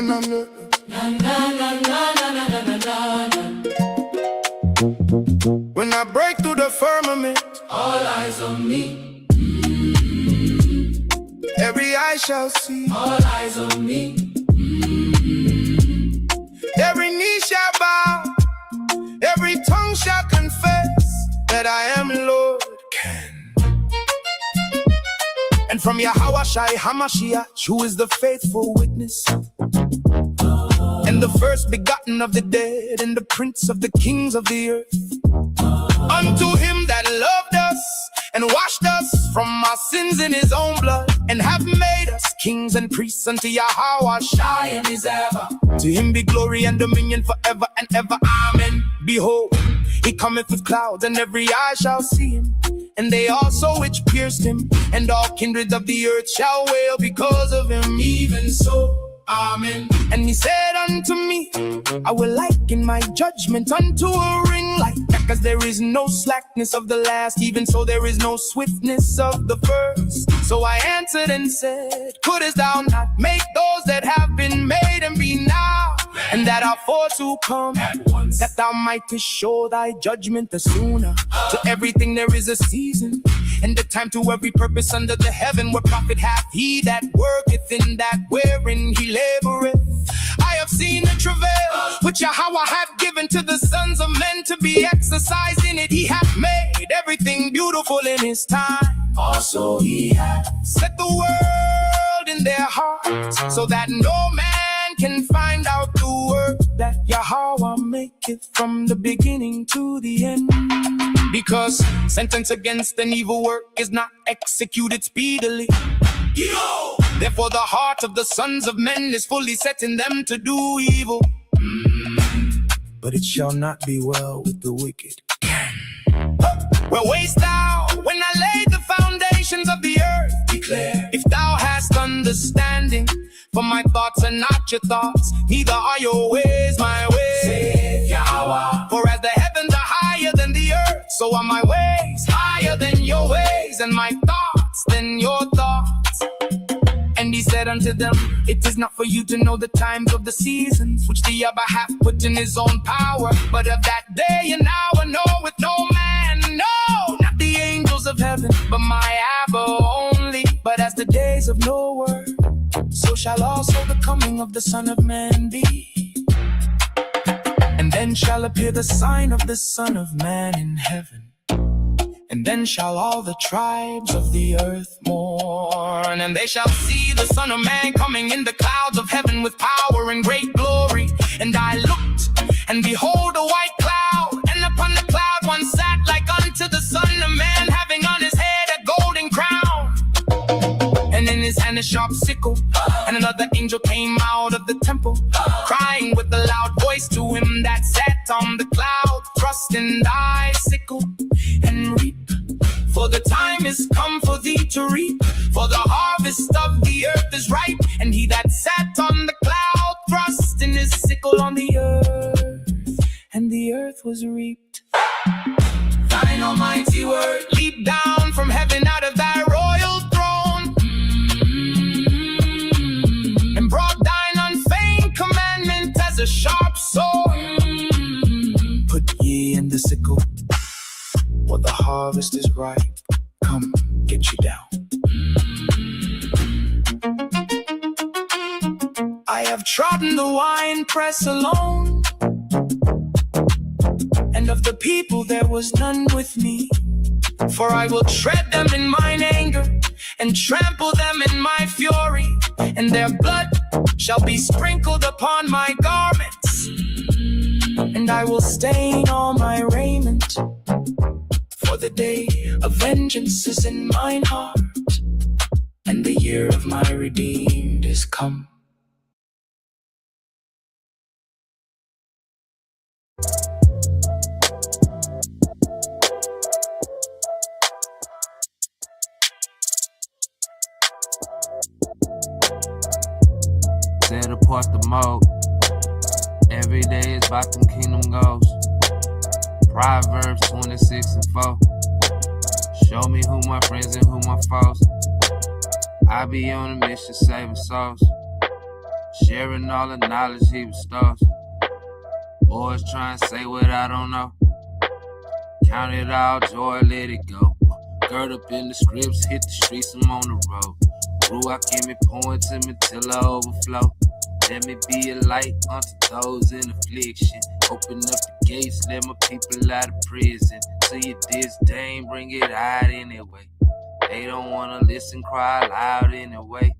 na na na na na na na na. When I break through the firmament, all eyes on me. Every eye shall see, all eyes on me. Every knee shall bow, every tongue shall confess that I am Lord. And from Yahweh Shai HaMashiach, who is the faithful witness, and the first begotten of the dead, and the prince of the kings of the earth, unto him that loved us and washed us from our sins in his own blood, and have made us kings and priests unto Yahweh Shai and his ever. To him be glory and dominion forever and ever. Amen. Behold, he cometh with clouds, and every eye shall see him, and they also which pierced him, and all kindred of the earth shall wail because of him. Even so, amen. And he said unto me, I will liken my judgment unto a ring light, because there is no slackness of the last, even so there is no swiftness of the first. So I answered and said, couldest thou not make those that have been made and be now, and that are for to come, that thou mightest show thy judgment the sooner? To everything there is a season, and the time to every purpose under the heaven. What profit hath he that worketh in that wherein he laboreth? I have seen the travail which Yahweh hath given to the sons of men to be exercised in it. He hath made everything beautiful in his time. Also he hath set the world in their hearts, so that no man can find out the work that Yahweh maketh from the beginning to the end. Because sentence against an evil work is not executed speedily. Yo! Therefore the heart of the sons of men is fully set in them to do evil. But it shall not be well with the wicked. Where wast thou when I laid the foundations of the earth? Declare, if thou hast understanding, for my thoughts are not your thoughts, neither are your ways my ways. Saith Yahweh. For as the heavens are higher than the earth, so are my ways higher than your ways, and my thoughts than your thoughts. And he said unto them, it is not for you to know the times of the seasons, which the Abba hath put in his own power. But of that day and hour knoweth no man, no, not the angels of heaven, but my Abba only. But as the days of Noah, so shall also the coming of the Son of Man be. And then shall appear the sign of the Son of Man in heaven. And then shall all the tribes of the earth mourn, and they shall see the Son of Man coming in the clouds of heaven with power and great glory. And I looked, and behold a white cloud, and upon the cloud one sat like unto the Son of Man, having on his head a golden crown, and in his hand a sharp sickle. And another angel came out of the temple, crying with a loud voice to him that sat on the cloud, thrust in thy sickle and reap, for the time is come for thee to reap, for the harvest of the earth is ripe. And he that sat on the cloud thrust in his sickle on the earth, and the earth was reaped. Thine almighty word leaped down from heaven out of thy royal throne, and brought thine unfeigned commandment as a sharp sword. Put ye in the sickle, for the harvest is ripe. Come, get you down. I have trodden the winepress alone, and of the people there was none with me. For I will tread them in mine anger, and trample them in my fury, and their blood shall be sprinkled upon my garments, and I will stain all my raiment. For the day of vengeance is in mine heart, and the year of my redeemed is come. Set apart the mode. Every day is about them kingdom goals. Proverbs 26 and 4. Show me who my friends and who my foes. I be on a mission saving souls. sharing all the knowledge he bestows. Always trying to say what I don't know. Count it all joy, let it go. Gird up in the scripts, hit the streets, I'm on the road. Ruach in me, pouring to me till I overflow. Let me be a light unto those in affliction. Open up the gates, let my people out of prison. See you disdain, bring it out anyway. They don't wanna listen, cry loud anyway.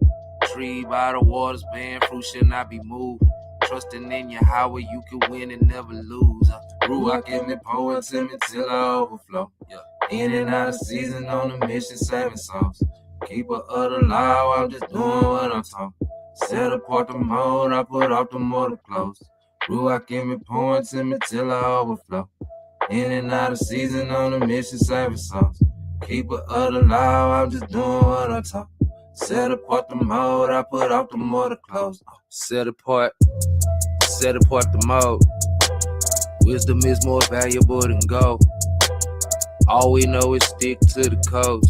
Tree by the waters, bearing fruit shall not be moved. Trusting in Yahweh, you can win and never lose. Ruach in me, pouring to me till I overflow. In and out of season, on a mission, saving souls. Keeper of the law, I'm just doing what I'm taught. Set apart the mode, I put off the mortal clothes. Ruach in me, pouring to me till I overflow. In and out of season, on a mission, saving souls. Keeper of the law, I'm just doing what I'm taught. Set apart the mode, I put off the mortal clothes. Set apart the mode. Wisdom is more valuable than gold. All we know is stick to the coast.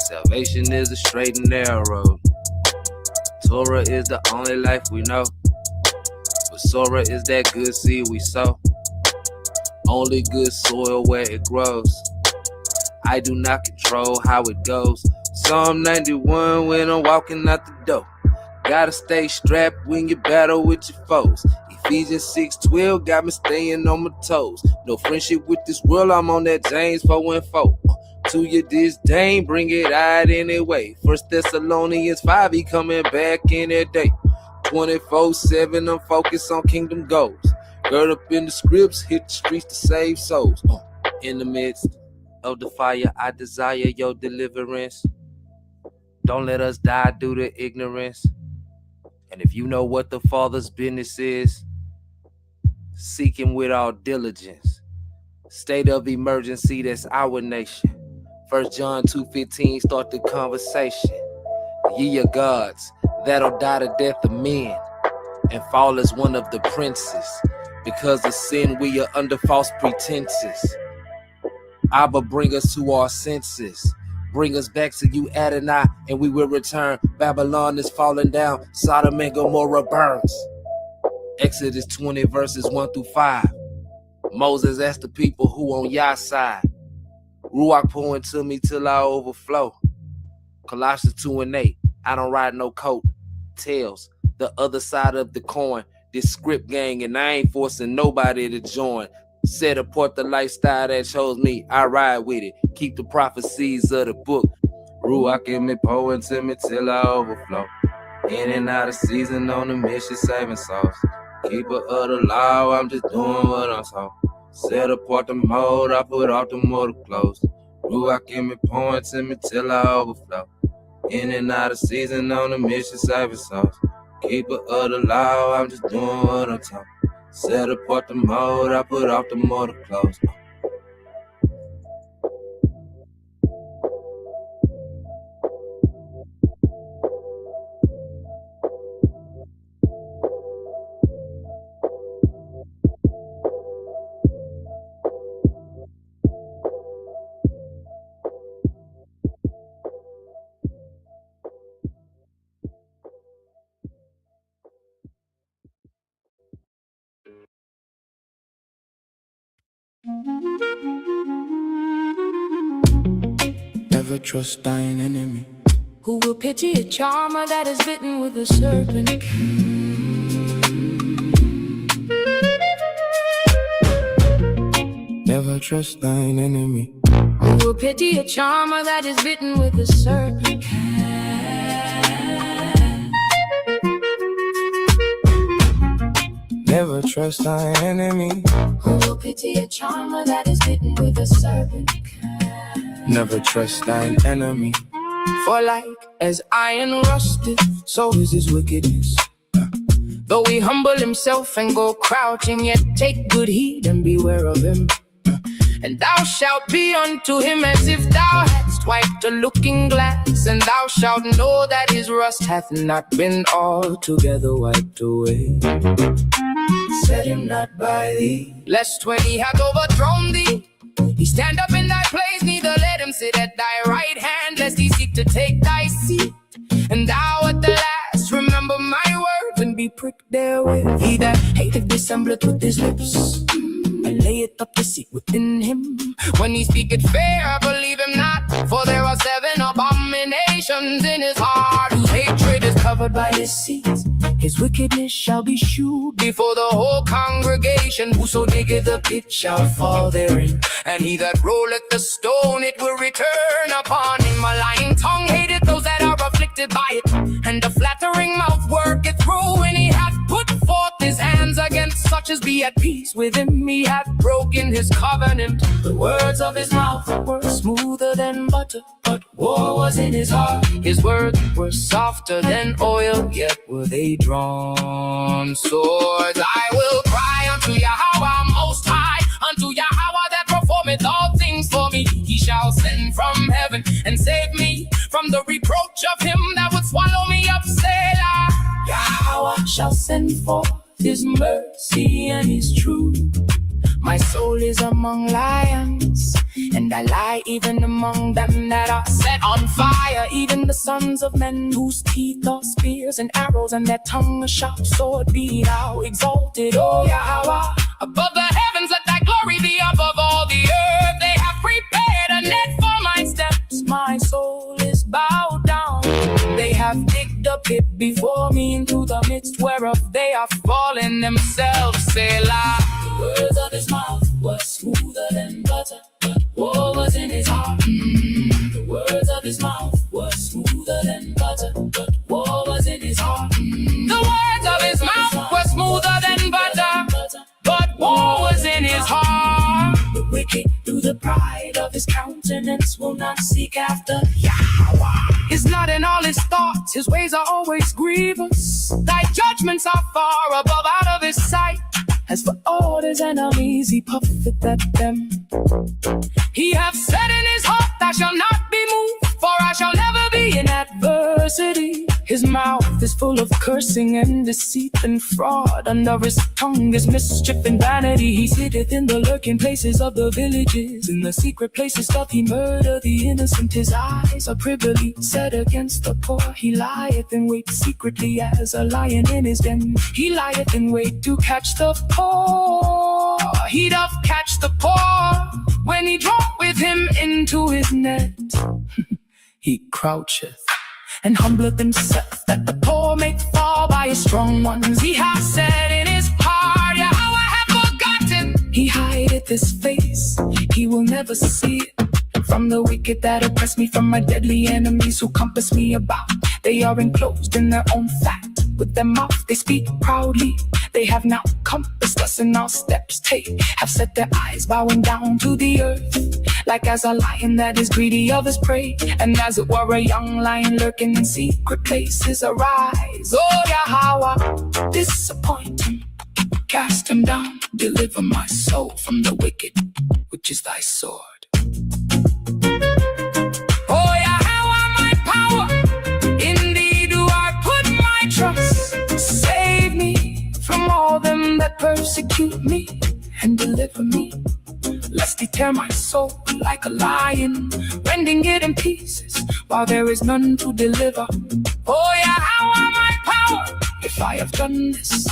Salvation is a straight and narrow road. Torah is the only life we know. But Sorah is that good seed we sow. Only good soil where it grows. I do not control how it goes. Psalm 91 when I'm walking out the door. Gotta stay strapped when you battle with your foes. Ephesians 6:12 got me staying on my toes. No friendship with this world, I'm on that James 4:4. To your disdain, bring it out anyway. 1 Thessalonians 5, he coming back in that day. 24/7, I'm focused on kingdom goals. Gird up in the scripts, hit the streets to save souls. In the midst of the fire, I desire your deliverance. Don't let us die due to ignorance. And if you know what the Father's business is, seek him with all diligence. State of emergency, that's our nation. 1 John 2:15, start the conversation. Ye are gods, that'll die the death of men, and fall as one of the princes. Because of sin, we are under false pretenses. Abba, bring us to our senses. Bring us back to you, Adonai, and we will return. Babylon is falling down, Sodom and Gomorrah burns. Exodus 20 verses 1-5. Moses asked the people who on Yah's side. Ruach pouring to me till I overflow. Colossians 2:8. I don't ride no coat. Tails, the other side of the coin. This script gang, and I ain't forcing nobody to join. Set apart the lifestyle that chose me. I ride with it. Keep the prophecies of the book. Ruach in me, pouring to me till I overflow. In and out of season, on the mission, saving souls. Keeper of the law, I'm just doing what I'm taught. Set apart the mode, I put off the mortal clothes. Ruach in me, pouring to me till I overflow. In and out of season, on the mission, saving souls. Keeper of the law, I'm just doing what I'm taught. Set apart the mode, I put off the mortal clothes. Never trust thine enemy. Who will pity a charmer that is bitten with a serpent? Never trust thine enemy. Who will pity a charmer that is bitten with a serpent? Never trust thine enemy. Who will pity a charmer that is bitten with a serpent? Never trust thine enemy. For like as iron rusted, so is his wickedness. Though he humble himself and go crouching, yet take good heed and beware of him. And thou shalt be unto him as if thou hadst wiped a looking glass, and thou shalt know that his rust hath not been altogether wiped away. Set him not by thee, lest when he hath overthrown thee, he stand up in thy place, neither let him sit at thy right hand, lest he seek to take thy seat. And thou at the last remember my words, and work therewith. He that hateth dissembleth with his lips, and layeth up deceit within him. When he speaketh fair, believe him not, for there are 7 abominations in his heart, whose hatred is covered by deceit. His wickedness shall be shewed before the whole congregation. Whoso diggeth the pit shall fall therein, and he that rolleth the stone, it will return upon him. A lying tongue hateth those that are afflicted by it, and a flattering mouth worketh ruin. He hath put forth his hands against such as be at peace with him. He hath broken his covenant. The words of his mouth were smoother than butter, but war was in his heart. His words were softer than oil, yet were they drawn swords. I will cry unto Yahweh Most High, unto Yahweh that performeth all things for me. He shall send from heaven and save me from the reproach of him that would swallow me up. Selah. Yahweh shall send forth his mercy and his truth. My soul is among lions, and I lie even among them that are set on fire. Even the sons of men whose teeth are spears and arrows, and their tongue a sharp sword. Be thou exalted, O Yahweh, above the heavens. Let thy glory be above all the earth. They have prepared a net for my steps. My soul is bowed down. They have digged a pit before me, into the midst whereof they are fallen themselves. Selah. The words of his mouth were smoother than butter, but war was in his heart. The words of his mouth were smoother than butter, but war was in his heart. The words of his mouth were smoother than butter, but war was in his heart. The wicked, through the pride of his countenance, will not seek after Yahweh. Is not in all his thoughts, his ways are always grievous. Thy judgments are far above out of his sight. As for all his enemies, he puffeth at them. He hath said in his heart, I shall not be moved, for I shall never be in adversity. His mouth is full of cursing and deceit and fraud. Under his tongue is mischief and vanity. He sitteth in the lurking places of the villages. In the secret places doth he murder the innocent. His eyes are privily set against the poor. He lieth in wait secretly as a lion in his den. He lieth in wait to catch the poor. He doth catch the poor when he draweth with him into his net. He croucheth and humbleth himself, that the poor may fall by his strong ones. He hath said in his heart, Yahweh hath forgotten. He hideth his face, he will never see it. From the wicked that oppress me, from my deadly enemies who compass me about. They are enclosed in their own fat. With their mouth they speak proudly. They have now compassed us in our steps take. Have set their eyes bowing down to the earth. Like as a lion that is greedy of his prey, and as it were a young lion lurking in secret places. Arise, O Yahweh, disappoint him, cast him down. Deliver my soul from the wicked, which is thy sword. Oh Yahweh, my power, in thee do I put my trust. Save me from all them that persecute me, and deliver me, lest he tear my soul like a lion, rending it in pieces, while there is none to deliver. Oh Yahweh, my power, if I have done this,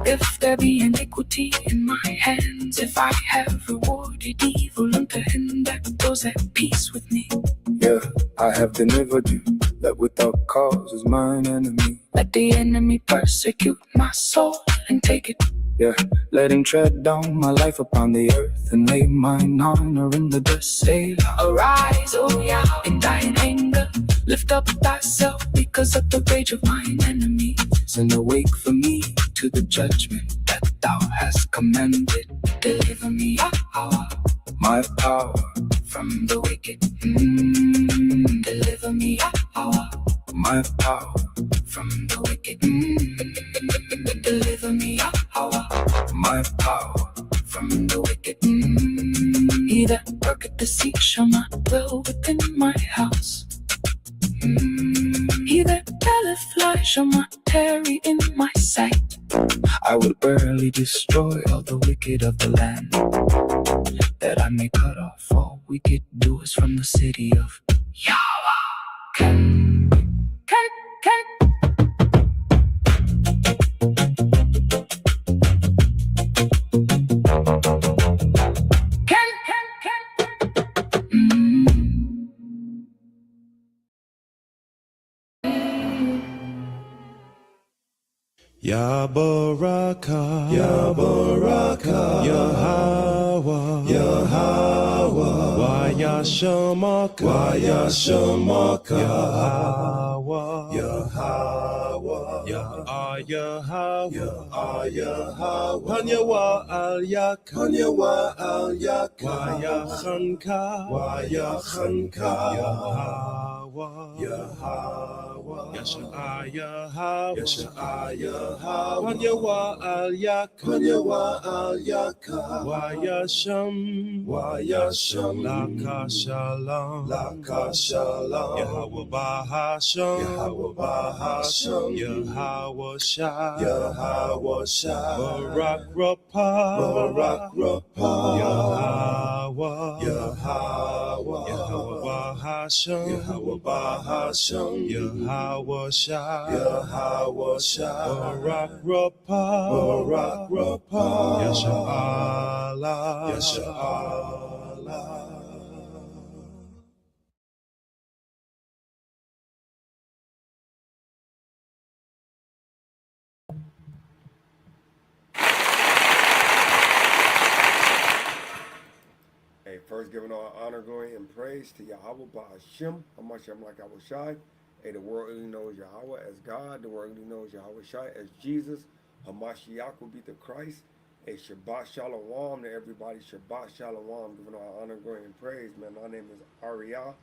if there be iniquity in my hands, if I have rewarded evil unto him that goes at peace with me. Yeah, I have delivered you, that without cause is mine enemy. Let the enemy persecute my soul and take it. Yeah, let him tread down my life upon the earth, and lay mine honor in the dust. Selah. Arise, O Yahweh, in thine anger, lift up thyself because of the rage of mine enemies, and awake for me to the judgment that thou hast commanded. Deliver me, Yahweh, my power from the wicked. Deliver me, Yahweh, my power from the wicked. Deliver me, Yahweh, my power from the wicked. He that worketh deceit shall not dwell within my house. He that telleth lies shall not tarry in my sight. I will barely destroy all the wicked of the land, that I may cut off all wicked doers from the city of Yahweh. Ya Baraka, Ya Baraka, Yahweh, Yahweh, Waya Shamaka, Waya Shamaka, Yahweh, Yahweh, Yahweh, Yahweh, Hanyawa Al Yak, Hanyawa Al Yak, Waya Khanka, Waya Khanka, Yahweh, Yahweh, Yahweh, Yahweh, Wanyawa Al Yak, Wanyawa Al Yak, Wayasham, Wayasham, Laka Shalom, Laka Shalom, Yahweh Bahasham, Yahweh Bahasham, Yahweh Shai, Yahweh Shai, Barak Rapah, Barak Rapah, Yahweh, Yahweh, Yahweh Bahasham, Yahweh Bahasham, Yahweh Shai, Yahweh Shai, Barak Rapah, Barak Rapah, Yasha Allah, Yasha Allah. Hey, first giving all honor, glory, and praise to Yahweh Ba'ashem, Hamashem like I was shy. Hey, the world only knows Yahweh as God. The world only knows Yahweh Shai as Jesus. Hamashiach will be the Christ. Hey, Shabbat Shalom to everybody. Shabbat Shalom. Giving all honor, glory, and praise, man. My name is Ariyah.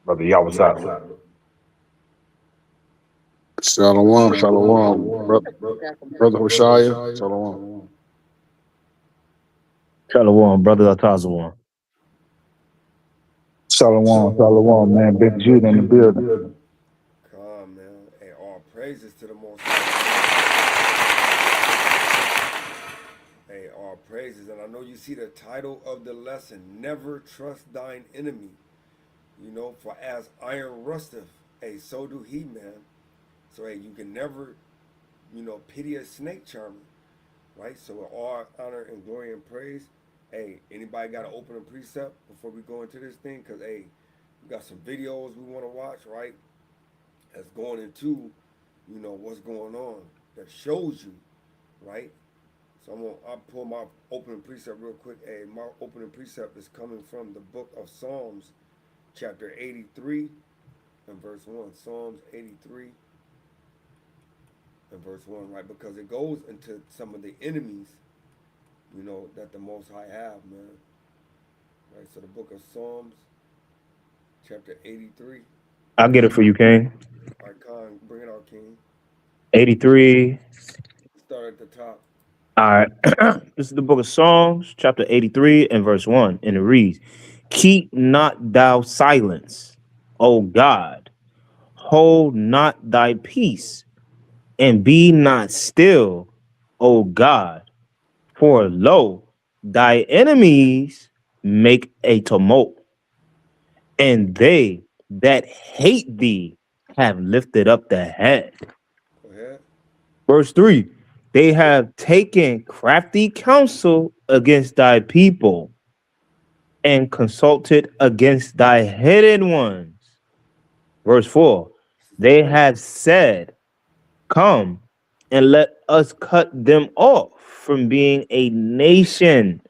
Brother Yawasat. Shalom, shalom, brother Hoshaya, shalom. Shalom, brother Atazawan. Shalom, shalom, man. Big Jude in the building. Come, man. Hey, all praises to the Most High. Hey, all praises. And I know you see the title of the lesson, Never Trust Thine Enemy. You know, for as iron rusteth, hey, so do he, man. So, hey, you can never, pity a snake charmer, right? So, with all honor and glory and praise, hey, anybody got an opening precept before we go into this thing? Because, hey, we got some videos we want to watch, right? That's going into, what's going on that shows you, right? So I'll pull my opening precept real quick. Hey, my opening precept is coming from the book of Psalms, chapter 83 and verse 1. Psalms 83 and verse 1, right? Because it goes into some of the enemies, that the Most High have, man. Right? So the book of Psalms, chapter 83. I'll get it for you, King. All right, Khan, bring it out, King. 83. Start at the top. All right. This is the book of Psalms, chapter 83 and verse 1. And it reads, Keep not thou silence, O God. Hold not thy peace, and be not still, O God. For lo, thy enemies make a tumult, and they that hate thee have lifted up the head. Go ahead. Verse 3, they have taken crafty counsel against thy people and consulted against thy hidden ones. Verse 4, they have said, Come and let us cut them off from being a nation,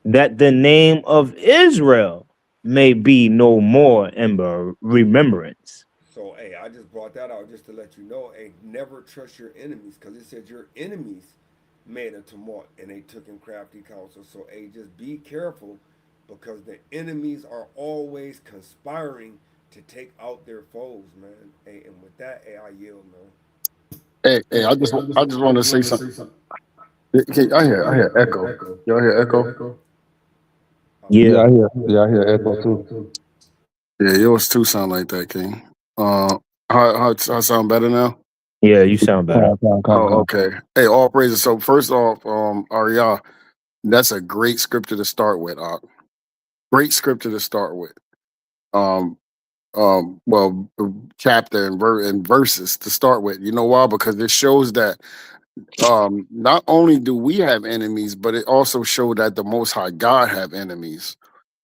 that the name of Israel may be no more in remembrance. So, hey, I just brought that out just to let you know, hey, never trust your enemies, because it said your enemies made a tumult and they took in crafty counsel. So, hey, just be careful, because the enemies are always conspiring to take out their foes, man. Hey, and with that, hey, I yield, man. Hey, I just want to say something. Okay, I hear echo. Y'all hear echo? Yeah, Yeah, I hear echo too. Yeah, yours too sound like that, King. How sound better now? yeah, you sound better. Oh, okay. Hey, all praises. So first off, Arya, that's a great scripture to start with. Great scripture to start with. Um, well, chapter and verses to start with. You know why? Because it shows that not only do we have enemies, but it also showed that the Most High God have enemies.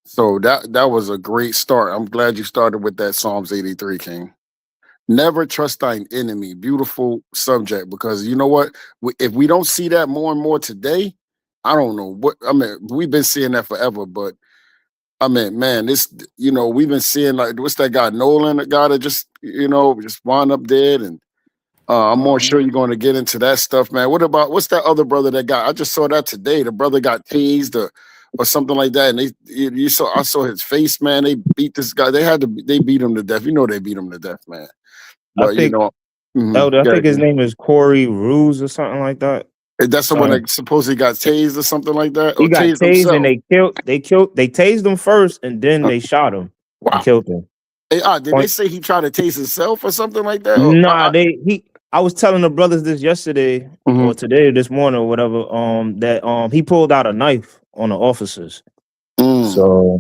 So that was a great start. I'm glad you started with that Psalms 83, King. Never trust thine enemy. Beautiful subject, because you know what? If we don't see that more and more today, I don't know what. I mean, we've been seeing that forever, but I mean, man, we've been seeing, like, what's that guy, Nolan, the guy that just wound up dead, and I'm more sure you're going to get into that stuff, man. What's that other brother that got? I just saw that today. The brother got tased or something like that, and I saw his face, man. They beat this guy. They beat him to death. They beat him to death, man. I But think Elder, I yeah, think his name is Corey Ruse or something like that. that's the one that supposedly got tased or something like that, He or got tased tased himself. and they tased him first, and then they shot him and Wow. killed him. Hey, did they say he tried to tase himself or something like that? Nah, I was telling the brothers this yesterday or today, this morning or whatever, that he pulled out a knife on the officers. So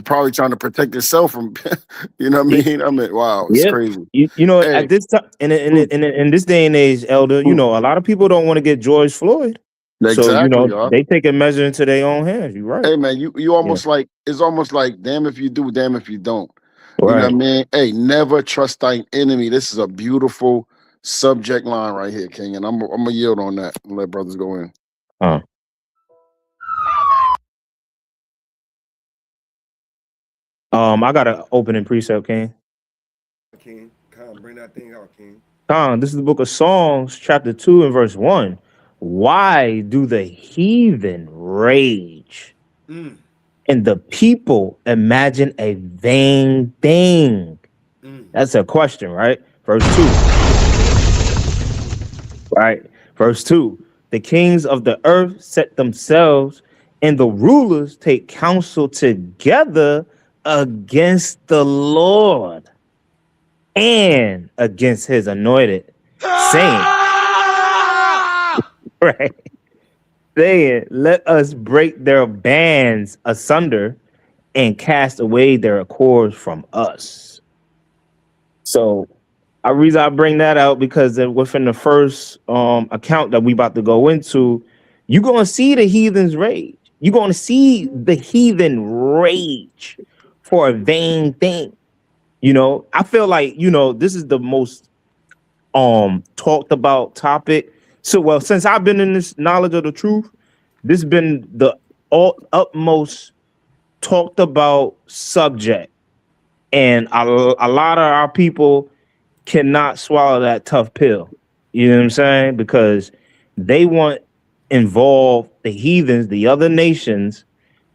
probably trying to protect himself from, you know what I mean? I mean, wow, it's crazy. At this time, in this day and age, Elder, a lot of people don't want to get George Floyd. Exactly, so they take a measure into their own hands. You're right. Hey, man, you almost like, it's almost like, damn if you do, damn if you don't. Right. You know what I mean? Hey, never trust thine enemy. This is a beautiful subject line right here, King, and I'm gonna yield on that and let brothers go in. I got an opening precept, King. King, come bring that thing out, King. This is the book of Songs, chapter 2 and verse 1. Why do the heathen rage and the people imagine a vain thing? That's a question, right? Verse 2. Right. Verse 2. The kings of the earth set themselves, and the rulers take counsel together against the Lord and against his anointed, saying, right, saying, let us break their bands asunder and cast away their accords from us. So the reason I bring that out, because within the first account that we about to go into, you're going to see the heathens rage. You're going to see the heathen rage for a vain thing. I feel like, this is the most talked about topic. So, since I've been in this knowledge of the truth, this has been the utmost talked about subject. And a lot of our people cannot swallow that tough pill. You know what I'm saying? Because they want involve the heathens, the other nations,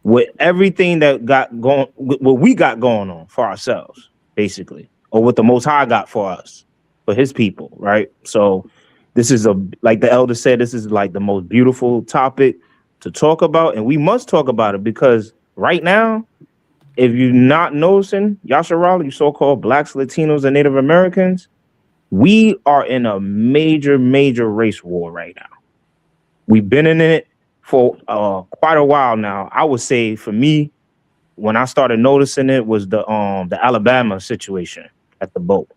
with everything that got going, what we got going on for ourselves, basically, or what the Most High got for us, for His people, right? So this is like the elder said, this is like the most beautiful topic to talk about, and we must talk about it, because right now, if you're not noticing, Yasharal, you so-called blacks, Latinos, and Native Americans, we are in a major, major race war right now. We've been in it for quite a while now. I would say, for me, when I started noticing it was the Alabama situation at the boat.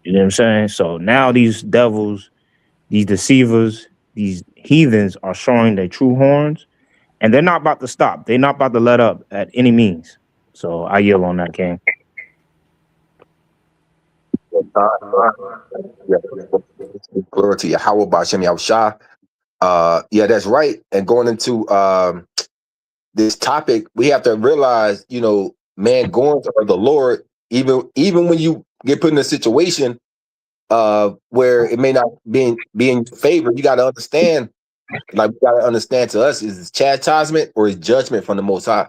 You know what I'm saying? So now these devils, these deceivers, these heathens are showing their true horns, and they're not about to stop. They're not about to let up at any means. So I yield on that, King. Glory to Yahweh B'Shem Yahushua. Yeah, that's right. And going into this topic, we have to realize, man, going to the Lord, even when you get put in a situation where it may not be in favor, you got to understand. Like, we got to understand, to us, is chastisement or is judgment from the Most High,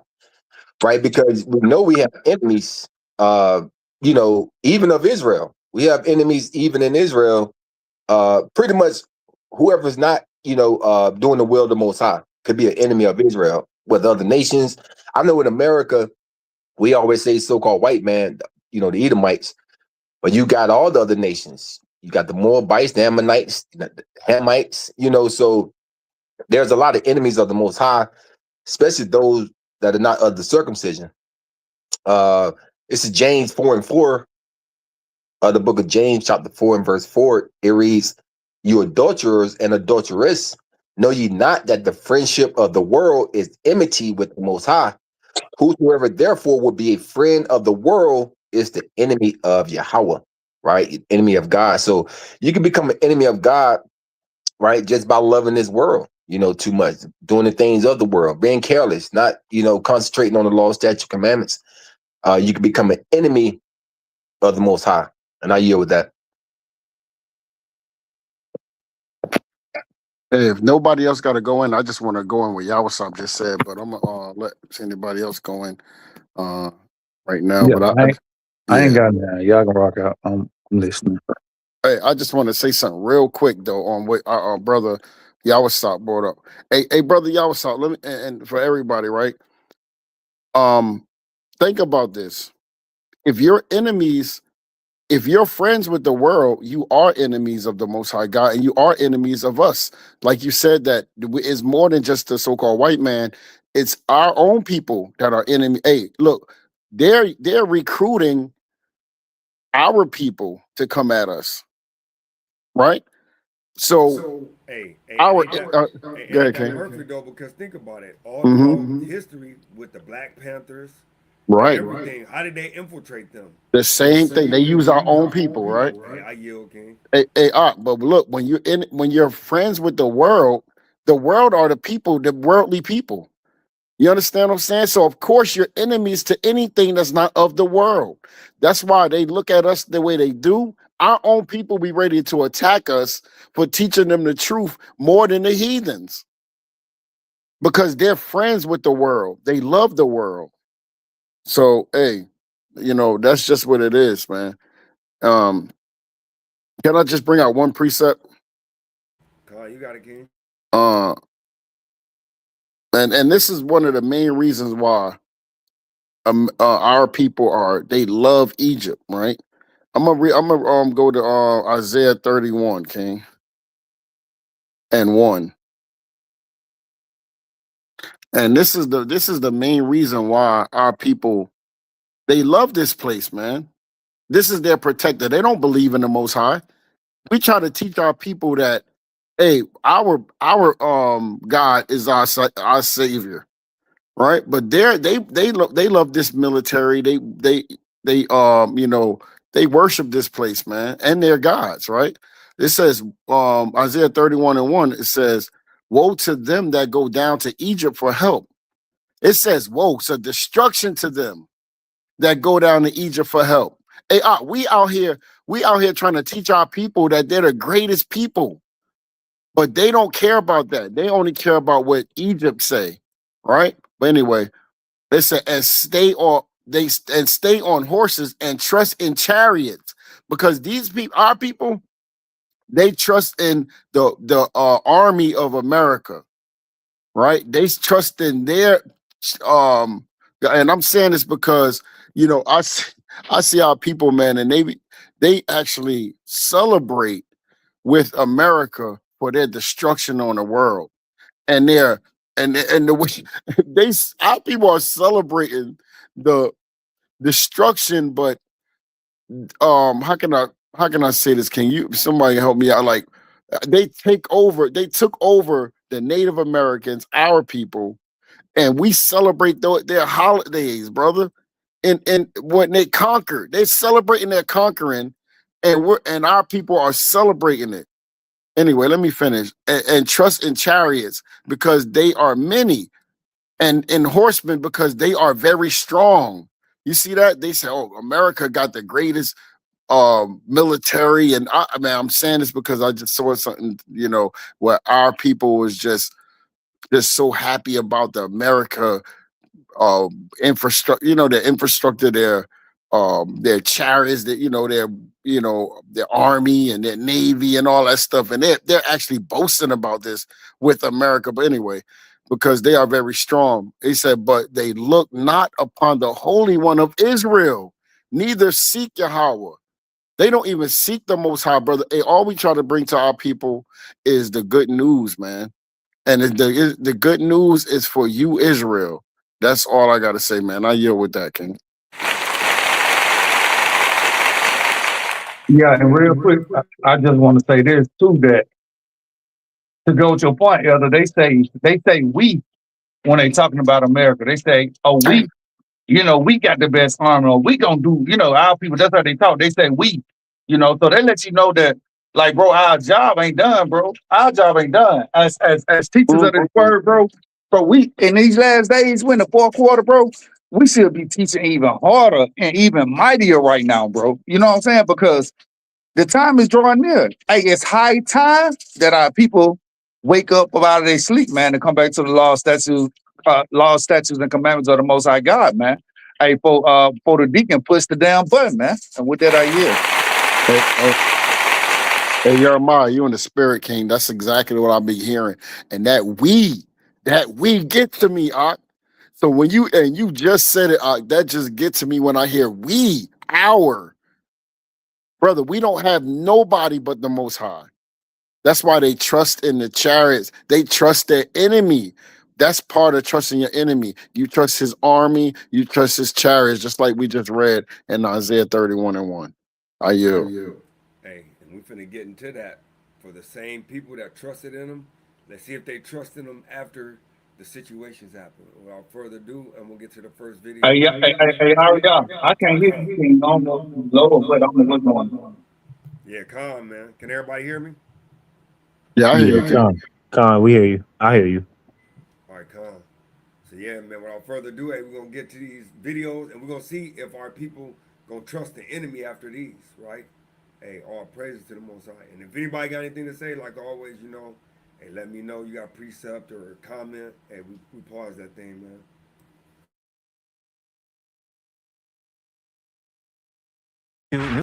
right? Because we know we have enemies, even of Israel. We have enemies even in Israel. Pretty much whoever's not, doing the will of the Most High could be an enemy of Israel. With other nations, I know in America, we always say so-called white man, the Edomites, but you got all the other nations. You got the Moabites, the Ammonites, the Hamites, so there's a lot of enemies of the Most High, especially those that are not of the circumcision. This is James 4:4. The book of James, chapter 4 and verse 4, it reads, "You adulterers and adulteress, know ye not that the friendship of the world is enmity with the Most High? Whosoever therefore would be a friend of the world is the enemy of Yahweh, right? Enemy of God. So you can become an enemy of God, right? Just by loving this world, too much, doing the things of the world, being careless, not, concentrating on the law, statute, commandments. You can become an enemy of the Most High. And I yield with that. Hey, if nobody else got to go in, I just want to go in what Yawasop just said, but I'm gonna let anybody else go in right now. Yeah, But I ain't yeah. got that. Y'all can rock out. I'm listening. Hey, I just want to say something real quick though on what our brother Yawasop brought up. Hey, brother Yawasop, let me and for everybody, right? Think about this. If you're enemies, if you're friends with the world, you are enemies of the Most High God, and you are enemies of us. Like you said, that it's more than just the so-called white man. It's our own people that are enemy. Hey, look, they're recruiting our people to come at us, right? So Hey, our and go ain't ahead, that King. perfect though? Because think about it. All Mm-hmm. throughout history with the Black Panthers and Right. everything, how did they infiltrate them? The same thing. They use our own people, right? Hey, I yield, King. But look, when you're friends with the world are the people, the worldly people. You understand what I'm saying? So of course you're enemies to anything that's not of the world. That's why they look at us the way they do. Our own people be ready to attack us for teaching them the truth more than the heathens because they're friends with the world. They love the world. So hey, that's just what it is, man. Um, can I just bring out one precept? Come on, you got it, King. Uh, and this is one of the main reasons why our people they love Egypt, right? I'm gonna go to Isaiah 31, King, and 1. And this is the main reason why our people they love this place, man. This is their protector. They don't believe in the Most High. We try to teach our people that, hey, our God is our savior, right? But they love this military. They worship this place, man, and their gods, right? It says Isaiah 31 and 1, it says, woe to them that go down to Egypt for help. It says, woe, so destruction to them that go down to Egypt for help. Hey, we out here trying to teach our people that they're the greatest people, but they don't care about that. They only care about what Egypt say, right? But anyway, they said, and stay on horses and trust in chariots, because these people, our people, they trust in the army of America, right? They trust in their um, and I'm saying this because I see our people, man, and they actually celebrate with America for their destruction on the world, and the way our people are celebrating the destruction, but how can I say this? Can you somebody help me out? Like they took over the Native Americans, our people, and we celebrate their holidays, brother. And when they conquered, they're celebrating their conquering, and our people are celebrating it. Anyway, let me finish. And trust in chariots because they are many, and in horsemen because they are very strong. You see that? They say, "Oh, America got the greatest military," and I mean, I'm saying this because I just saw something, where our people was just so happy about the America infrastructure, the infrastructure, their chariots, their army and their navy and all that stuff, and they're actually boasting about this with America. But anyway, because they are very strong, he said, but they look not upon the Holy One of Israel, neither seek Yahweh. They don't even seek the Most High, brother. Hey, all we try to bring to our people is the good news, man. And the good news is for you, Israel. That's all I got to say, man. I yield with that, King. Yeah, and real quick, I just want to say this too, that to go to your point, Elder, they say we when they talking about America. They say, oh, we. we got the best armor. Or we gonna do, our people. That's how they talk. They say we, so they let you know that, like, bro, our job ain't done, bro. Our job ain't done. As teachers of this word, bro. Bro, we in these last days, we in the fourth quarter, bro. We should be teaching even harder and even mightier right now, bro. You know what I'm saying? Because the time is drawing near. Hey, it's high time that our people wake up out of their sleep, man, and come back to the law, statutes, and commandments of the Most High God, man. Hey, for the deacon, push the damn button, man. And with that, I yield. Hey, Jeremiah, you in the spirit, King. That's exactly what I be hearing. And that we get to me, Art. So when you just said it, that just gets to me when I hear we, our brother. We don't have nobody but the Most High. That's why they trust in the chariots. They trust their enemy. That's part of trusting your enemy. You trust his army. You trust his chariots, just like we just read in Isaiah 31:1. I yield. Hey, and we finna get into that for the same people that trusted in him. Let's see if they trust in him after the situations happen. Without further ado, and we'll get to the first video. Hey, Ariana, I can't hear you, King. I don't know if it's low, but I don't know what's going on. Yeah, calm, man. Can everybody hear me? Yeah, I hear you. Con, we hear you. I hear you. All right, calm. So yeah, man, without further ado, hey, we're gonna get to these videos and we're gonna see if our people gonna trust the enemy after these, right? Hey, all praises to the Most High. And if anybody got anything to say, like always, hey, let me know. You got precept or comment. Hey, we pause that thing, man.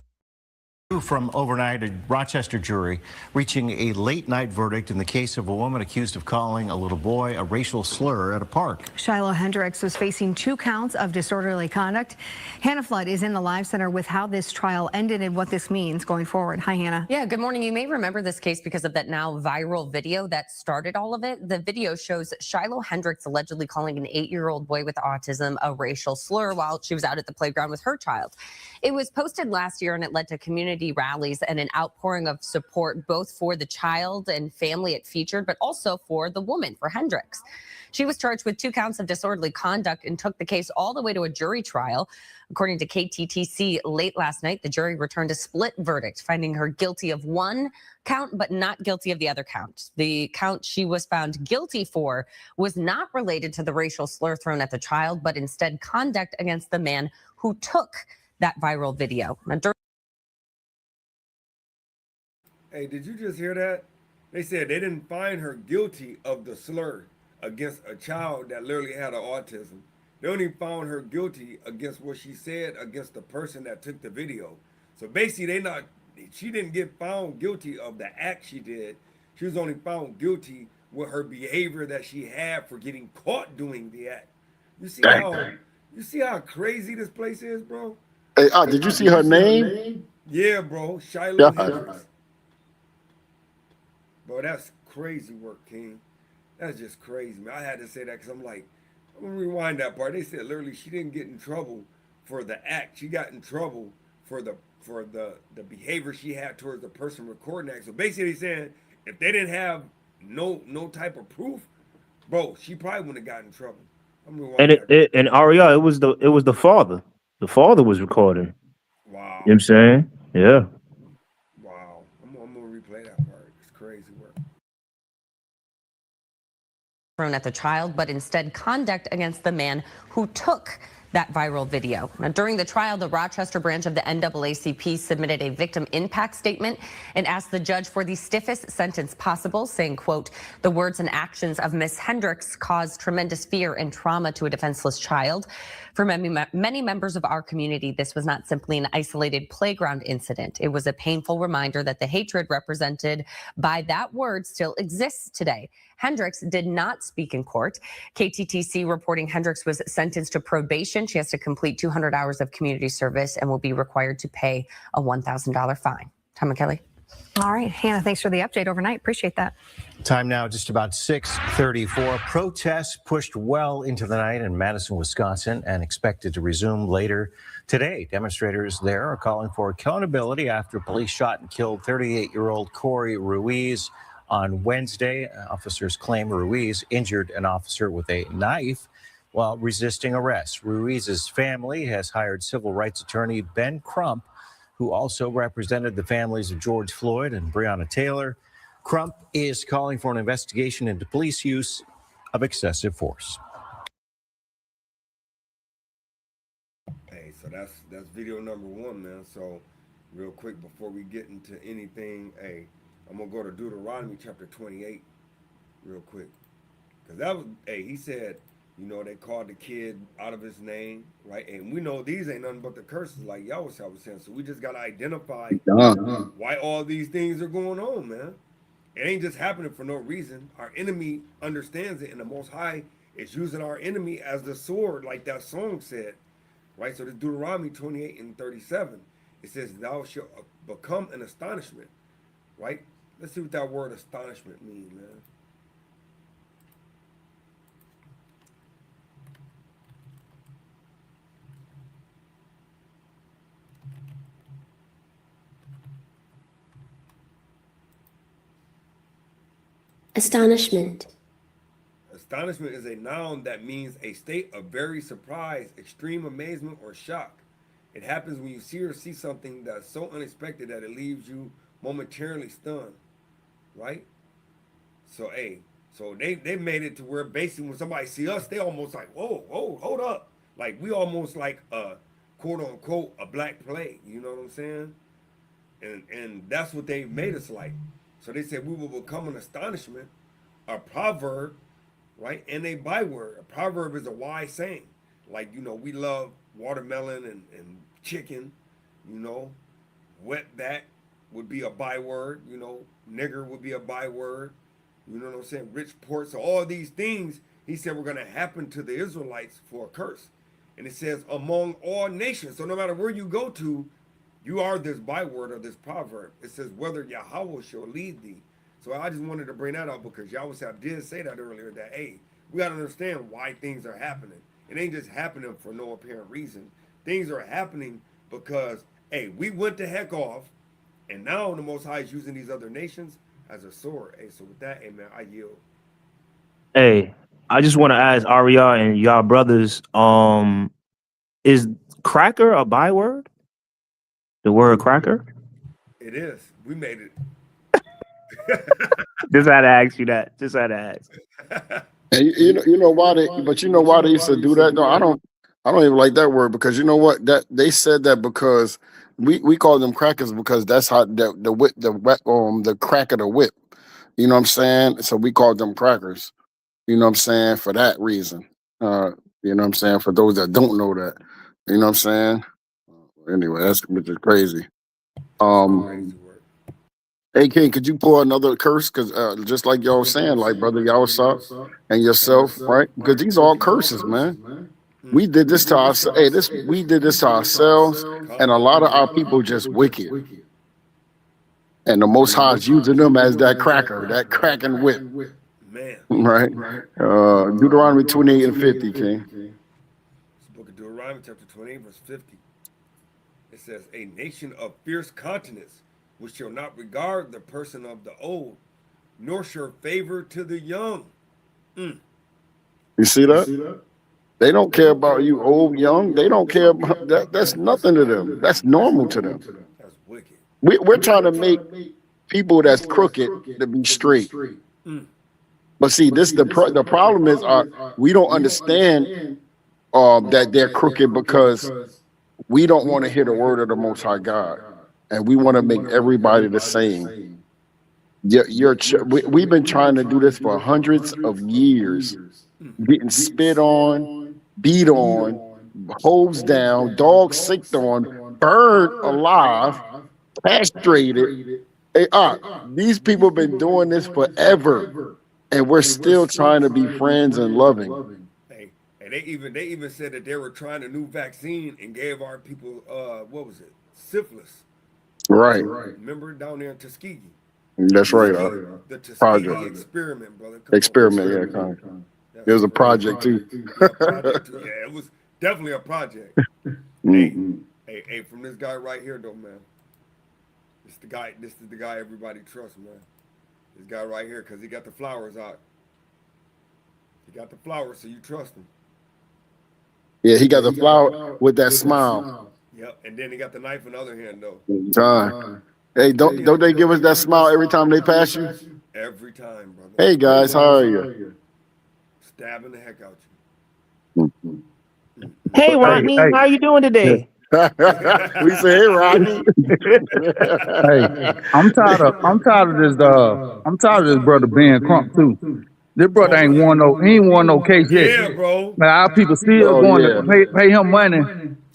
From overnight, a Rochester jury reaching a late-night verdict in the case of a woman accused of calling a little boy a racial slur at a park. Shiloh Hendricks was facing 2 counts of disorderly conduct. Hannah Flood is in the live center with how this trial ended and what this means going forward. Hi, Hannah. Yeah, good morning. You may remember this case because of that now viral video that started all of it. The video shows Shiloh Hendricks allegedly calling an 8-year-old boy with autism a racial slur while she was out at the playground with her child. It was posted last year and it led to community rallies and an outpouring of support both for the child and family it featured, but also for the woman, for Hendricks. She was charged with 2 counts of disorderly conduct and took the case all the way to a jury trial. According to KTTC, late last night, the jury returned a split verdict, finding her guilty of 1 count, but not guilty of the other count. The count she was found guilty for was not related to the racial slur thrown at the child, but instead conduct against the man who took that viral video. Hey, did you just hear that? They said they didn't find her guilty of the slur against a child that literally had autism. They only found her guilty against what she said against the person that took the video. So basically, she didn't get found guilty of the act she did. She was only found guilty with her behavior that she had for getting caught doing the act. You see how crazy this place is, bro? Hey, did you see her name? Yeah, bro. Shiloh Hendricks. Bro, that's crazy work, King. That's just crazy, man. I had to say that because I'm like, I'm going to rewind that part. They said literally she didn't get in trouble for the act. She got in trouble for the behavior she had towards the person recording that. So basically saying if they didn't have no type of proof, bro, she probably wouldn't have gotten in trouble. And Aria, it was the father. The father was recording. Wow. You know what I'm saying? Yeah. Wow. I'm gonna replay that part. It's crazy work. Thrown at the child, but instead conduct against the man who took that viral video. Now, during the trial, the Rochester branch of the NAACP submitted a victim impact statement and asked the judge for the stiffest sentence possible, saying, quote, the words and actions of Ms. Hendricks caused tremendous fear and trauma to a defenseless child. For many members of our community, this was not simply an isolated playground incident. It was a painful reminder that the hatred represented by that word still exists today. Hendricks did not speak in court. KTTC reporting Hendricks was sentenced to probation. She has to complete 200 hours of community service and will be required to pay a $1,000 fine. Tom and Kelly. All right, Hannah, thanks for the update overnight. Appreciate that. Time now, just about 6:34. Protests pushed well into the night in Madison, Wisconsin, and expected to resume later today. Demonstrators there are calling for accountability after police shot and killed 38-year-old Corey Ruiz on Wednesday. Officers claim Ruiz injured an officer with a knife. while resisting arrest. Ruiz's family has hired civil rights attorney Ben Crump, who also represented the families of George Floyd and Breonna Taylor. Crump is calling for an investigation into police use of excessive force. Hey, so that's video number 1, man. So real quick before we get into anything, hey, I'm gonna go to Deuteronomy chapter 28 real quick. Cause that was, hey, he said, you know, they called the kid out of his name, right? And we know these ain't nothing but the curses, like Yahweh was saying. So we just gotta identify why all these things are going on, man. It ain't just happening for no reason. Our enemy understands it, and the Most High is using our enemy as the sword, like that song said, right? So the Deuteronomy 28 and 37, it says, "Thou shalt become an astonishment," right? Let's see what that word astonishment means, man. Astonishment. Astonishment is a noun that means a state of very surprise, extreme amazement, or shock. It happens when you see or see something that's so unexpected that it leaves you momentarily stunned, right? So, hey, so they made it to where basically when somebody see us, they almost like, whoa, whoa, hold up. Like we almost like quote unquote a black plague, you know what I'm saying? And that's what they made us like. So they said we will become an astonishment, a proverb, right? And a byword. A proverb is a wise saying. Like, you know, we love watermelon and chicken, you know. Wetback would be a byword, you know. Nigger would be a byword. You know what I'm saying? Rich port. So all these things, he said, were going to happen to the Israelites for a curse. And it says, among all nations. So no matter where you go to, you are this byword or this proverb. It says, whether Yahweh shall lead thee. So I just wanted to bring that up because Yahweh did say that earlier, that, hey, we got to understand why things are happening. It ain't just happening for no apparent reason. Things are happening because, hey, we went the heck off, and now the Most High is using these other nations as a sword. Hey, so with that, hey, man, I yield. Hey, I just want to ask Aria and y'all brothers, is cracker a byword? The word cracker? It is. We made it. Just had to ask you that. Just had to ask. And you know why they, but you know why they used to do that though. I don't even like that word because you know what, that they said that because we call them crackers because that's how the whip the crack of the whip. You know what I'm saying? So we called them crackers. You know what I'm saying, for that reason. You know what I'm saying, for those that don't know that. You know what I'm saying? Anyway, that's which is crazy. Crazy word. Hey King, could you pour another curse? Because just like y'all was saying, like brother y'all saw and yourself, right? Because these are all curses, man. We did this to ourselves. Hey, we did this to ourselves, and a lot of our people just wicked. And the Most High is using them as that cracker, that cracking whip, Man. right? Deuteronomy 28 and 50, King. It's the book of Deuteronomy, chapter 28, verse 50. It says, a nation of fierce countenance, which shall not regard the person of the old, nor show favor to the young. You see that? They don't care about you old, young. They don't care about that. That's nothing to them. That's normal to them. That's wicked. We're trying to make people that's crooked to be straight. But see, this the problem is we don't understand that they're crooked because we don't want to hear the word of the Most High God, and we want to make everybody the same. We've been trying to do this for hundreds of years, getting spit on, beat on, hosed down, dogs sicked on, burned alive, castrated. Hey, these people have been doing this forever, and we're still trying to be friends and loving. Hey, and they even said that they were trying a new vaccine and gave our people what was it? Syphilis. Right. Remember down there in Tuskegee? That's right. The Tuskegee Project. experiment, brother. Come Experiment, on. yeah. It was a project too. Yeah, project too. Yeah, it was definitely a project. Hey, from this guy right here, though, man. This is the guy everybody trusts, man. This guy right here, because he got the flowers out. He got the flowers, so you trust him. Yeah, he got the flower with that smile. Yep, and then he got the knife in the other hand though. John. Hey, don't they give us that smile every time they pass you? Every time, brother. Hey guys, how are you? Stabbing the heck out you. Hey, Rodney, how you doing today? We say, hey, Rodney. Hey, I'm tired of this brother being crump too. This brother ain't won no case yet. Yeah, bro. But our people still Oh, going yeah. to pay him money,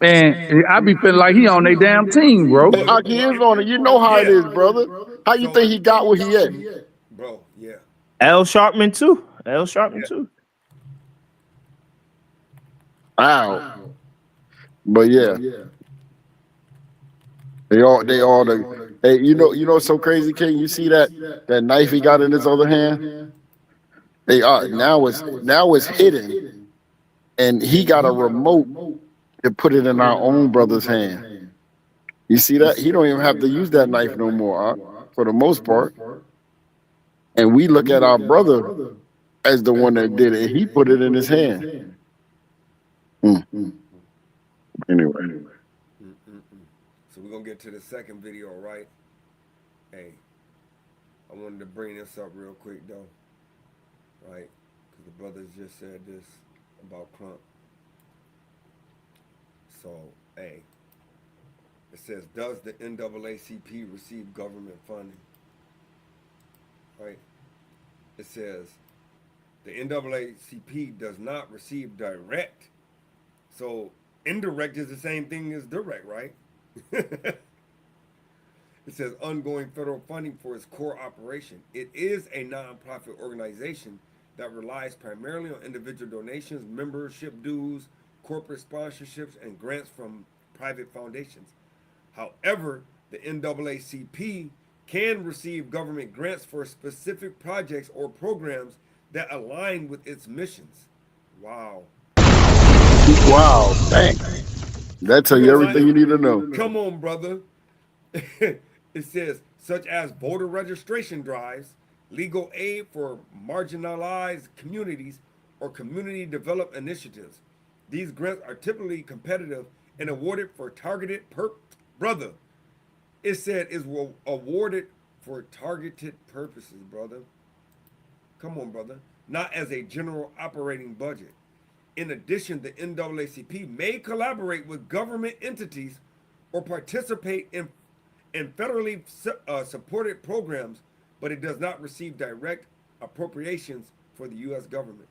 and I be feeling like he on their damn team, bro. Hey, Aki is on it. You know how it is, brother. How you think he got where he at? Bro, yeah. L Sharpman too. L Sharpman too. Wow. But yeah. They all the hey, you know what's so crazy, King? You see that knife he got in his other hand? They now it's hidden. And he got a remote to put it in our own brother's hand. You see that? He don't even have to use that knife no more, for the most part. And we look at our brother as the one that did it. He put it in his hand. Anyway. So we're gonna get to the second video, right? Hey, I wanted to bring this up real quick though, right? Because the brothers just said this about Crump. So, hey, it says, does the NAACP receive government funding? Right? It says, the NAACP does not receive direct. So, indirect is the same thing as direct, right? It says ongoing federal funding for its core operation. It is a nonprofit organization that relies primarily on individual donations, membership dues, corporate sponsorships, and grants from private foundations. However, the NAACP can receive government grants for specific projects or programs that align with its missions. Wow. Wow, thanks. That tell you everything you need to know. Come on, brother. It says, such as voter registration drives, legal aid for marginalized communities, or community development initiatives. These grants are typically competitive and awarded for targeted brother. It said is awarded for targeted purposes, brother. Come on, brother. Not as a general operating budget. In addition, the NAACP may collaborate with government entities or participate in federally supported programs, but it does not receive direct appropriations for the U.S. government.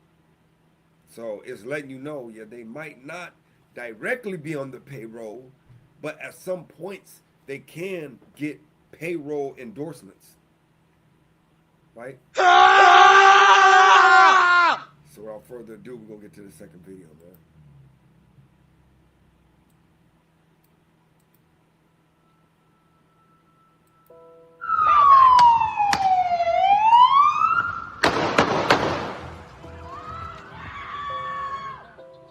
So it's letting you know, yeah, they might not directly be on the payroll, but at some points they can get payroll endorsements, right? So without further ado, we're gonna get to the second video, man.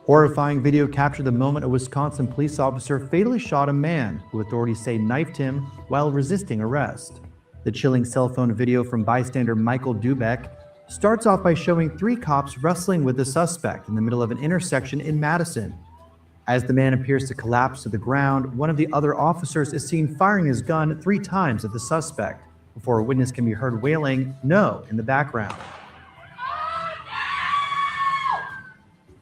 Horrifying video captured the moment a Wisconsin police officer fatally shot a man who authorities say knifed him while resisting arrest. The chilling cell phone video from bystander Michael Dubeck starts off by showing 3 cops wrestling with the suspect in the middle of an intersection in Madison. As the man appears to collapse to the ground, one of the other officers is seen firing his gun 3 times at the suspect before a witness can be heard wailing "no" in the background.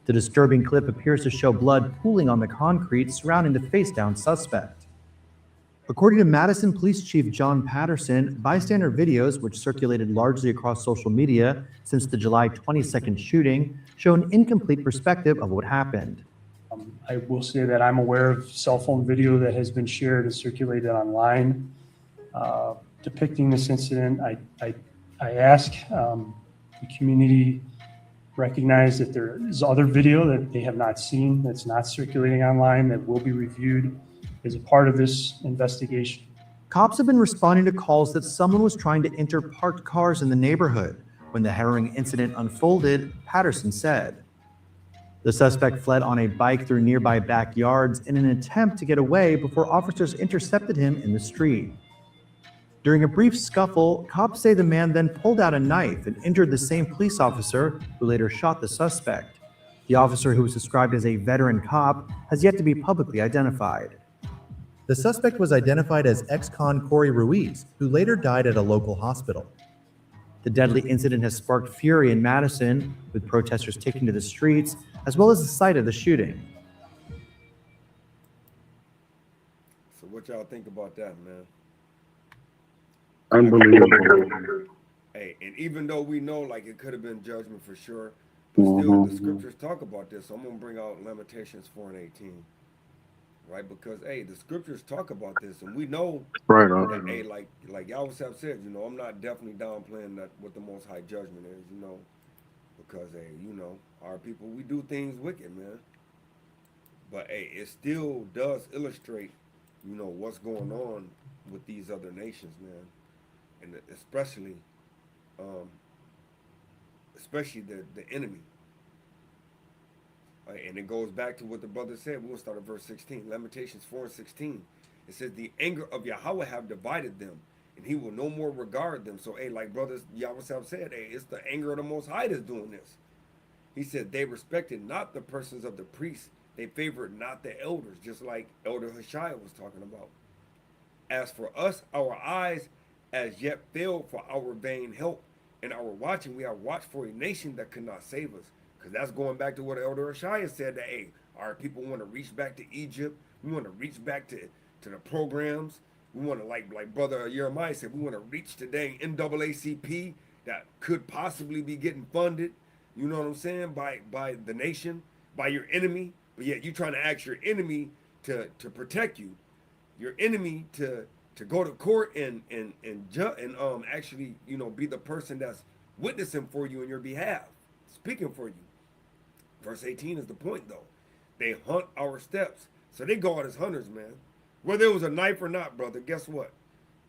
The disturbing clip appears to show blood pooling on the concrete surrounding the face-down suspect. According to Madison Police Chief John Patterson, bystander videos, which circulated largely across social media since the July 22nd shooting, show an incomplete perspective of what happened. I will say that I'm aware of cell phone video that has been shared and circulated online depicting this incident. I ask the community recognize that there is other video that they have not seen that's not circulating online that will be reviewed as a part of this investigation. Cops have been responding to calls that someone was trying to enter parked cars in the neighborhood. When the harrowing incident unfolded, Patterson said. The suspect fled on a bike through nearby backyards in an attempt to get away before officers intercepted him in the street. During a brief scuffle, cops say the man then pulled out a knife and injured the same police officer who later shot the suspect. The officer, who was described as a veteran cop, has yet to be publicly identified. The suspect was identified as ex-con Corey Ruiz, who later died at a local hospital. The deadly incident has sparked fury in Madison, with protesters taking to the streets, as well as the site of the shooting. So what y'all think about that, man? Unbelievable. Hey, and even though we know like it could have been judgment for sure, but still the scriptures talk about this. So I'm gonna bring out Lamentations 4:18. Right? Because hey, the scriptures talk about this, and we know Right that on. hey, like y'all have said, you know, I'm not definitely downplaying that what the Most High judgment is, you know, because hey, you know, our people we do things wicked, man. But hey, it still does illustrate, you know, what's going on with these other nations, man, and um, especially the enemy. And it goes back to what the brother said. We're going to start at verse 16. Lamentations 4:16. It says, the anger of Yahweh have divided them, and he will no more regard them. So, hey, like brothers Yahweh said, hey, it's the anger of the Most High that's doing this. He said, they respected not the persons of the priests. They favored not the elders, just like Elder Hashai was talking about. As for us, our eyes as yet failed for our vain help. In our watching, we have watched for a nation that could not save us. Because that's going back to what Elder Ashaya said, that, hey, our people want to reach back to Egypt. We want to reach back to the programs. We want to, like Brother Jeremiah said, we want to reach to dang NAACP that could possibly be getting funded, you know what I'm saying, by the nation, by your enemy. But yet you trying to ask your enemy to protect you, your enemy to go to court and actually, you know, be the person that's witnessing for you in your behalf, speaking for you. Verse 18 is the point, though. They hunt our steps. So they go out as hunters, man. Whether it was a knife or not, brother, guess what?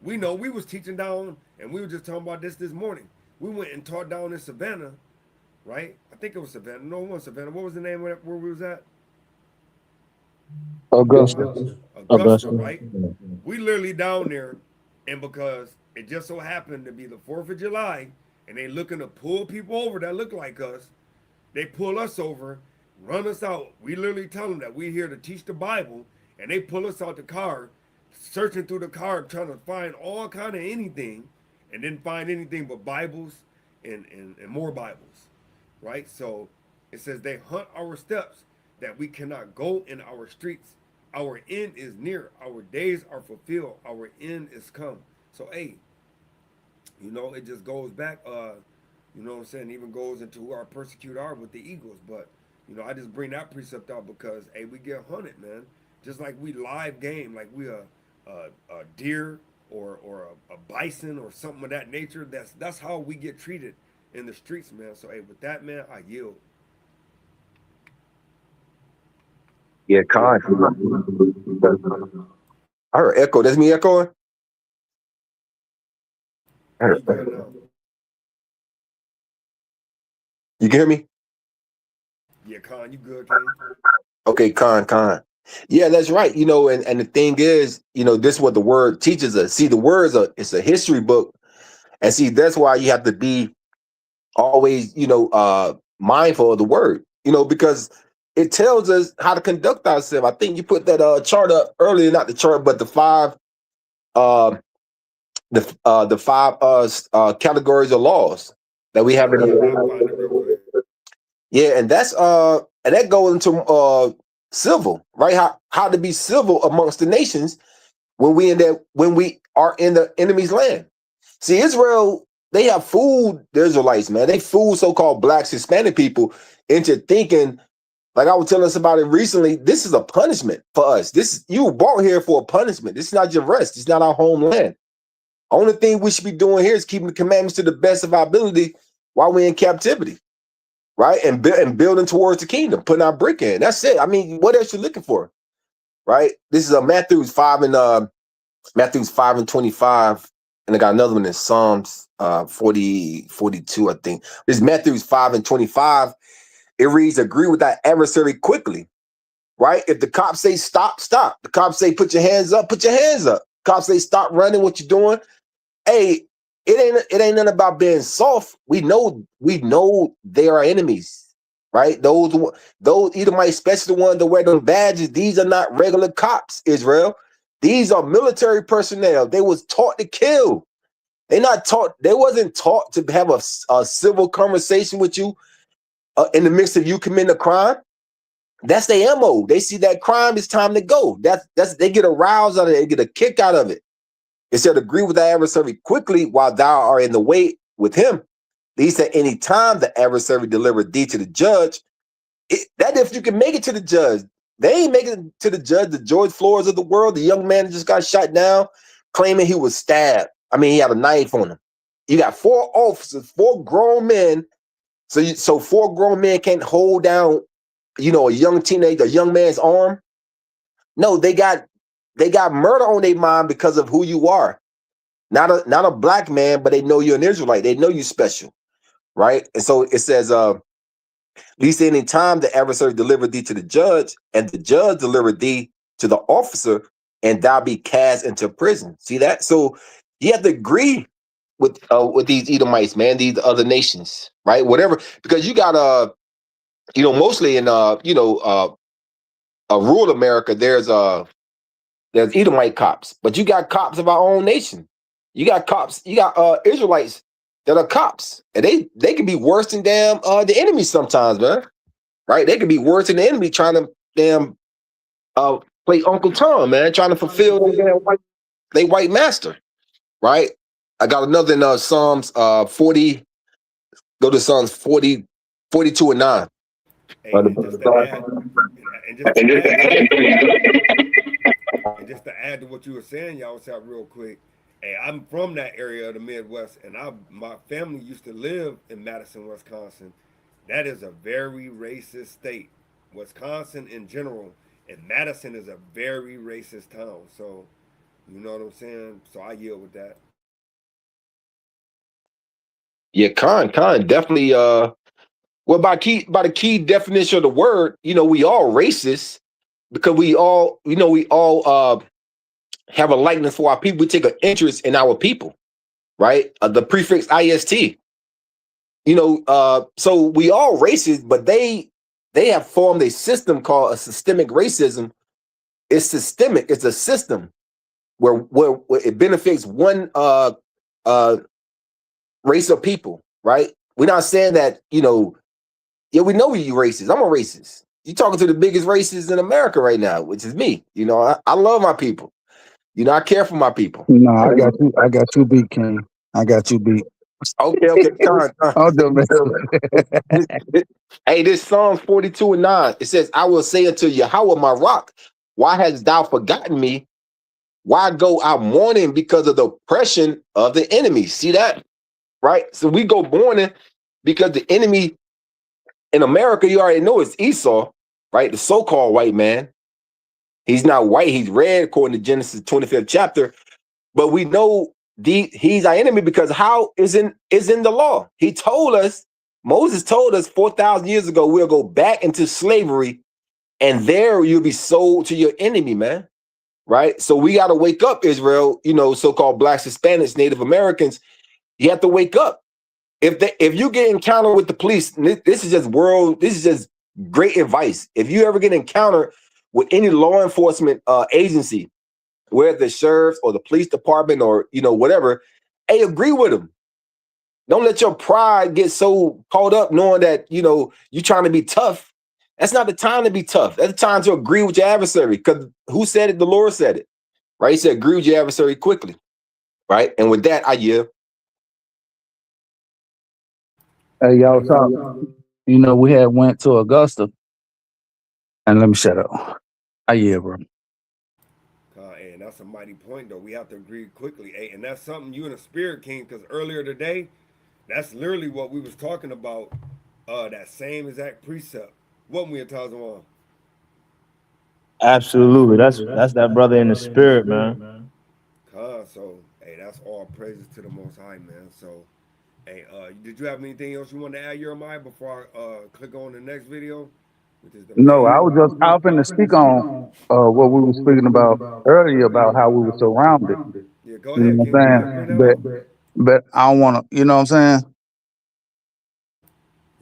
We know we was teaching down, and we were just talking about this morning. We went and taught down in Savannah, right? I think it was Savannah. No, it wasn't Savannah. What was the name of that, where we was at? Augusta, right? We literally down there, and because it just so happened to be the 4th of July, and they looking to pull people over that look like us, they pull us over, run us out. We literally tell them that we're here to teach the Bible, and they pull us out the car, searching through the car, trying to find all kind of anything, and didn't find anything but Bibles and more Bibles, right? So it says they hunt our steps, that we cannot go in our streets. Our end is near. Our days are fulfilled. Our end is come. So, hey, you know, it just goes back, you know what I'm saying, even goes into who our persecute are with the Eagles. But, you know, I just bring that precept out because, hey, we get hunted, man. Just like we live game, like we a deer or a bison or something of that nature. That's how we get treated in the streets, man. So, hey, with that, man, I yield. Yeah, Con. I heard echo. That's me echoing? I heard echo. You can hear me? Yeah, Con, you good, King? Okay, Con. Yeah, that's right. You know, and the thing is, you know, this is what the word teaches us. See, the word it's a history book. And see, that's why you have to be always, you know, mindful of the word, you know, because it tells us how to conduct ourselves. I think you put that chart up earlier, not the chart, but the five categories of laws that we have in yeah, and that's and that goes into civil, right? How to be civil amongst the nations when we are in the enemy's land. See, Israel, they have fooled the Israelites, man. They fooled so-called blacks, Hispanic people into thinking, like I was telling us about it recently, this is a punishment for us. You were brought here for a punishment. This is not your rest. It's not our homeland. Only thing we should be doing here is keeping the commandments to the best of our ability while we're in captivity, right? And building towards the kingdom, putting our brick in. That's it. I mean, what else you looking for, right? This is Matthews 5 and 25. And I got another one in Psalms 42, I think. This is Matthews 5 and 25. It reads, agree with that adversary quickly, right? If the cops say stop, stop. The cops say put your hands up, put your hands up. Cops say stop running, what you doing? Hey, it ain't nothing about being soft. We know they are enemies, right? Those Edomites, especially the ones that wear them badges, these are not regular cops, Israel. These are military personnel. They was taught to kill. They wasn't taught to have a civil conversation with you in the midst of you committing a crime. That's their MO. They see that crime, it's time to go. They get aroused out of it, they get a kick out of it. It said, agree with thy adversary quickly while thou art in the way with him. He said, any time the adversary delivered thee to the judge, that if you can make it to the judge, they ain't making it to the judge. The George Floyds of the world, the young man that just got shot down, claiming he was stabbed. I mean, he had a knife on him. You got 4 officers, 4 grown men. So 4 grown men can't hold down, a young teenager, a young man's arm. No, they got murder on their mind because of who you are. Not a black man, but they know you're an Israelite. They know you special, right? And so it says, least any time the adversary delivered thee to the judge, and the judge delivered thee to the officer, and thou be cast into prison. See that? So you have to agree with these Edomites, man, these other nations, right? Whatever, because you got mostly in rural America, there's Edomite cops, but you got cops of our own nation. You got cops, you got Israelites that are cops, and they can be worse than the enemy sometimes, man. Right? They can be worse than the enemy trying to play Uncle Tom, man, trying to fulfill their white master. Right? I got another in Psalms 40. Go to Psalms 40, 42 and 9. Hey, and just to add to what you were saying, y'all was out real quick. Hey, I'm from that area of the Midwest, and my family used to live in Madison, Wisconsin. That is a very racist state. Wisconsin in general, and Madison is a very racist town. So, you know what I'm saying? So I yield with that. Yeah, Khan definitely. Well, by the key definition of the word, we all racist because we all have a likeness for our people. We take an interest in our people, right? The prefix ist. So we all racist, but they have formed a system called a systemic racism. It's systemic. It's a system where it benefits one race of people, right? We're not saying that, we know you racist. I'm a racist. You're talking to the biggest racist in America right now, which is me. I love my people. I care for my people. No, I got you beat, King. I got you beat. Okay, Con. Hey, this Psalms 42 and 9. It says, I will say unto Yahweh, my rock, why hast thou forgotten me? Why go out mourning because of the oppression of the enemy? See that? Right? So we go mourning because the enemy in America, you already know, it's Esau, right? The so-called white man. He's not white, he's red, according to Genesis 25th chapter. But we know he's our enemy because how is in the law. He told us, Moses told us 4,000 years ago, we'll go back into slavery and there you'll be sold to your enemy, man. Right? So we got to wake up, Israel, so-called blacks, Hispanics, Native Americans. You have to wake up. If you get encountered with the police, this is just great advice. If you ever get encountered with any law enforcement agency, whether the sheriffs or the police department or whatever, hey, agree with them. Don't let your pride get so caught up knowing that you're trying to be tough. That's not the time to be tough. That's the time to agree with your adversary. Because who said it? The Lord said it. Right? He said, agree with your adversary quickly. Right? And with that, I yield. Hey, y'all talk. We had went to Augusta. And let me shut up. I yield, bro. And that's a mighty point, though. We have to agree quickly. Hey, and that's something you and the Spirit King, because earlier today, that's literally what we was talking about. That same exact precept. What we are talking about? Absolutely. That's that brother in the spirit, man. So, hey, that's all praises to the Most High, man. So, hey, did you have anything else you want to add, Jeremiah, before I click on the next video? No, I was going to speak on what we were speaking about earlier about how we were surrounded. Yeah, go ahead, King. But I don't want to, you know what I'm saying?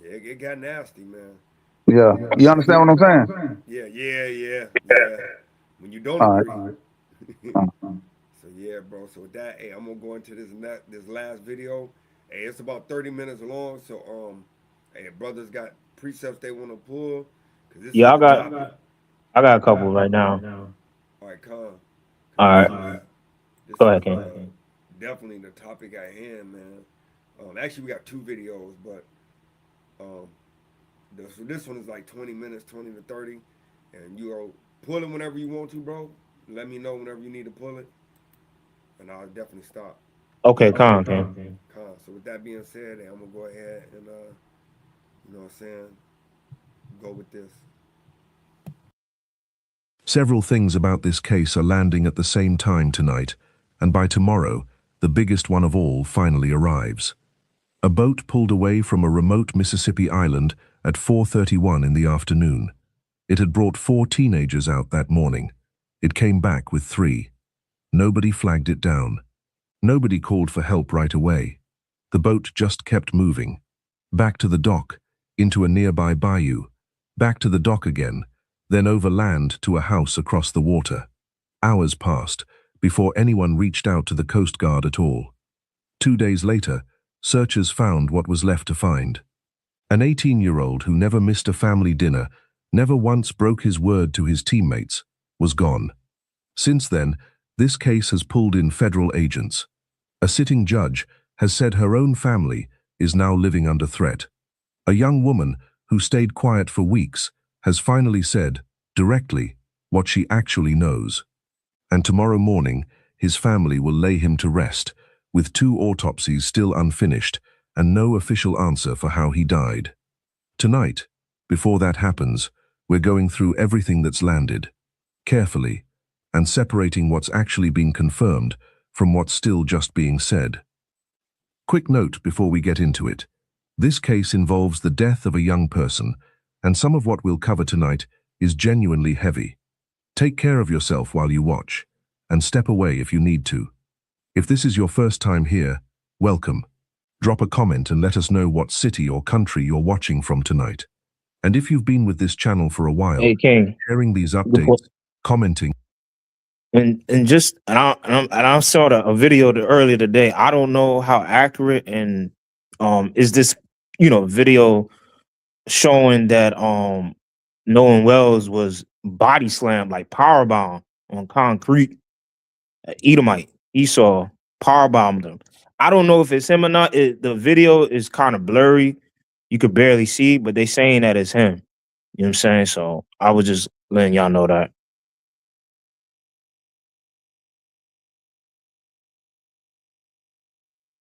Yeah, it got nasty, man. Yeah. You understand what I'm saying? Yeah. When you don't All agree. right. So yeah, bro. So with that, hey, I'm gonna go into this last video. Hey, it's about 30 minutes long. So hey, brothers got precepts they want to pull, cause this is Yeah, the topic. I got a couple right now. All right, con. Cause All right, this go is ahead, King. definitely the topic at hand, man. Actually, we got two videos, but um, so this one is like 20 minutes, 20 to 30, and you are pull it whenever you want to, bro. Let me know whenever you need to pull it, and I'll definitely stop. Okay, calm, King. Con. So with that being said, I'm gonna go ahead and you know what I'm saying, go with this. Several things about this case are landing at the same time tonight, and by tomorrow, the biggest one of all finally arrives. A boat pulled away from a remote Mississippi island at 4:31 in the afternoon. It had brought 4 teenagers out that morning. It came back with 3. Nobody flagged it down. Nobody called for help right away. The boat just kept moving. Back to the dock, into a nearby bayou, back to the dock again, then over land to a house across the water. Hours passed before anyone reached out to the Coast Guard at all. 2 days later, searchers found what was left to find. An 18-year-old who never missed a family dinner, never once broke his word to his teammates, was gone. Since then, this case has pulled in federal agents. A sitting judge has said her own family is now living under threat. A young woman who stayed quiet for weeks has finally said, directly, what she actually knows. And tomorrow morning, his family will lay him to rest, with 2 autopsies still unfinished and no official answer for how he died. Tonight, before that happens, we're going through everything that's landed, carefully, and separating what's actually been confirmed from what's still just being said. Quick note before we get into it. This case involves the death of a young person, and some of what we'll cover tonight is genuinely heavy. Take care of yourself while you watch, and step away if you need to. If this is your first time here, welcome. Drop a comment and let us know what city or country you're watching from tonight. And if you've been with this channel for a while, Hey, King. sharing these updates, commenting. I saw a video earlier today. I don't know how accurate and is this video showing that Nolan Wells was body slammed, like power bomb on concrete. Edomite, Esau power bombed him. I don't know if it's him or not. The video is kind of blurry. You could barely see, but they saying that it's him. You know what I'm saying? So I was just letting y'all know that.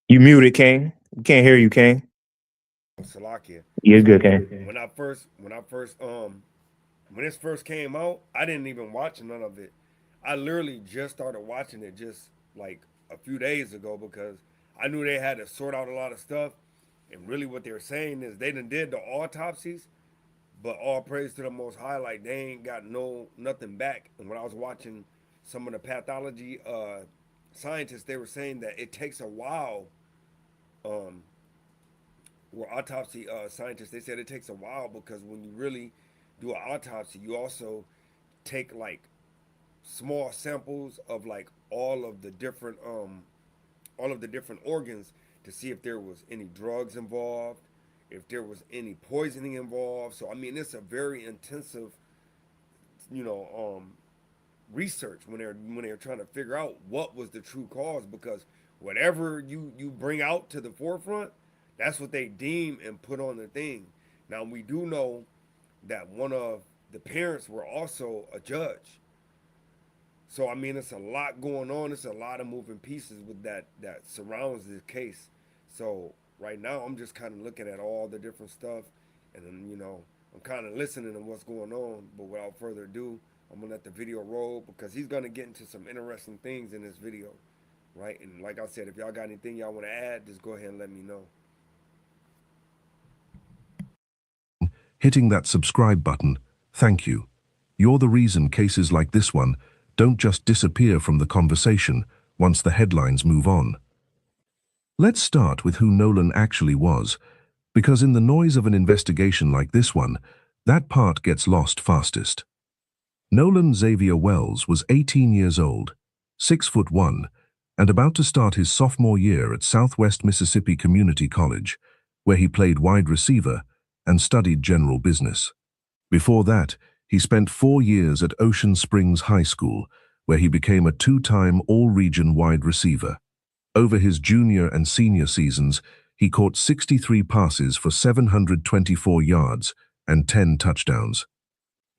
You muted, King. We can't hear you, King. Salakia. You're good, King. When this first came out, I didn't even watch none of it. I literally just started watching it just like a few days ago because I knew they had to sort out a lot of stuff. And really what they're saying is they done did the autopsies, but all praise to the Most High, like they ain't got nothing back. And when I was watching some of the pathology scientists, they were saying that it takes a while. Were autopsy scientists, they said it takes a while because when you really do an autopsy, you also take like small samples of like all of the different organs to see if there was any drugs involved, if there was any poisoning involved. So I mean, it's a very intensive, you know, research when they're trying to figure out what was the true cause, because whatever you bring out to the forefront, that's what they deem and put on the thing. Now we do know that one of the parents were also a judge. So I mean, it's a lot going on. It's a lot of moving pieces with that surrounds this case. So right now, I'm just kind of looking at all the different stuff, and then I'm kind of listening to what's going on. But without further ado, I'm gonna let the video roll because he's gonna get into some interesting things in this video, right? And like I said, if y'all got anything y'all want to add, just go ahead and let me know. Hitting that subscribe button, thank you. You're the reason cases like this one don't just disappear from the conversation once the headlines move on. Let's start with who Nolan actually was, because in the noise of an investigation like this one, That part gets lost fastest. Nolan Xavier Wells was 18 years old, 6'1", and about to start his sophomore year at Southwest Mississippi Community College, where he played wide receiver and studied general business. Before that, he spent 4 years at Ocean Springs High School, where he became a 2-time all-region wide receiver. Over his junior and senior seasons, he caught 63 passes for 724 yards and 10 touchdowns.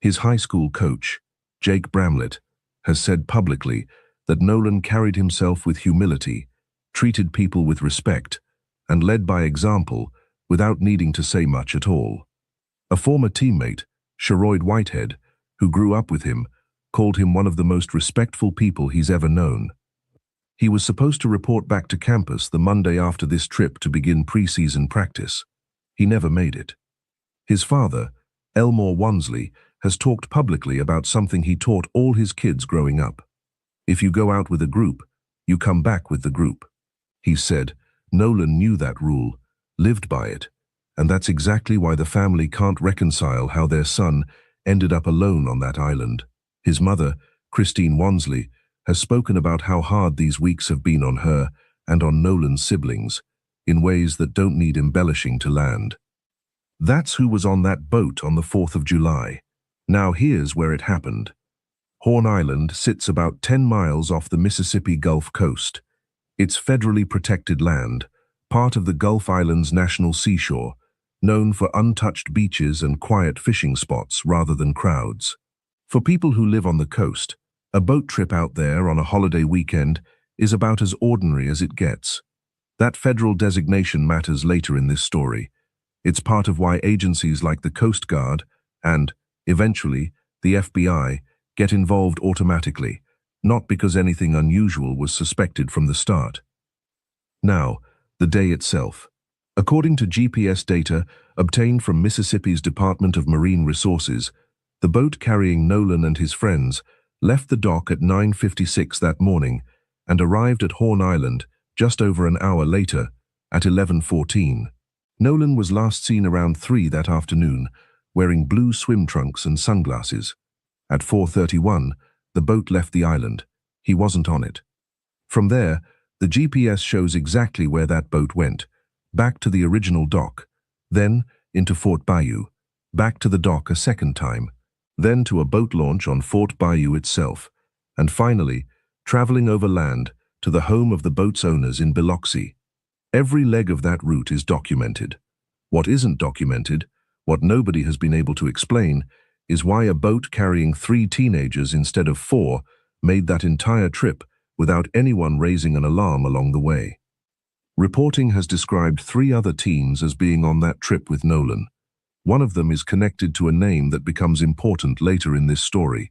His high school coach, Jake Bramlett, has said publicly that Nolan carried himself with humility, treated people with respect, and led by example without needing to say much at all. A former teammate, Sheroyd Whitehead, who grew up with him, called him one of the most respectful people he's ever known. He was supposed to report back to campus the Monday after this trip to begin preseason practice. He never made it. His father, Elmore Wansley, has talked publicly about something he taught all his kids growing up. If you go out with a group, you come back with the group. He said Nolan knew that rule, lived by it, and that's exactly why the family can't reconcile how their son ended up alone on that island. His mother, Christine Wansley, has spoken about how hard these weeks have been on her and on Nolan's siblings, in ways that don't need embellishing to land. That's who was on that boat on the 4th of July. Now here's where it happened. Horn Island sits about 10 miles off the Mississippi Gulf Coast. It's federally protected land, part of the Gulf Islands National Seashore, known for untouched beaches and quiet fishing spots rather than crowds. For people who live on the coast, a boat trip out there on a holiday weekend is about as ordinary as it gets. That federal designation matters later in this story. It's part of why agencies like the Coast Guard and, eventually, the FBI get involved automatically, not because anything unusual was suspected from the start. Now, the day itself. According to GPS data obtained from Mississippi's Department of Marine Resources, the boat carrying Nolan and his friends left the dock at 9:56 that morning and arrived at Horn Island just over an hour later at 11:14. Nolan was last seen around 3 that afternoon, wearing blue swim trunks and sunglasses. At 4:31, the boat left the island. He wasn't on it. From there, the GPS shows exactly where that boat went, back to the original dock, then into Fort Bayou, back to the dock a second time, then to a boat launch on Fort Bayou itself, and finally, traveling over land to the home of the boat's owners in Biloxi. Every leg of that route is documented. What isn't documented, what nobody has been able to explain, is why a boat carrying 3 teenagers instead of 4 made that entire trip without anyone raising an alarm along the way. Reporting has described 3 other teens as being on that trip with Nolan. One of them is connected to a name that becomes important later in this story.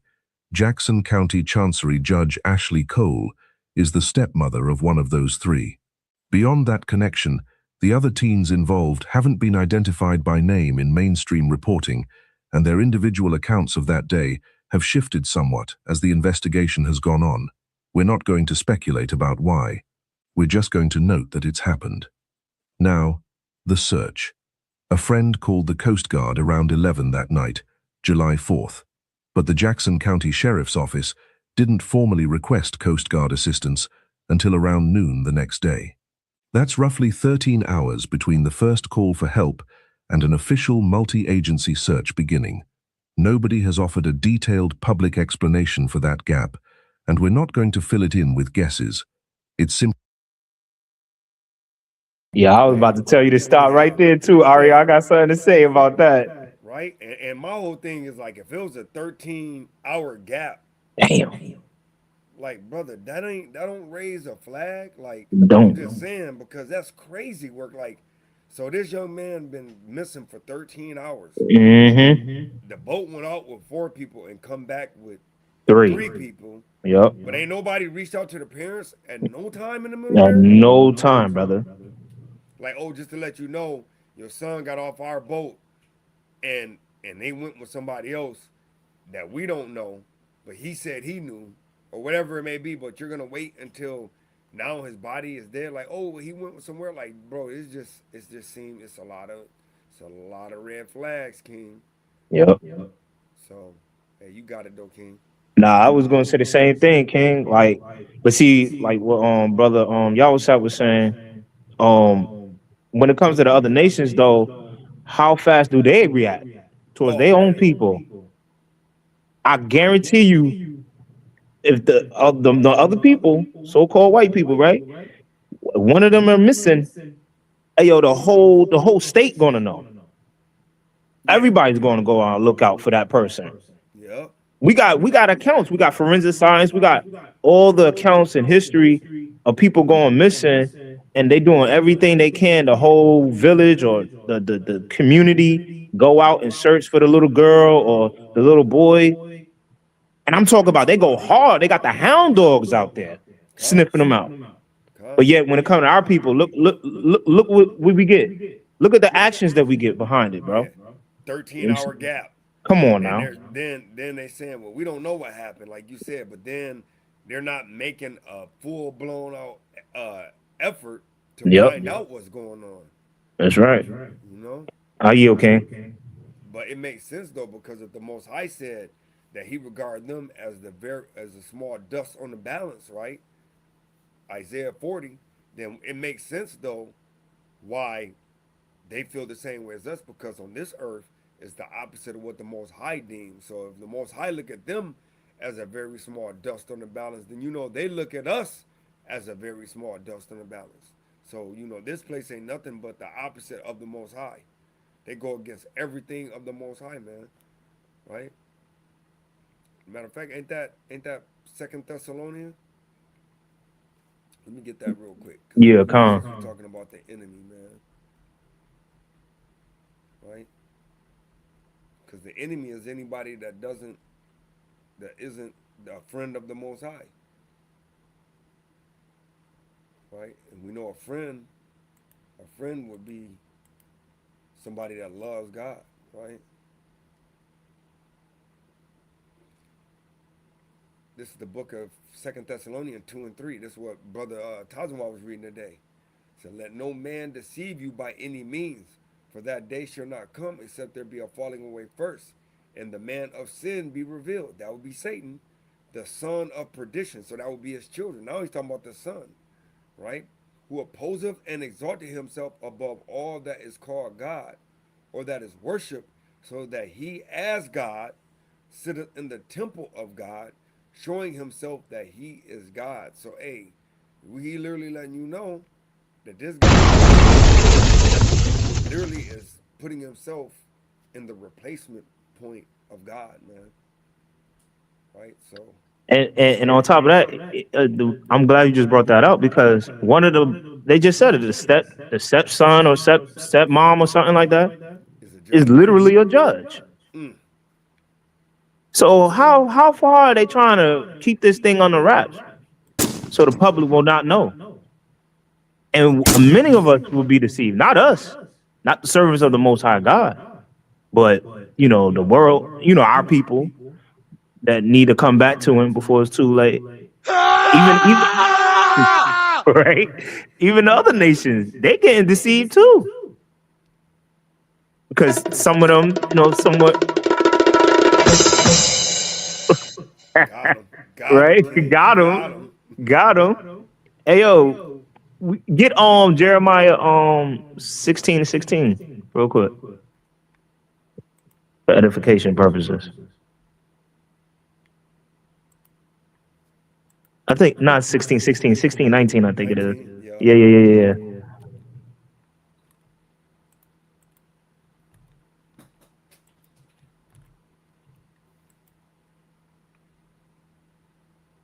Jackson County Chancery Judge Ashley Cole is the stepmother of one of those 3. Beyond that connection, the other teens involved haven't been identified by name in mainstream reporting, and their individual accounts of that day have shifted somewhat as the investigation has gone on. We're not going to speculate about why. We're just going to note that it's happened. Now, the search. A friend called the Coast Guard around 11 that night, July 4th, but the Jackson County Sheriff's Office didn't formally request Coast Guard assistance until around noon the next day. That's roughly 13 hours between the first call for help and an official multi-agency search beginning. Nobody has offered a detailed public explanation for that gap, and we're not going to fill it in with guesses. It's simple. Yeah, I was about to tell you to stop right there too, Ari. I got something to say about that. Right? And my whole thing is like, if it was a 13-hour gap, Damn. like, brother, that don't raise a flag. Like, Don't. I'm just saying, because that's crazy work. Like, so this young man been missing for 13 hours. Mm-hmm. The boat went out with 4 people and come back with 3 people. Yep. But ain't nobody reached out to the parents at no time in the middle At there. no time, brother. Like, oh, just to let you know, your son got off our boat and they went with somebody else that we don't know, but he said he knew, or whatever it may be, but you're gonna wait until now his body is dead. Like, oh, he went somewhere. Like, bro, it's just a lot of red flags, King. Yep. So, hey, you got it though, King. Nah, I was gonna say the same thing, King. Like, but see, like what brother Yawasat was saying, when it comes to the other nations though, how fast do they react towards Oh their own man, people? I guarantee you, if the other people, so-called white people, right? One of them are missing, hey yo, the whole state gonna know. yeah, Everybody's gonna go on look out for that person. yep, We got accounts. We got forensic science. We got all the accounts in history of people going missing, and they doing everything they can. The whole village or the community go out and search for the little girl or the little boy. And I'm talking about they go hard. They got the hound dogs out there con, sniffing them out. But con, yet, when it comes to our people, look what we get. Look at the actions that we get behind it, bro. yeah. 13-hour gap. Come on And now. then they saying, well, we don't know what happened, like you said, but then they're not making a full blown out effort to Yep, find out what's going on. that's right. You know, Are you okay? but it makes sense though because if the Most High said that He regard them as as a small dust on the balance, right? Isaiah 40, then it makes sense though why they feel the same way as us because on this earth it's the opposite of what the Most High deems. So if the Most High look at them as a very small dust on the balance, then they look at us as a very small dust on the balance. So this place ain't nothing but the opposite of the Most High. They go against everything of the Most High, man. Right? Matter of fact, ain't that Second Thessalonians? Let me get that real quick. Yeah, Since con. we're talking about the enemy, man. Right? Because the enemy is anybody that isn't a friend of the Most High, right? And we know a friend would be somebody that loves God, right? This is the book of Second Thessalonians 2 and 3. This is what Brother Tazawah was reading today. It said, "Let no man deceive you by any means, for that day shall not come except there be a falling away first, and the man of sin be revealed." That would be Satan, the son of perdition. So that would be his children. Now he's talking about the son, right? Who opposeth and exalted himself above all that is called God, or that is worship, so that he as God sitteth in the temple of God, showing himself that he is God. So hey, he literally letting you know that this guy literally is putting himself in the replacement point of God, man. Right? So And on top of that, I'm glad you just brought that up because one of they just said it, the stepson or stepmom or something like that is a is judge. literally a judge. Mm. So how far are they trying to keep this thing on the wraps so the public will not know? And many of us will be deceived. Not us, not the servants of the Most High God, but the world, our people that need to come back to Him before it's too late. Even right, even the other nations, they getting deceived too, because some of them, somewhat Got him. Got him, right, King. got Got them, him. got them. Hey yo, get Jeremiah 16:16 real quick for edification purposes. I think not 16:16, 16:19. I think it is. 19. Yeah. Yeah.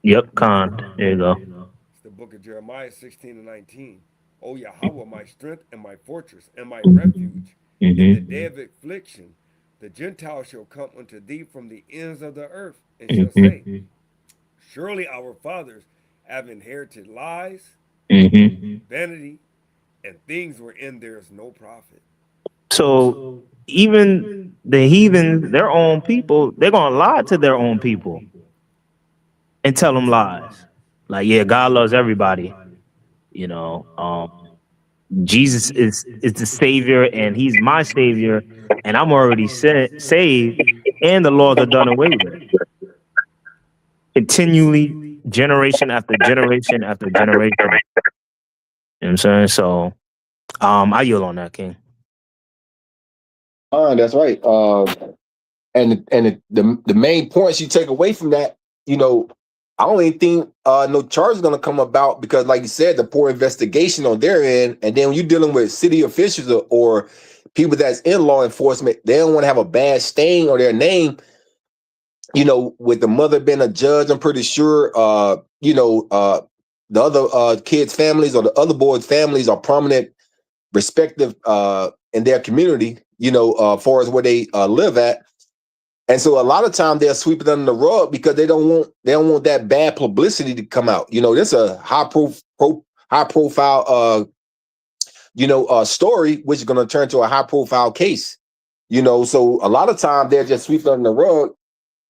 Yep, Khan. There you go. It's the book of Jeremiah 16 and 19. O Yahweh, my strength and my fortress and my refuge, in the day of affliction, the Gentiles shall come unto thee from the ends of the earth, and shall say, Mm-hmm. surely our fathers have inherited lies, Mm-hmm. vanity, and things wherein there is no profit. So even the heathen, their own people, they're gonna lie to their own people and tell them lies. Like, yeah, God loves everybody. You know, um, Jesus is the savior, and he's my savior, and I'm already saved, and the laws are done away with. Continually, generation after generation after generation. You know what I'm saying? So I yield on that, King. That's right. And the main points you take away from that, you know, I don't even think no charge is gonna come about because, like you said, the poor investigation on their end, and then when you're dealing with city officials or people that's in law enforcement, they don't want to have a bad stain on their name. You know, with the mother being a judge, I'm pretty sure. The other kids' families or the other boys' families are prominent, respective in their community. You know, as far as where they live at. And so a lot of time they'll sweep it under the rug because they don't want that bad publicity to come out. You know, this is a high profile story, which is going to turn to a high profile case. You know, so a lot of time they're just sweeping under the rug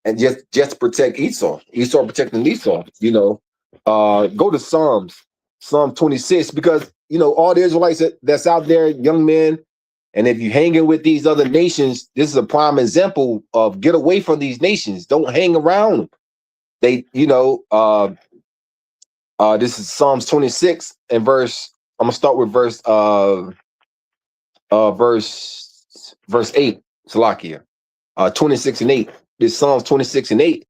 and just to protect Esau protecting Esau. You know, go to Psalm 26 because you know all the Israelites that's out there, young men. And if you're hanging with these other nations, this is a prime example of get away from these nations. Don't hang around them. They, this is Psalms 26 and verse. I'm gonna start with verse 8, Salakia. 26 and 8. This Psalms 26 and 8.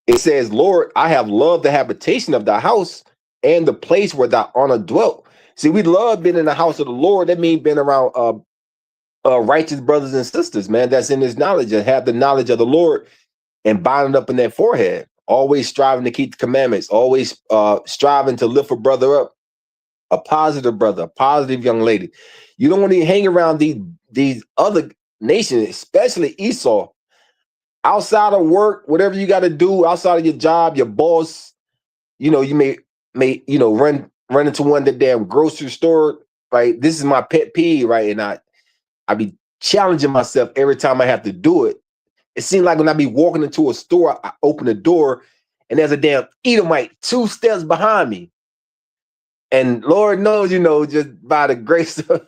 It says, Lord, I have loved the habitation of thy house and the place where thy honor dwelt. See, we love being in the house of the Lord. That means being around righteous brothers and sisters, man, that's in his knowledge and have the knowledge of the Lord and bind it up in their forehead. Always striving to keep the commandments, always striving to lift a brother up, a positive brother, a positive young lady. You don't want to hang around these other nations, especially Esau. Outside of work, whatever you got to do, outside of your job, your boss, you know, you may run into one of the damn grocery store, right? This is my pet peeve, right? And I be challenging myself every time I have to do it. It seems like when I be walking into a store, I open the door and there's a damn Edomite 2 steps behind me. And Lord knows, you know, just by the grace of,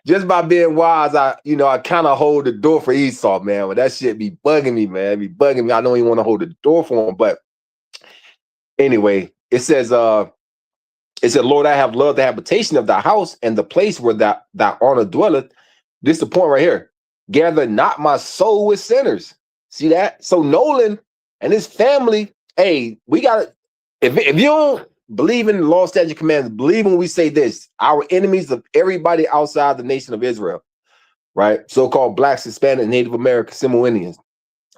just by being wise, I kind of hold the door for Esau, man. But that shit be bugging me, man. It be bugging me. I don't even want to hold the door for him. But anyway, it said, Lord, I have loved the habitation of thy house and the place where thy honor dwelleth. This is the point right here. Gather not my soul with sinners. See that? So Nolan and his family, hey, we got to, if you don't believe in the law, statute, commandments, believe when we say this, our enemies of everybody outside the nation of Israel, right? So-called blacks, Hispanic, Native American, Samoanians,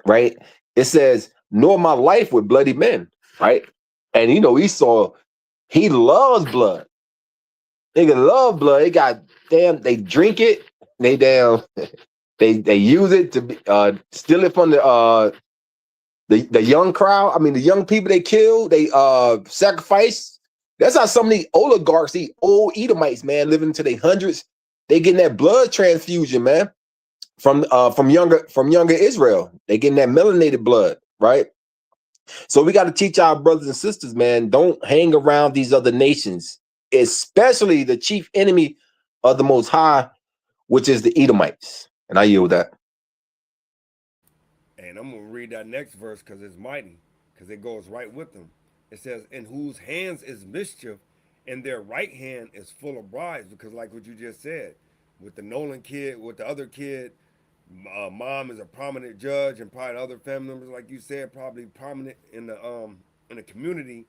right? It says, nor my life with bloody men, right? And you know, Esau, he loves blood. Nigga love blood. They drink it. They use it to steal it from the young crowd. I mean, the young people they kill, they sacrifice. That's how some of the oligarchs, the old Edomites, man, living into their hundreds, they getting that blood transfusion, man, from younger Israel. They getting that melanated blood, right? So we got to teach our brothers and sisters, man, don't hang around these other nations, especially the chief enemy of the Most High, which is the Edomites. And I yield that. And I'm going to read that next verse because it's mighty, because it goes right with them. It says, in whose hands is mischief, and their right hand is full of bribes. Because like what you just said, with the Nolan kid, with the other kid, mom is a prominent judge, and probably other family members, like you said, probably prominent in the community.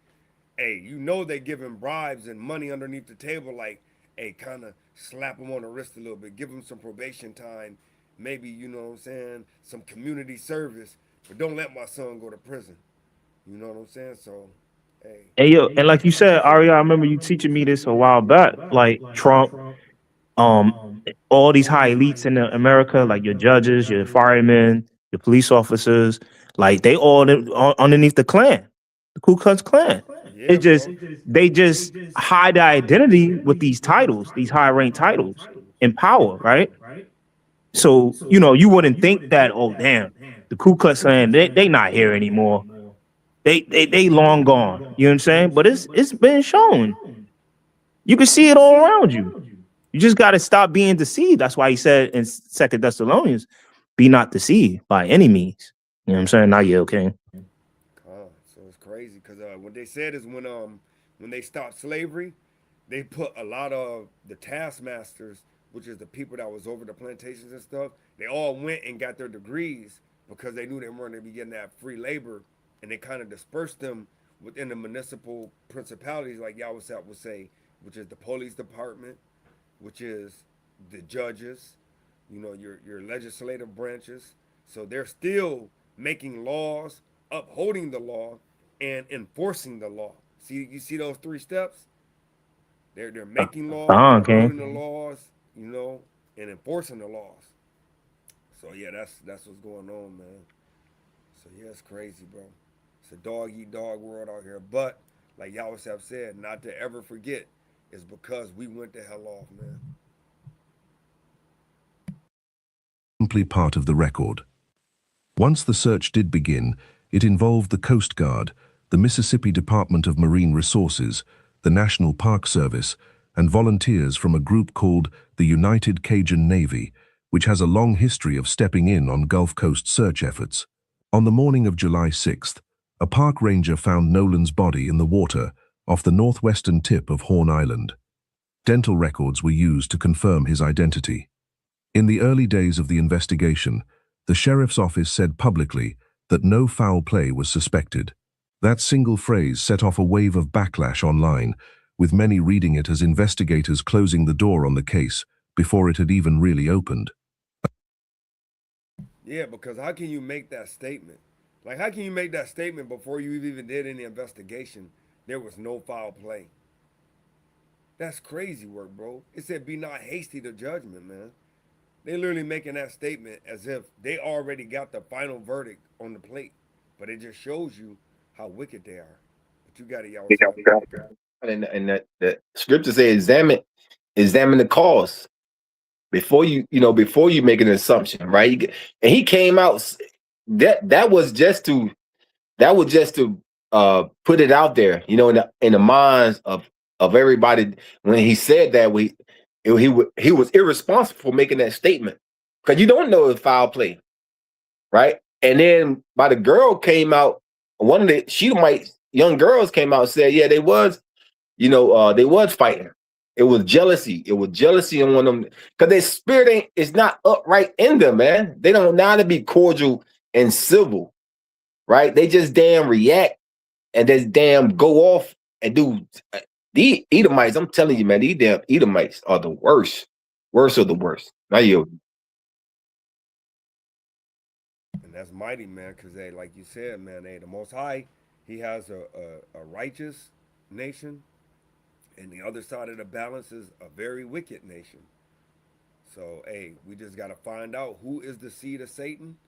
Hey, you know they giving bribes and money underneath the table, like, hey, kind of slap them on the wrist a little bit, give them some probation time, maybe, you know what I'm saying, some community service, but don't let my son go to prison. You know what I'm saying? So, hey. Hey, yo, and like you said, Ari, I remember you teaching me this a while back, like Trump, all these high elites in America, like your judges, your firemen, your police officers, like they all underneath the Klan, the Ku Klux Klan. Yeah, They just hide their identity with these titles, these high ranked titles in power, right? So, you know, you wouldn't think that, oh damn, the Ku Klux Klan, they not here anymore. They long gone. You know what I'm saying? But it's been shown. You can see it all around you. You just got to stop being deceived. That's why he said in 2 Thessalonians, be not deceived by any means. You know what I'm saying? Now you okay. So it's crazy because what they said is when they stopped slavery, they put a lot of the taskmasters, which is the people that was over the plantations and stuff, they all went and got their degrees because they knew they weren't going to be getting that free labor, and they kind of dispersed them within the municipal principalities, like y'all would say, which is the police department, which is the judges, you know, your legislative branches. So they're still making laws, upholding the law, and enforcing the law. See, you see those three steps? They're making laws, Okay. upholding the laws, you know, and enforcing the laws. So yeah, that's what's going on, man. So yeah, it's crazy, bro. It's a dog eat dog world out here. But like y'all have said, not to ever forget, it's because we went the hell off, man. Simply part of the record. Once the search did begin, it involved the Coast Guard, the Mississippi Department of Marine Resources, the National Park Service, and volunteers from a group called the United Cajun Navy, which has a long history of stepping in on Gulf Coast search efforts. On the morning of July 6th, a park ranger found Nolan's body in the water off the northwestern tip of Horn Island. Dental records were used to confirm his identity. In the early days of the investigation, the sheriff's office said publicly that no foul play was suspected. That single phrase set off a wave of backlash online, with many reading it as investigators closing the door on the case before it had even really opened. Yeah, because how can you make that statement? Like, how can you make that statement before you even did any investigation? There was no foul play. That's crazy work, bro. It said be not hasty to judgment, man. They literally making that statement as if they already got the final verdict on the plate. But it just shows you how wicked they are. But you got it, y'all. And that scripture says examine the cause before you make an assumption, right? And he came out that was just to put it out there, you know, in the minds of everybody. When he said that, he was irresponsible for making that statement, because you don't know if foul play, right? And then by the girl came out, one of the Shedomite young girls came out and said, yeah, they was fighting. It was jealousy. It was jealousy in one of them, because their spirit is not upright in them, man. They don't know how to be cordial and civil, right? They just damn react and just damn go off and do. The Edomites, I'm telling you, man, these damn Edomites are the worst. Worst of the worst. Now you. And that's mighty, man, because they, like you said, man, the Most High, he has a righteous nation, and the other side of the balance is a very wicked nation. So, hey, we just got to find out who is the seed of Satan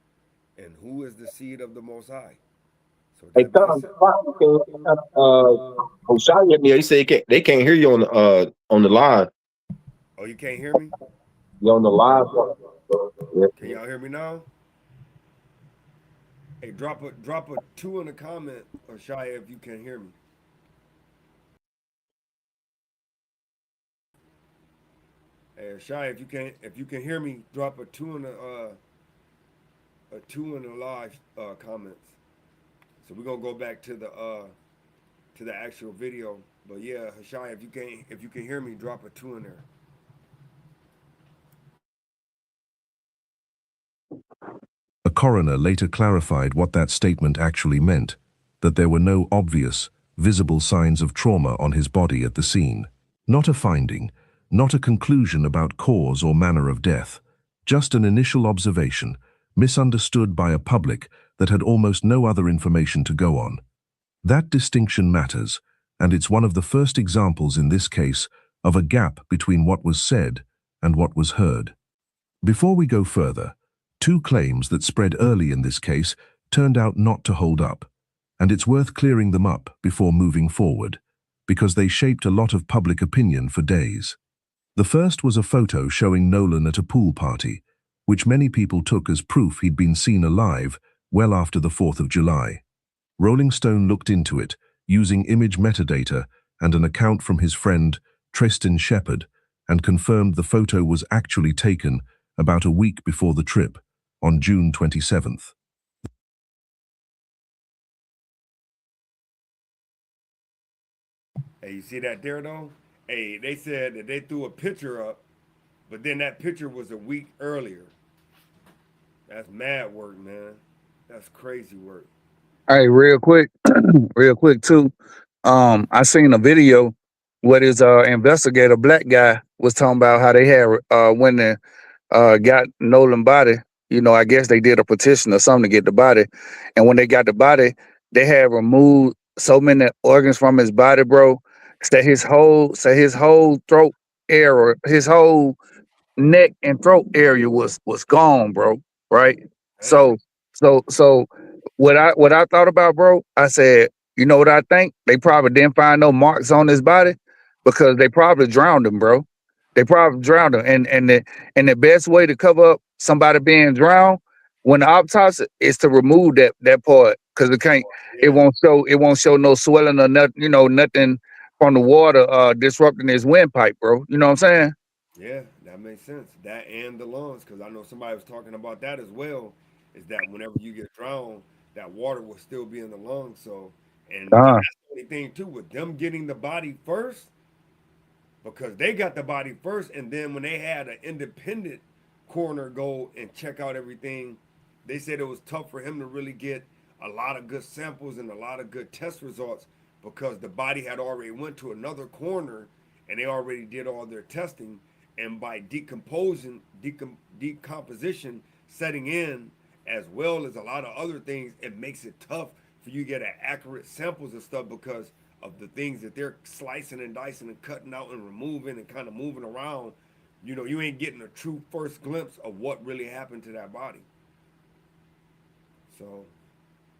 and who is the seed of the Most High. So Hey, Tom, he said they can't hear you on the live. Oh, you can't hear me? You're on the live. Can y'all hear me now? Hey, drop a 2 in the comment, Shia, if you can hear me. Hey, Shia, if you can hear me, drop a 2 in the live comments. So we're gonna go back to the actual video. But yeah, Shia, if you can hear me, drop a 2 in there. A coroner later clarified what that statement actually meant, that there were no obvious, visible signs of trauma on his body at the scene. Not a finding, not a conclusion about cause or manner of death, just an initial observation, misunderstood by a public that had almost no other information to go on. That distinction matters, and it's one of the first examples in this case of a gap between what was said and what was heard. Before we go further, two claims that spread early in this case turned out not to hold up, and it's worth clearing them up before moving forward, because they shaped a lot of public opinion for days. The first was a photo showing Nolan at a pool party, which many people took as proof he'd been seen alive well after the 4th of July. Rolling Stone looked into it, using image metadata and an account from his friend Tristan Shepard, and confirmed the photo was actually taken about a week before the trip, on June 27th. Hey, you see that there though? Hey, they said that they threw a picture up, but then that picture was a week earlier. That's mad work, man. That's crazy work. Hey, real quick too. I seen a video where this investigator, black guy, was talking about how they had when they got Nolan body. You know, I guess they did a petition or something to get the body, and when they got the body, they had removed so many organs from his body, bro. His whole throat area, his whole neck and throat area was gone, bro. Right. Damn. So what I thought about, bro, I said, you know what I think? They probably didn't find no marks on his body because they probably drowned him, bro. They probably drowned him. And the best way to cover up somebody being drowned when the autopsy is to remove that part. Cause Yeah. it won't show no swelling or nothing, nothing from the water disrupting his windpipe, bro. You know what I'm saying? Yeah, that makes sense. That and the lungs, because I know somebody was talking about that as well. Is that whenever you get drowned, that water will still be in the lungs. So, and Uh, that's the only thing too with them getting the body first, because they got the body first, and then when they had an independent coroner go and check out everything, they said it was tough for him to really get a lot of good samples and a lot of good test results because the body had already went to another coroner and they already did all their testing, and by decomposition setting in as well as a lot of other things, it makes it tough for you to get accurate samples of stuff because of the things that they're slicing and dicing and cutting out and removing and kind of moving around. You know, you ain't getting a true first glimpse of what really happened to that body. So,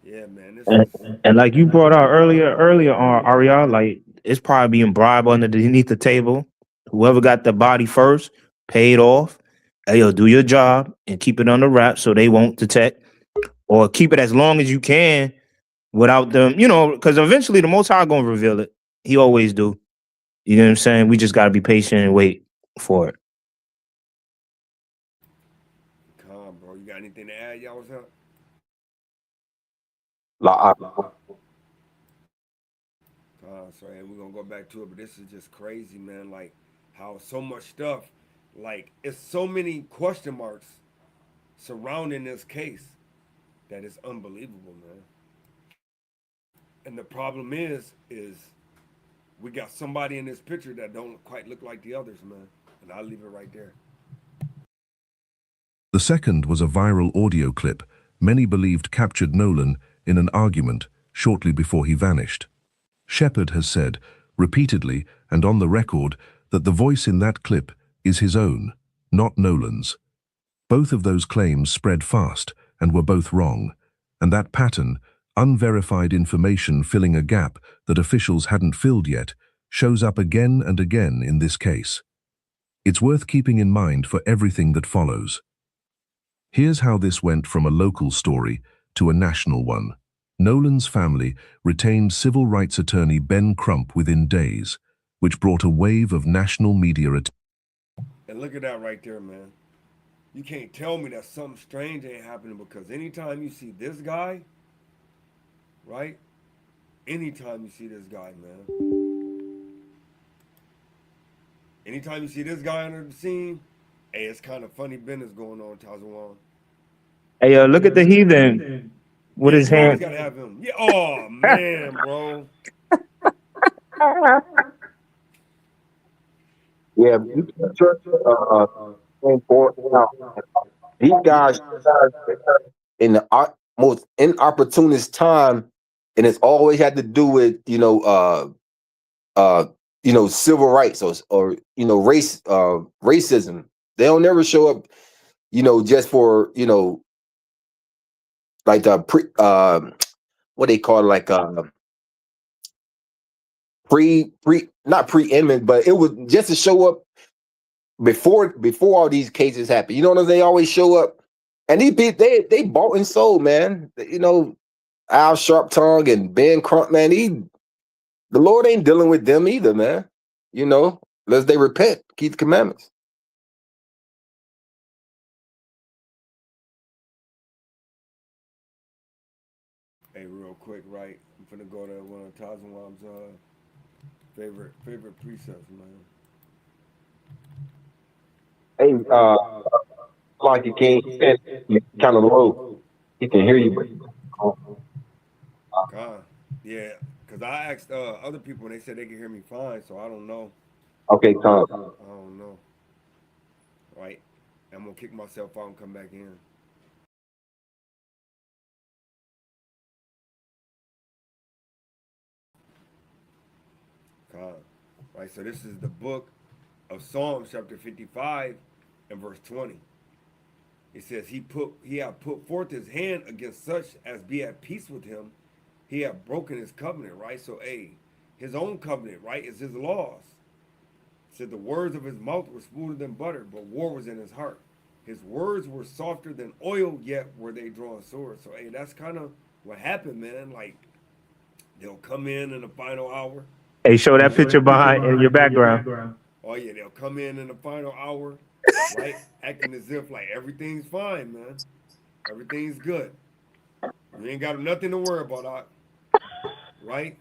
yeah, man, this And, is and like you brought out earlier on Aria, like it's probably being bribed underneath the table. Whoever got the body first, paid off. Hey, yo, do your job and keep it under wraps so they won't detect, or keep it as long as you can without them. Because eventually the Most High gonna reveal it. He always do. You know what I'm saying? We just gotta be patient and wait for it. calm, bro. You got anything to add, y'all? What's up? Sorry, we're gonna go back to it, but this is just crazy, man. Like how so much stuff, like it's so many question marks surrounding this case that is unbelievable, man. And the problem is we got somebody in this picture that don't quite look like the others, man. And I'll leave it right there. The second was a viral audio clip many believed captured Nolan in an argument shortly before he vanished. Shepard has said, repeatedly and on the record, that the voice in that clip is his own, not Nolan's. Both of those claims spread fast and were both wrong, and that pattern, unverified information filling a gap that officials hadn't filled yet, shows up again and again in this case. It's worth keeping in mind for everything that follows. Here's how this went from a local story to a national one. Nolan's family retained civil rights attorney Ben Crump within days, which brought a wave of national media attention. And look at that right there, man. You can't tell me that something strange ain't happening because anytime you see this guy, right? Anytime you see this guy, man. Anytime you see this guy under the scene, hey, it's kind of funny business going on, Tazwan. Hey, look at the heathen with Yeah, his you always hand. gotta have him. Yeah. Oh man, bro. Yeah, you can trust, these guys in the most inopportunist time, and it's always had to do with civil rights or racism. They don't never show up, just for like the what they call it, like not preeminent, but it was just to show up before all these cases happen. You know what I mean? They always show up, and they bought and sold, man. Al Sharptongue and Ben Crump, man. The Lord ain't dealing with them either, man. You know, unless they repent, keep the commandments. Hey, real quick, right? I'm finna go to one of Tazawam's favorite precepts, man. Hey, like you can't, you kind of low. He can hear you, but God, yeah, cause I asked other people and they said they can hear me fine, so I don't know. okay, Tom. I don't know. Right? I'm gonna kick myself out and come back in. God. Right. So this is the book of Psalms, chapter 55, and verse 20. It says, he had put forth his hand against such as be at peace with him. He had broken his covenant, right? So his own covenant, right, is his laws. It said the words of his mouth were smoother than butter, but war was in his heart. His words were softer than oil, yet were they drawing swords. So that's kind of what happened, man. Like they'll come in the final hour. Hey, show that picture behind in your background. Oh yeah, they'll come in the final hour, right? Acting as if like everything's fine, man. Everything's good. You ain't got nothing to worry about, right?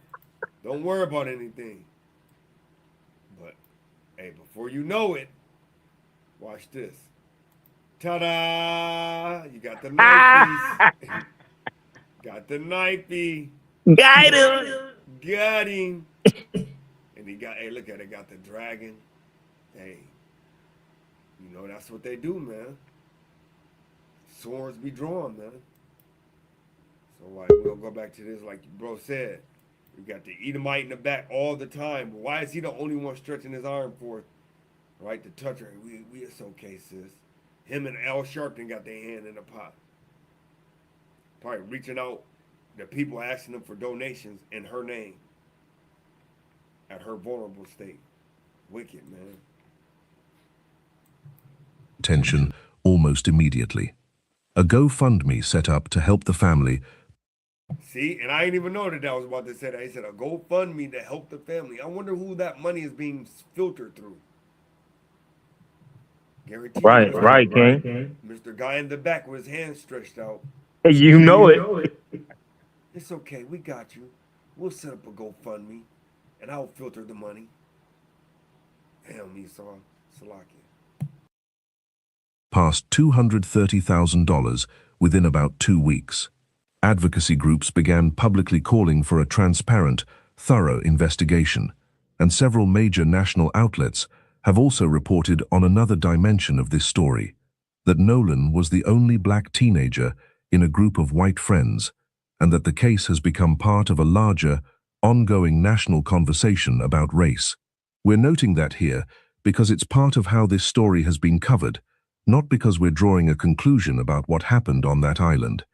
Don't worry about anything. But hey, before you know it, watch this. Ta-da! You got the knife piece. Got the knifey. Got him. Got him. And he got, hey, look at it, got the dragon. Hey, you know that's what they do, man. Swords be drawn, man. So like we'll go back to this, like bro said. We got the Edomite in the back all the time. But why is he the only one stretching his arm forth, right, to touch her? We it's okay, sis. Him and Al Sharpton got their hand in the pot. Probably reaching out, the people asking them for donations in her name. At her vulnerable state. Wicked, man. Attention almost immediately. A GoFundMe set up to help the family. See, and I didn't even know that I was about to say that. He said a GoFundMe to help the family. I wonder who that money is being filtered through. Guaranteed. Right, King. Mr. Guy in the back with his hands stretched out. Hey, you know it. It's okay, we got you. We'll set up a GoFundMe, and I'll filter the money. Damn, Esau, Salakia. Past $230,000 within about 2 weeks. Advocacy groups began publicly calling for a transparent, thorough investigation, and several major national outlets have also reported on another dimension of this story, that Nolan was the only black teenager in a group of white friends, and that the case has become part of a larger, ongoing national conversation about race. We're noting that here because it's part of how this story has been covered, not because we're drawing a conclusion about what happened on that island.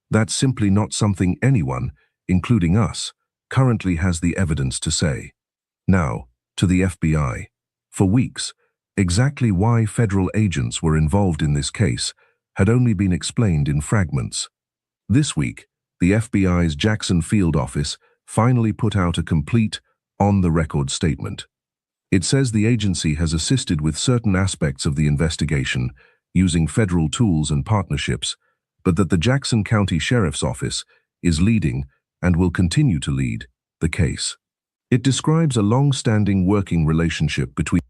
That's simply not something anyone, including us, currently has the evidence to say. Now, to the FBI. For weeks, exactly why federal agents were involved in this case had only been explained in fragments. This week, the FBI's Jackson Field office finally put out a complete, on-the-record statement. It says the agency has assisted with certain aspects of the investigation using federal tools and partnerships, but that the Jackson County Sheriff's Office is leading and will continue to lead the case. It describes a long-standing working relationship between.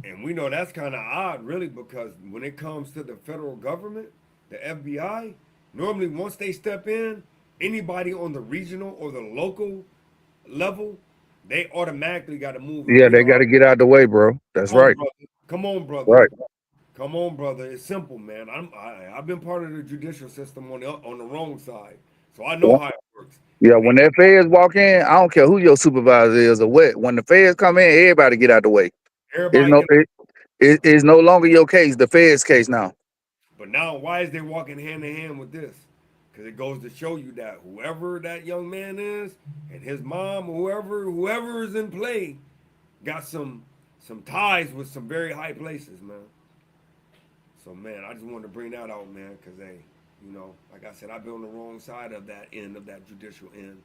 And we know that's kind of odd, really, because when it comes to the federal government, the FBI, normally once they step in, anybody on the regional or the local level, they automatically got to move. Yeah, they got to get out the way, bro. That's Come on, right. brother. Come on, brother. Right. Come on, brother. It's simple, man. I've been part of the judicial system on the wrong side, so I know how it works. Yeah, when that feds walk in, I don't care who your supervisor is or what. When the feds come in, everybody get out the way. Everybody get. It's no longer your case, the feds case now. But now, why is they walking hand in hand with this? Because it goes to show you that whoever that young man is, and his mom, whoever is in play, got some ties with some very high places, man. So, man, I just wanted to bring that out, man, because, hey, you know, like I said, I've been on the wrong side of that end, of that judicial end.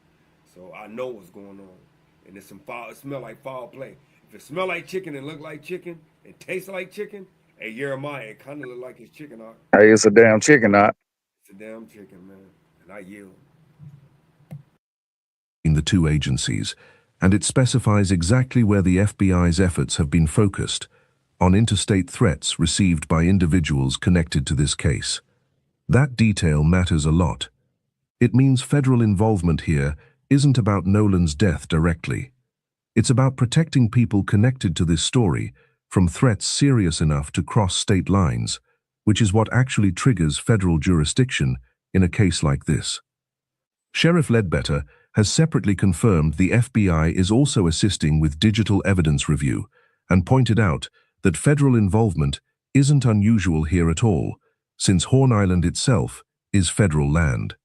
So I know what's going on. And there's some foul, it smell like foul play. If it smell like chicken and look like chicken and tastes like chicken, hey Jeremiah, it kind of look like it's chicken. Hey, it's a damn chicken, not. It's a damn chicken, man. And I yield. In the two agencies, and it specifies exactly where the FBI's efforts have been focused, on interstate threats received by individuals connected to this case. That detail matters a lot. It means federal involvement here isn't about Nolan's death directly. It's about protecting people connected to this story from threats serious enough to cross state lines, which is what actually triggers federal jurisdiction in a case like this. Sheriff Ledbetter has separately confirmed the FBI is also assisting with digital evidence review and pointed out that federal involvement isn't unusual here at all, since Horn Island itself is federal land.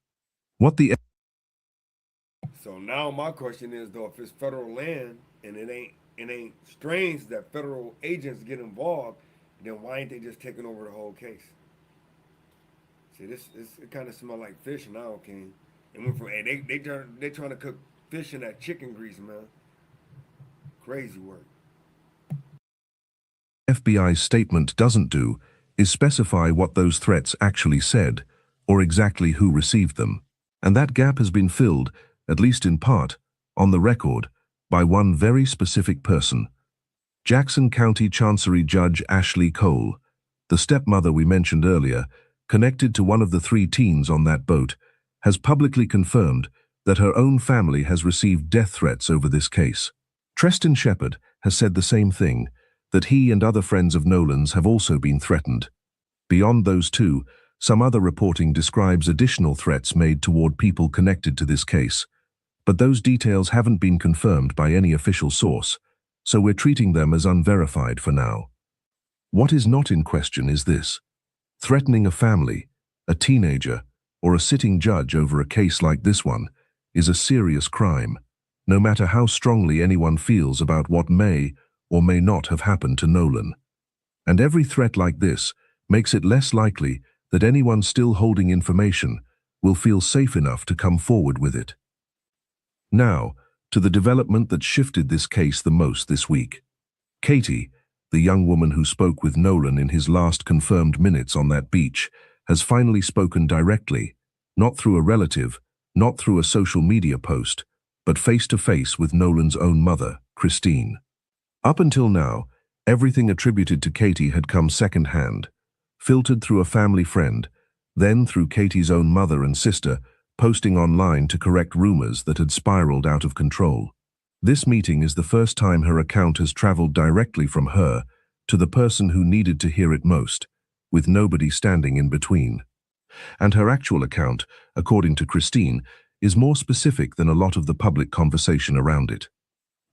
So now my question is though, if it's federal land and it ain't strange that federal agents get involved, then why ain't they just taking over the whole case? See, it kind of smell like fish now, King. And went from they trying to cook fish in that chicken grease, man. Crazy work. FBI's statement doesn't do is specify what those threats actually said, or exactly who received them. And that gap has been filled, at least in part, on the record, by one very specific person. Jackson County Chancery Judge Ashley Cole, the stepmother we mentioned earlier, connected to one of the 3 teens on that boat, has publicly confirmed that her own family has received death threats over this case. Treston Shepard has said the same thing, that he and other friends of Nolan's have also been threatened. Beyond those two, some other reporting describes additional threats made toward people connected to this case. But those details haven't been confirmed by any official source, so we're treating them as unverified for now. What is not in question is this: threatening a family, a teenager, or a sitting judge over a case like this one is a serious crime, no matter how strongly anyone feels about what may or may not have happened to Nolan. And every threat like this makes it less likely that anyone still holding information will feel safe enough to come forward with it. Now, to the development that shifted this case the most this week. Katie, the young woman who spoke with Nolan in his last confirmed minutes on that beach, has finally spoken directly, not through a relative, not through a social media post, but face-to-face with Nolan's own mother, Christine. Up until now, everything attributed to Katie had come second-hand, filtered through a family friend, then through Katie's own mother and sister, posting online to correct rumors that had spiraled out of control. This meeting is the first time her account has traveled directly from her to the person who needed to hear it most, with nobody standing in between. And her actual account, according to Christine, is more specific than a lot of the public conversation around it.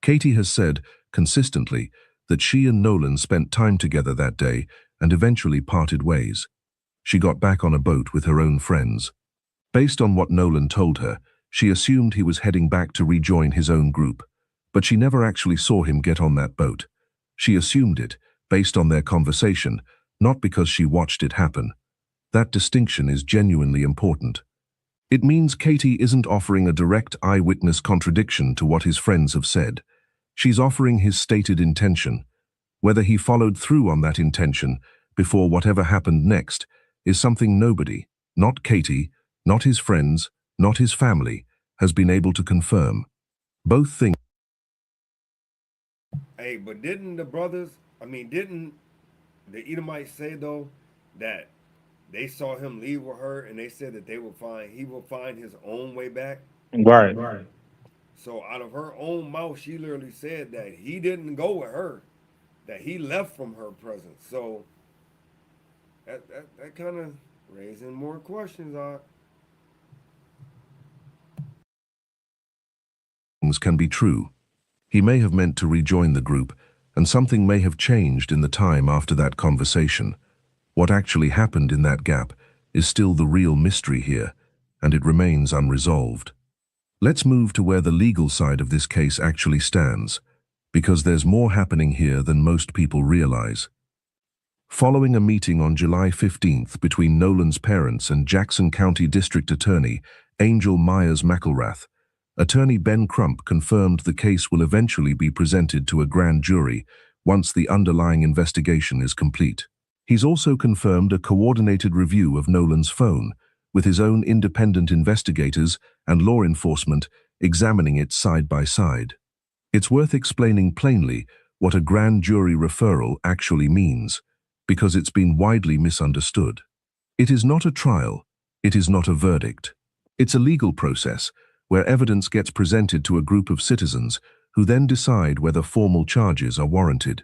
Katie has said, consistently, that she and Nolan spent time together that day and eventually parted ways. She got back on a boat with her own friends. Based on what Nolan told her, she assumed he was heading back to rejoin his own group, but she never actually saw him get on that boat. She assumed it, based on their conversation, not because she watched it happen. That distinction is genuinely important. It means Katie isn't offering a direct eyewitness contradiction to what his friends have said. She's offering his stated intention. Whether he followed through on that intention before whatever happened next is something nobody, not Katie, not his friends, not his family, has been able to confirm. Both things. Hey, but didn't the Edomites say though that they saw him leave with her and they said that he will find his own way back? Right. So out of her own mouth, she literally said that he didn't go with her, that he left from her presence. So that kind of raising more questions on. Can be true. He may have meant to rejoin the group, and something may have changed in the time after that conversation. What actually happened in that gap is still the real mystery here, and it remains unresolved. Let's move to where the legal side of this case actually stands, because there's more happening here than most people realize. Following a meeting on July 15th between Nolan's parents and Jackson County District Attorney Angel Myers McElrath, Attorney Ben Crump confirmed the case will eventually be presented to a grand jury once the underlying investigation is complete. He's also confirmed a coordinated review of Nolan's phone, with his own independent investigators and law enforcement examining it side by side. It's worth explaining plainly what a grand jury referral actually means, because it's been widely misunderstood. It is not a trial, it is not a verdict. It's a legal process where evidence gets presented to a group of citizens who then decide whether formal charges are warranted.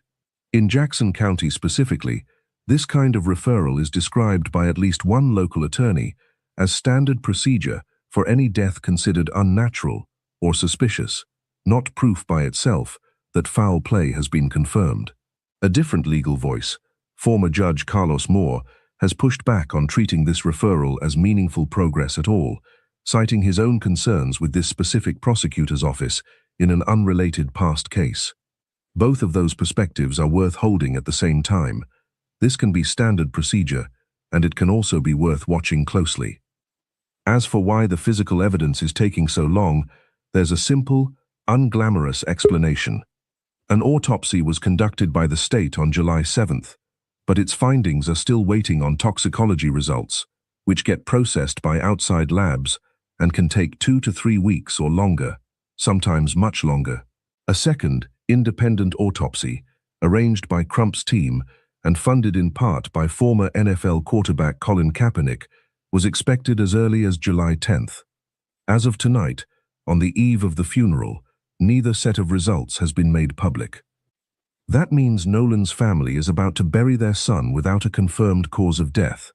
In Jackson County specifically, this kind of referral is described by at least one local attorney as standard procedure for any death considered unnatural or suspicious, not proof by itself that foul play has been confirmed. A different legal voice, former Judge Carlos Moore, has pushed back on treating this referral as meaningful progress at all, citing his own concerns with this specific prosecutor's office in an unrelated past case. Both of those perspectives are worth holding at the same time. This can be standard procedure, and it can also be worth watching closely. As for why the physical evidence is taking so long, there's a simple, unglamorous explanation. An autopsy was conducted by the state on July 7th, but its findings are still waiting on toxicology results, which get processed by outside labs and can take 2 to 3 weeks or longer, sometimes much longer. A second, independent autopsy, arranged by Crump's team and funded in part by former NFL quarterback Colin Kaepernick, was expected as early as July 10th. As of tonight, on the eve of the funeral, neither set of results has been made public. That means Nolan's family is about to bury their son without a confirmed cause of death,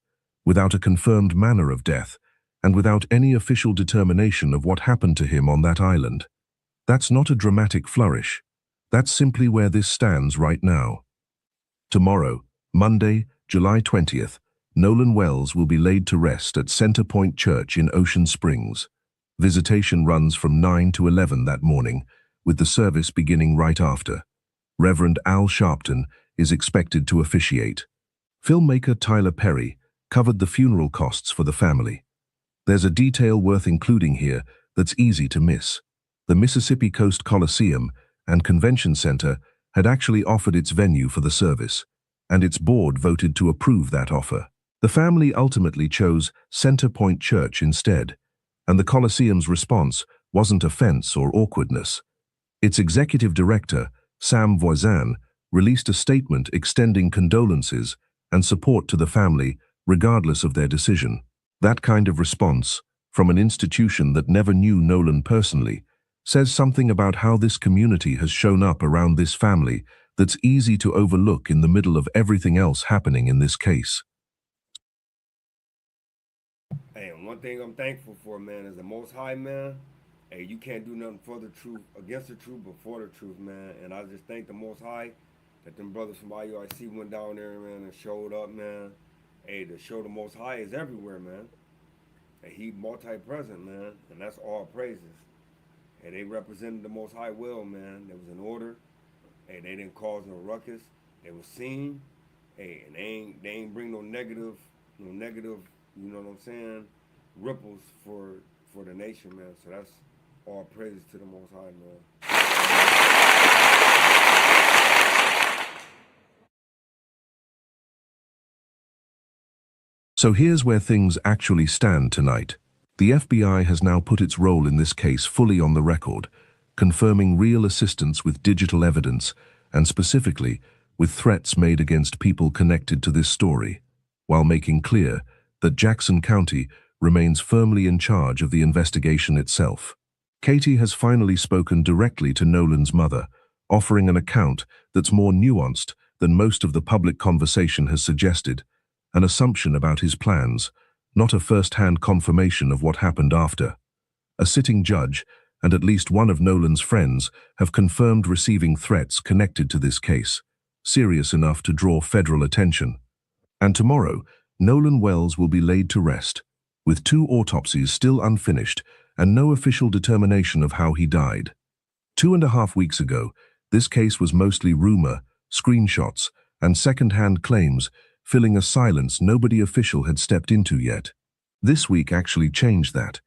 without a confirmed manner of death, and without any official determination of what happened to him on that island. That's not a dramatic flourish. That's simply where this stands right now. Tomorrow, Monday, July 20th, Nolan Wells will be laid to rest at Center Point Church in Ocean Springs. Visitation runs from 9 to 11 that morning, with the service beginning right after. Reverend Al Sharpton is expected to officiate. Filmmaker Tyler Perry covered the funeral costs for the family. There's a detail worth including here that's easy to miss. The Mississippi Coast Coliseum and Convention Center had actually offered its venue for the service, and its board voted to approve that offer. The family ultimately chose Center Point Church instead, and the Coliseum's response wasn't offense or awkwardness. Its executive director, Sam Voisin, released a statement extending condolences and support to the family regardless of their decision. That kind of response, from an institution that never knew Nolan personally, says something about how this community has shown up around this family that's easy to overlook in the middle of everything else happening in this case. Hey, and one thing I'm thankful for, man, is the Most High, man. Hey, you can't do nothing for the truth, against the truth, but for the truth, man. And I just thank the Most High that them brothers from IUIC went down there, man, and showed up, man. Hey, to show the Most High is everywhere, man. Hey, he multi-present, man, and that's all praises. Hey, they represented the Most High will, man. There was an order. Hey, they didn't cause no ruckus. They were seen. Hey, and they ain't bring no negative, you know what I'm saying, ripples for the nation, man. So that's all praises to the Most High, man. So here's where things actually stand tonight. The FBI has now put its role in this case fully on the record, confirming real assistance with digital evidence and specifically with threats made against people connected to this story, while making clear that Jackson County remains firmly in charge of the investigation itself. Katie has finally spoken directly to Nolan's mother, offering an account that's more nuanced than most of the public conversation has suggested, an assumption about his plans, not a first-hand confirmation of what happened after. A sitting judge and at least one of Nolan's friends have confirmed receiving threats connected to this case, serious enough to draw federal attention. And tomorrow, Nolan Wells will be laid to rest, with 2 autopsies still unfinished and no official determination of how he died. 2.5 weeks ago, this case was mostly rumor, screenshots, and second-hand claims, filling a silence nobody official had stepped into yet. This week actually changed that.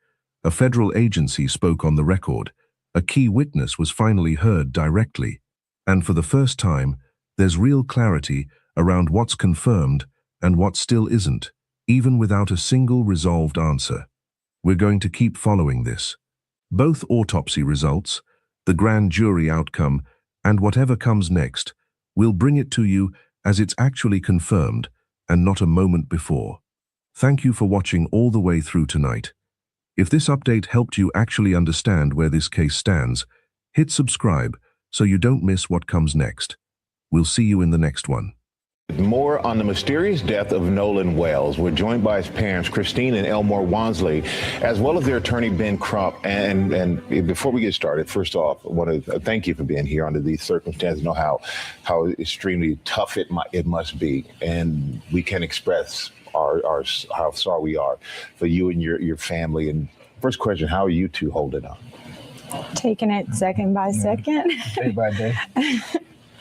A federal agency spoke on the record. A key witness was finally heard directly. And for the first time, there's real clarity around what's confirmed and what still isn't, even without a single resolved answer. We're going to keep following this. Both autopsy results, the grand jury outcome, and whatever comes next, we'll bring it to you as it's actually confirmed and not a moment before. Thank you for watching all the way through tonight. If this update helped you actually understand where this case stands, hit subscribe so you don't miss what comes next. We'll see you in the next one. More on the mysterious death of Nolan Wells. We're joined by his parents, Christine and Elmore Wansley, as well as their attorney, Ben Crump. And before we get started, first off, I want to thank you for being here under these circumstances. Know how extremely tough it must be, and we can express how sorry we are for you and your family. And first question, how are you two holding up? Taking it second by second. Day by day.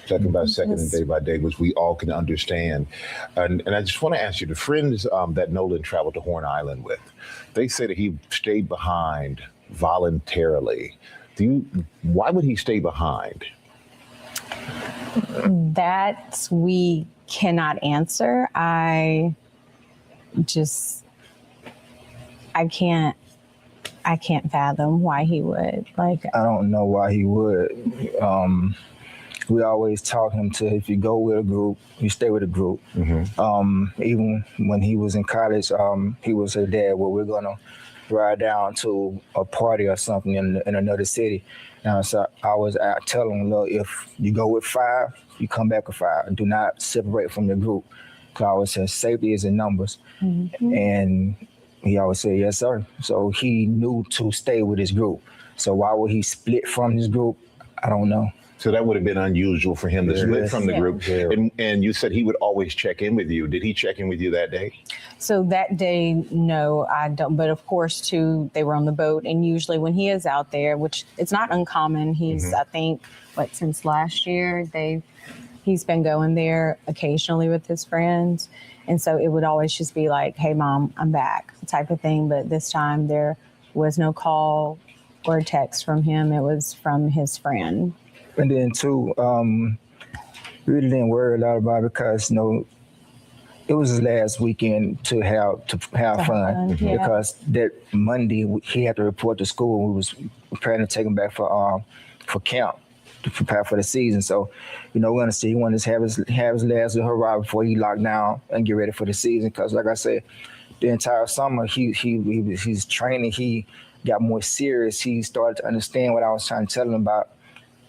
Second by second and day by day, which we all can understand. And I just want to ask you, the friends that Nolan traveled to Horn Island with, they say that he stayed behind voluntarily. Why would he stay behind? That we cannot answer. I can't fathom why he would. I don't know why he would. We always taught him to, if you go with a group, you stay with a group. Mm-hmm. Even when he was in college, he would say, Dad, well, we're gonna ride down to a party or something in another city. So I was telling him, look, if you go with 5, you come back with 5. Do not separate from the group. Because I always said safety is in numbers. Mm-hmm. And he always said, yes, sir. So he knew to stay with his group. So why would he split from his group? I don't know. So that would have been unusual for him to split from the group. Yeah. And you said he would always check in with you. Did he check in with you that day? So that day, no, I don't. But of course, too, they were on the boat. And usually when he is out there, which it's not uncommon, he's, I think, since last year, he's been going there occasionally with his friends. And so it would always just be like, hey, Mom, I'm back, type of thing. But this time there was no call or text from him. It was from his friend. And then too, really didn't worry a lot about it because it was his last weekend to have fun. Yeah. Because that Monday he had to report to school. We was preparing to take him back for camp to prepare for the season. So, we're gonna see. He wanted to have his last hurrah before he locked down and get ready for the season. Because, like I said, the entire summer he's training. He got more serious. He started to understand what I was trying to tell him about.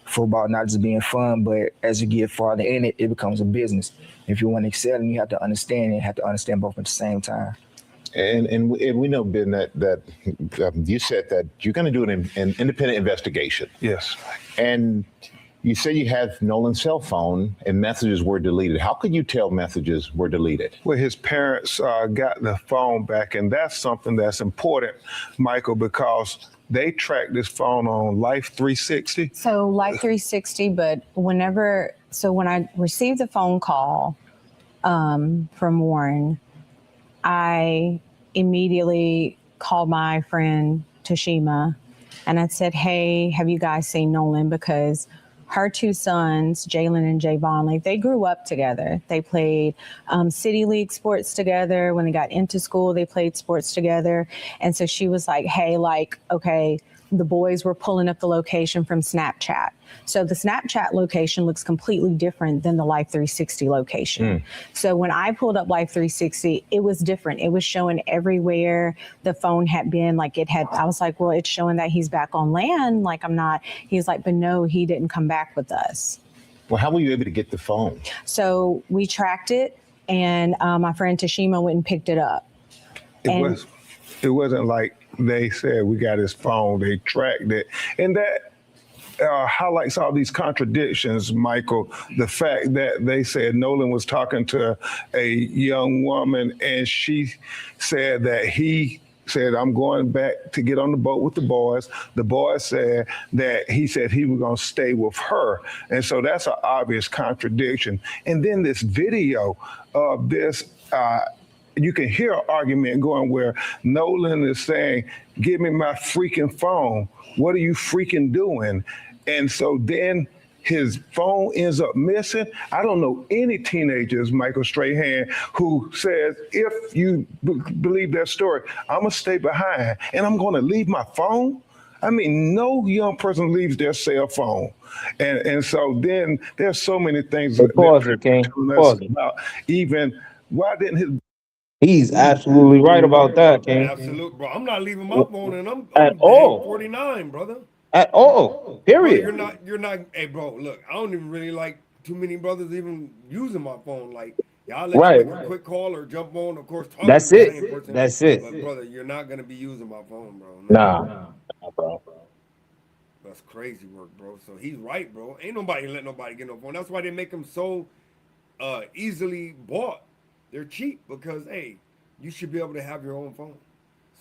Football not just being fun, but as you get farther in it, it becomes a business. If you want to excel, you have to understand it. You have to understand both at the same time. And we know, Ben, that you said that you're going to do an independent investigation. Yes. And you say you have Nolan's cell phone and messages were deleted. How could you tell messages were deleted? Well, his parents got the phone back, and that's something that's important, Michael, because they tracked this phone on Life 360. So Life 360, but when I received the phone call from Warren, I immediately called my friend Tashima and I said, hey, have you guys seen Nolan? Because her 2 sons, Jalen and Javon, they grew up together. They played City League sports together. When they got into school, they played sports together. And so she was like, hey, okay, the boys were pulling up the location from Snapchat. So the Snapchat location looks completely different than the Life 360 location. So when I pulled up Life 360, it was different. It was showing everywhere the phone had been. I was like, well, it's showing that he's back on land. I'm not. He's like, but no, he didn't come back with us. Well, how were you able to get the phone? So we tracked it, and my friend Tashima went and picked it up. It wasn't like they said we got his phone. They tracked it, and that highlights all these contradictions, Michael. The fact that they said Nolan was talking to a young woman, and she said that he said, I'm going back to get on the boat with the boys. The boys said that he said he was going to stay with her. And so that's an obvious contradiction. And then this video of this you can hear an argument going where Nolan is saying, "Give me my freaking phone. What are you freaking doing?" And so then his phone ends up missing. I don't know any teenagers, Michael Strahan, who says, if you believe their story, I'm gonna stay behind and I'm gonna leave my phone. I mean, no young person leaves their cell phone. And so then there's so many things Hey, that pause it, King. telling us Pause it. about even why didn't his He's absolutely right about that, King. Absolute, bro. I'm not leaving my phone, and At I'm dang all. 49, brother. At all. Bro, Period. you're not. Hey, bro, look, I don't even really like too many brothers even using my phone. Like, y'all let you Right. make a quick call or jump on, of course, talk to That's the it. same person. That's it. But brother, you're not gonna be using my phone, bro. No, Nah. Nah, bro. that's crazy work, bro. So he's right, bro. Ain't nobody let nobody get no phone. That's why they make them so easily bought. They're cheap because hey, you should be able to have your own phone.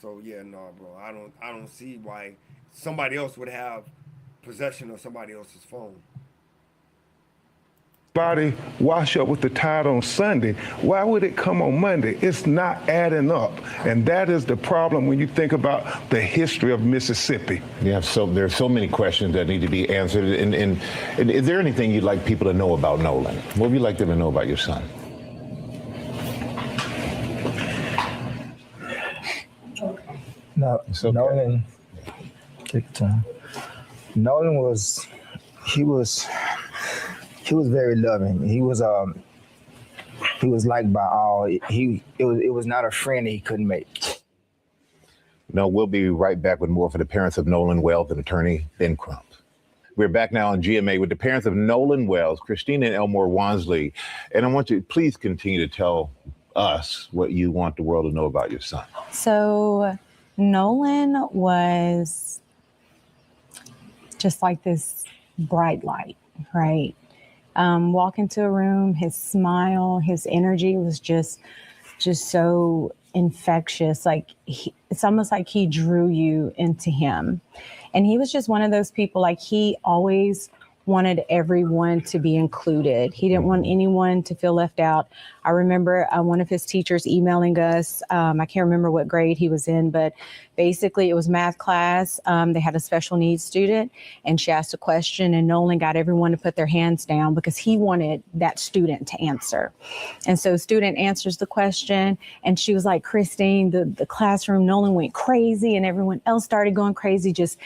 So yeah, no, bro. I don't see why somebody else would have possession of somebody else's phone. body wash up with the tide on Sunday? Why would it come on Monday? It's not adding up. And that is the problem when you think about the history of Mississippi. Yeah, so there's so many questions that need to be answered. And is there anything you'd like people to know about Nolan? What would you like them to know about your son? No, okay. Nolan, take your time. Nolan was very loving. He was liked by all. It was not a friend he couldn't make. No, we'll be right back with more for the parents of Nolan Wells and attorney Ben Crump. We're back now on GMA with the parents of Nolan Wells, Christina and Elmore Wansley. And I want you to please continue to tell us what you want the world to know about your son. So Nolan was just like this bright light, right? Walk into a room, his smile, his energy was just so infectious. Like it's almost like he drew you into him. And he was just one of those people, like he always wanted everyone to be included. He didn't want anyone to feel left out. I remember one of his teachers emailing us. I can't remember what grade he was in, but basically it was math class. They had a special needs student and she asked a question and Nolan got everyone to put their hands down because he wanted that student to answer. And so student answers the question and she was like, Christine, the classroom, Nolan went crazy and everyone else started going crazy, just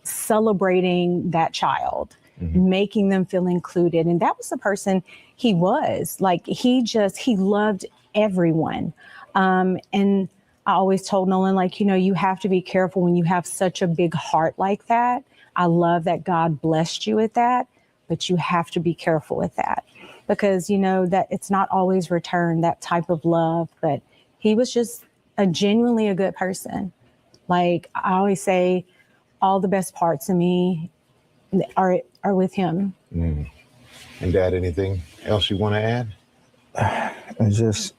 celebrating that child. Making them feel included. And that was the person he was. Like he loved everyone. And I always told Nolan, like, you have to be careful when you have such a big heart like that. I love that God blessed you with that, but you have to be careful with that because that it's not always returned, that type of love. But he was just genuinely a good person. Like I always say, all the best parts of me are with him. And Dad, anything else you want to add? It's just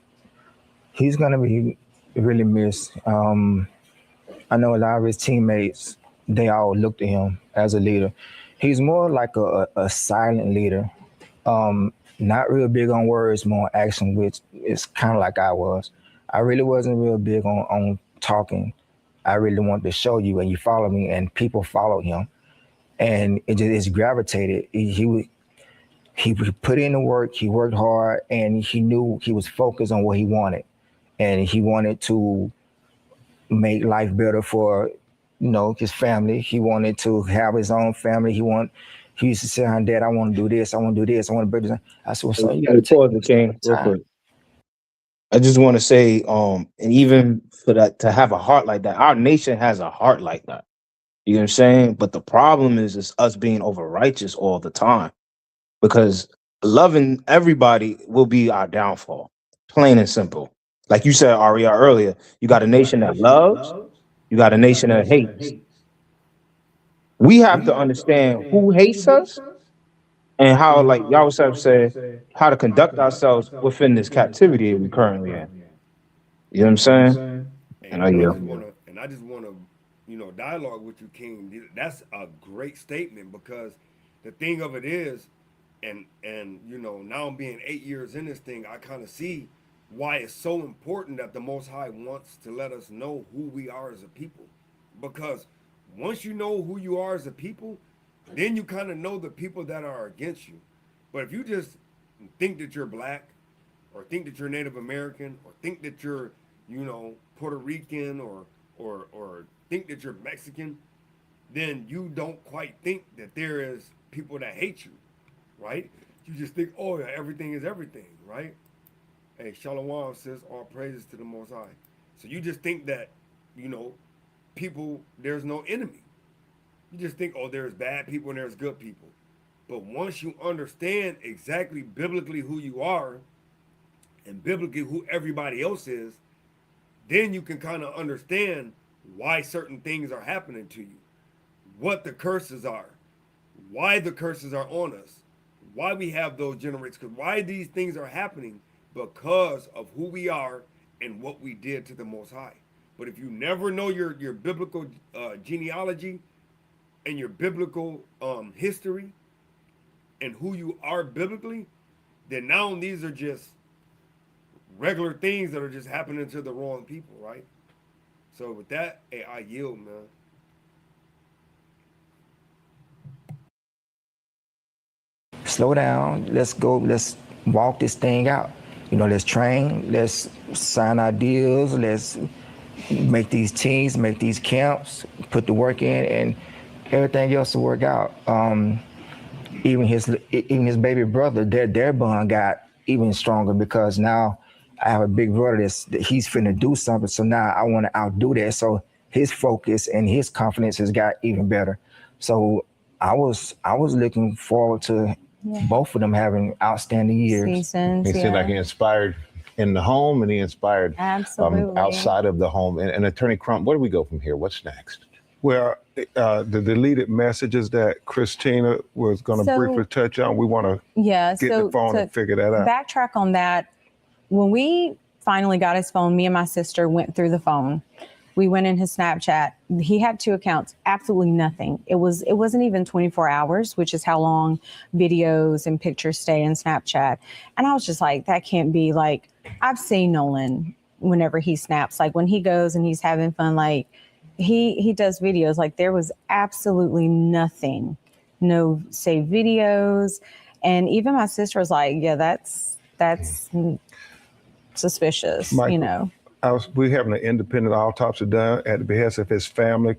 he's gonna be really missed. I know a lot of his teammates, they all look to him as a leader. He's more like a silent leader. Not real big on words, more action, which is kind of like I was. I really wasn't real big on talking. I really wanted to show you and you follow me and people followed him. And it's gravitated. He put in the work, he worked hard, and he knew he was focused on what he wanted. And he wanted to make life better for, his family. He wanted to have his own family. He used to say, Dad, I want to do this, I want to do this, I want to do this. I said, well, son, you got to take Pause it, King, real quick. I just want to say, and even for that to have a heart like that, our nation has a heart like that. You know what I'm saying? But the problem is us being over righteous all the time. Because loving everybody will be our downfall. Plain and simple. Like you said, Aria, earlier, you got a nation that loves, you got a nation that hates. We have to understand who hates us and how, like y'all said, how to conduct ourselves within this captivity we currently in. You know what I'm saying? And I just wanna, dialogue with you, King. That's a great statement because the thing of it is, and now being 8 years in this thing, I kind of see why it's so important that the Most High wants to let us know who we are as a people. Because once you know who you are as a people, then you kind of know the people that are against you. But if you just think that you're black, or think that you're Native American, or think that you're, Puerto Rican, or think that you're Mexican, then you don't quite think that there is people that hate you, right? You just think, oh yeah, everything is everything, right? Hey, Shalom says all praises to the Most High. So you just think that, people, there's no enemy. You just think, oh, there's bad people and there's good people. But once you understand exactly biblically who you are and biblically who everybody else is, then you can kind of understand why certain things are happening to you, what the curses are, why the curses are on us, why we have those generations, because why these things are happening, because of who we are and what we did to the Most High. But if you never know your biblical genealogy and your biblical history and who you are biblically, then now these are just regular things that are just happening to the wrong people, right? So with that, hey, I yield, man. Slow down. Let's go. Let's walk this thing out. Let's train. Let's sign our deals. Let's make these teams, make these camps, put the work in, and everything else will work out. Even his baby brother, their bond got even stronger because now I have a big brother that he's finna do something. So now I want to outdo that. So his focus and his confidence has got even better. So I was looking forward to both of them having outstanding years. Seasons, He seemed like he inspired in the home and he inspired outside of the home. And Attorney Crump, where do we go from here? What's next? Well, the deleted messages that Christina was going to briefly touch on, we want to get the phone and figure that out. Backtrack on that. When we finally got his phone, me and my sister went through the phone. We went in his Snapchat. He had 2 accounts, absolutely nothing. It wasn't even 24 hours, which is how long videos and pictures stay in Snapchat. And I was just like, that can't be. Like, I've seen Nolan whenever he snaps, like when he goes and he's having fun, like he does videos. Like, there was absolutely nothing, no saved videos. And even my sister was like, yeah, that's suspicious, Michael, we having an independent autopsy done at the behest of his family.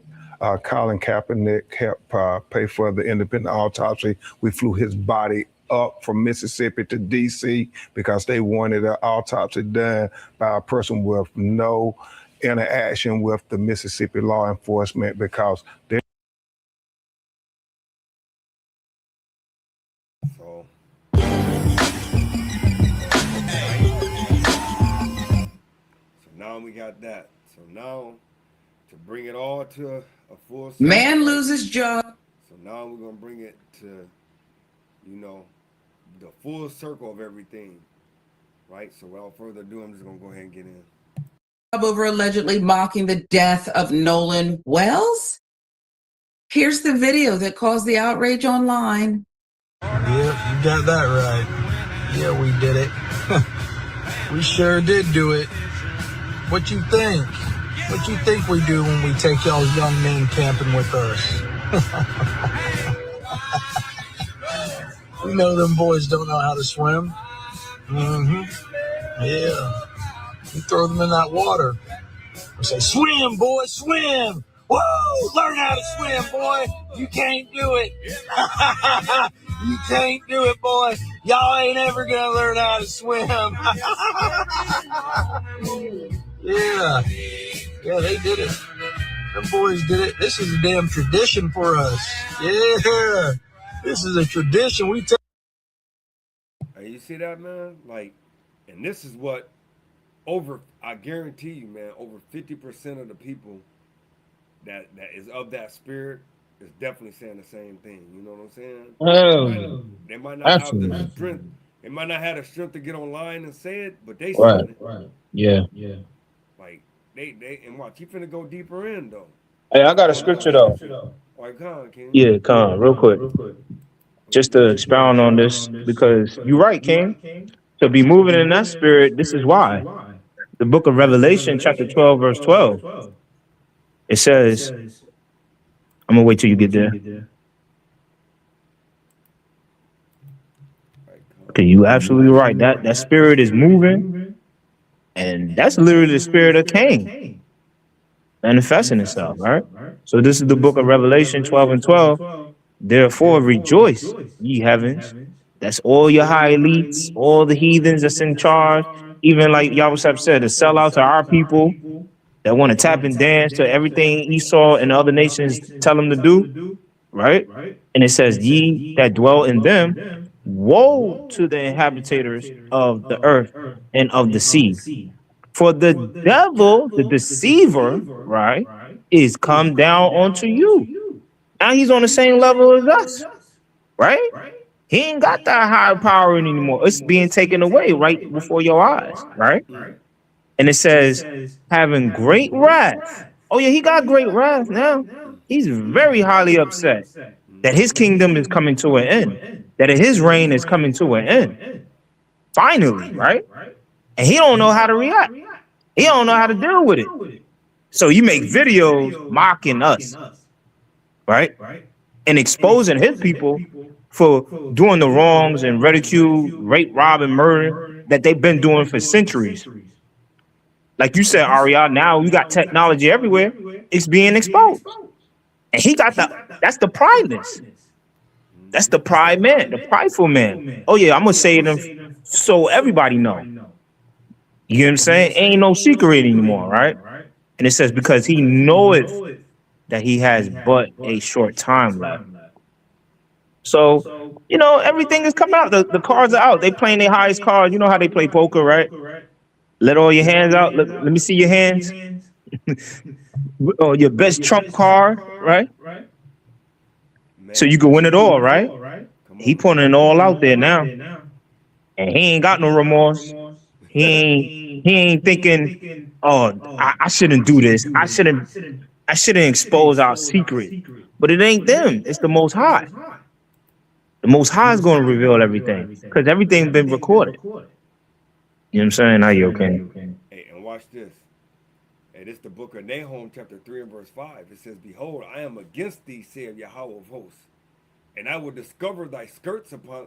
Colin Kaepernick helped pay for the independent autopsy. We flew his body up from Mississippi to D.C. because they wanted an autopsy done by a person with no interaction with the Mississippi law enforcement because they. Now we got that. So now, to bring it all to a full circle, man loses job. So now we're gonna bring it to, the full circle of everything, right? So without further ado, I'm just gonna go ahead and get in. Over allegedly mocking the death of Nolan Wells. Here's the video that caused the outrage online. Yeah, you got that right. Yeah, we did it. We sure did do it. What you think? What you think we do when we take y'all's young men camping with us? We know them boys don't know how to swim. Yeah. We throw them in that water. We say, swim, boy, swim. Whoa, learn how to swim, boy. You can't do it. You can't do it, boy. Y'all ain't ever going to learn how to swim. Yeah. Yeah, they did it. Them boys did it. This is a damn tradition for us. Yeah. This is a tradition. We take. Hey, you see that, man? Like, and this is what I guarantee you, man, over 50% of the people that is of that spirit is definitely saying the same thing. You know what I'm saying? They might not have the strength. They might not have the strength to get online and say it, but they saying it. Right. Yeah. Like they and watch. You finna go deeper in though. Hey, I got a scripture though. Like, King. Yeah, real quick. Just to expound on this, because you're right, King. So be moving in that spirit. This is why. The book of Revelation, chapter 12, verse 12. It says, I'm gonna wait till you get there. Okay, you absolutely right. That spirit is moving, and that's literally the spirit of Cain manifesting itself, right? So this is the book of Revelation 12 and 12. Therefore rejoice, ye heavens. That's all your high elites, all the heathens that's in charge. Even like Yahweh said, to sell out to our people that want to tap and dance to everything Esau and other nations tell them to do, right? And it says, ye that dwell in them, woe to the inhabitants of the earth and of the sea. For the devil, the deceiver, right, is come down onto you. Now he's on the same level as us, right? He ain't got that higher power anymore. It's being taken away right before your eyes, right? And it says, having great wrath. Oh, yeah, he got great wrath now. He's very highly upset that his kingdom is coming to an end, that his reign is coming to an end. Finally, right? And he don't know how to react. He don't know how to deal with it. So you make videos mocking us, right? And exposing his people for doing the wrongs and ridicule, rape, rob, and murder that they've been doing for centuries. Like you said, Arya, now we got technology everywhere. It's being exposed. And he got that's the prideness. That's the pride man, the prideful man. Oh yeah, I'm gonna say it so everybody know. You know what I'm saying? Ain't no secret anymore, right? And it says, because he knoweth that he has but a short time left. So, you know, everything is coming out. The cards are out. They playing their highest card. You know how they play poker, right? Let all your hands out. Let me see your hands. Or your best trump card, right? So you can win it all, right? He putting it all out there now. And he ain't got no remorse. He ain't thinking, oh, I shouldn't do this. I shouldn't expose our secret. But it ain't them. It's the Most High. The Most High is going to reveal everything because everything's been recorded. You know what I'm saying? Now you okay? Hey, and watch this. Hey, this is the book of Nahum, chapter 3 and verse 5. It says, behold, I am against thee, saith Yahweh of hosts, and I will discover thy skirts upon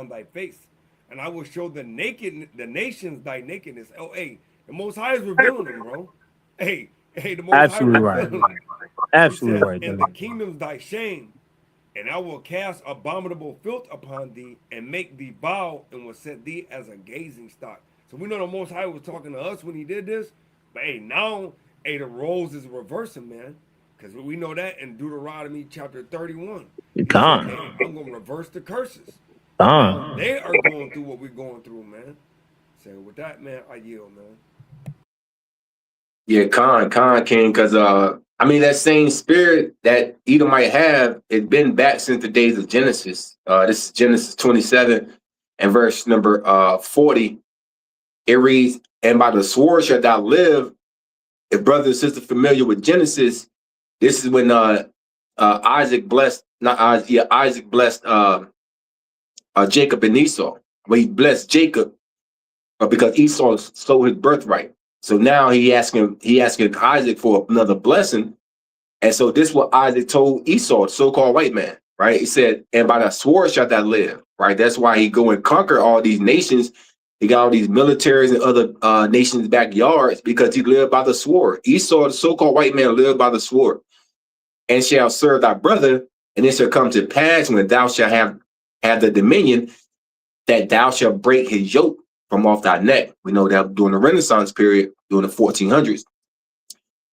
thy face, and I will show the nations thy nakedness. Oh, hey, the Most High is revealing them, bro. Hey, the Most Absolutely High is right. revealing them. Absolutely Says, right. and the kingdoms thy shame, and I will cast abominable filth upon thee, and make thee bow, and will set thee as a gazing stock. So we know the Most High was talking to us when he did this, but hey, now, the roles is reversing, man. Because we know that in Deuteronomy chapter 31. He said, hey, I'm going to reverse the curses. Now they are going through what we're going through, man. So with that, man, I yield, man. Yeah, Khan King, because I mean that same spirit that Edom might have, it's been back since the days of Genesis. This is Genesis 27 and verse number 40. It reads, and by the sword shalt thou live. If brother and sister familiar with Genesis, this is when Isaac blessed Jacob and Esau. Well, he blessed Jacob because Esau stole his birthright. So now he asking Isaac for another blessing. And so this is what Isaac told Esau, the so-called white man, right? He said, and by the sword shalt thou live, right? That's why he go and conquer all these nations. He got all these militaries and other nations' backyards because he lived by the sword. Esau, the so-called white man, lived by the sword. And shall serve thy brother, and it shall come to pass when thou shalt have the dominion that thou shalt break his yoke from off thy neck. We know that during the Renaissance period, during the 1400s.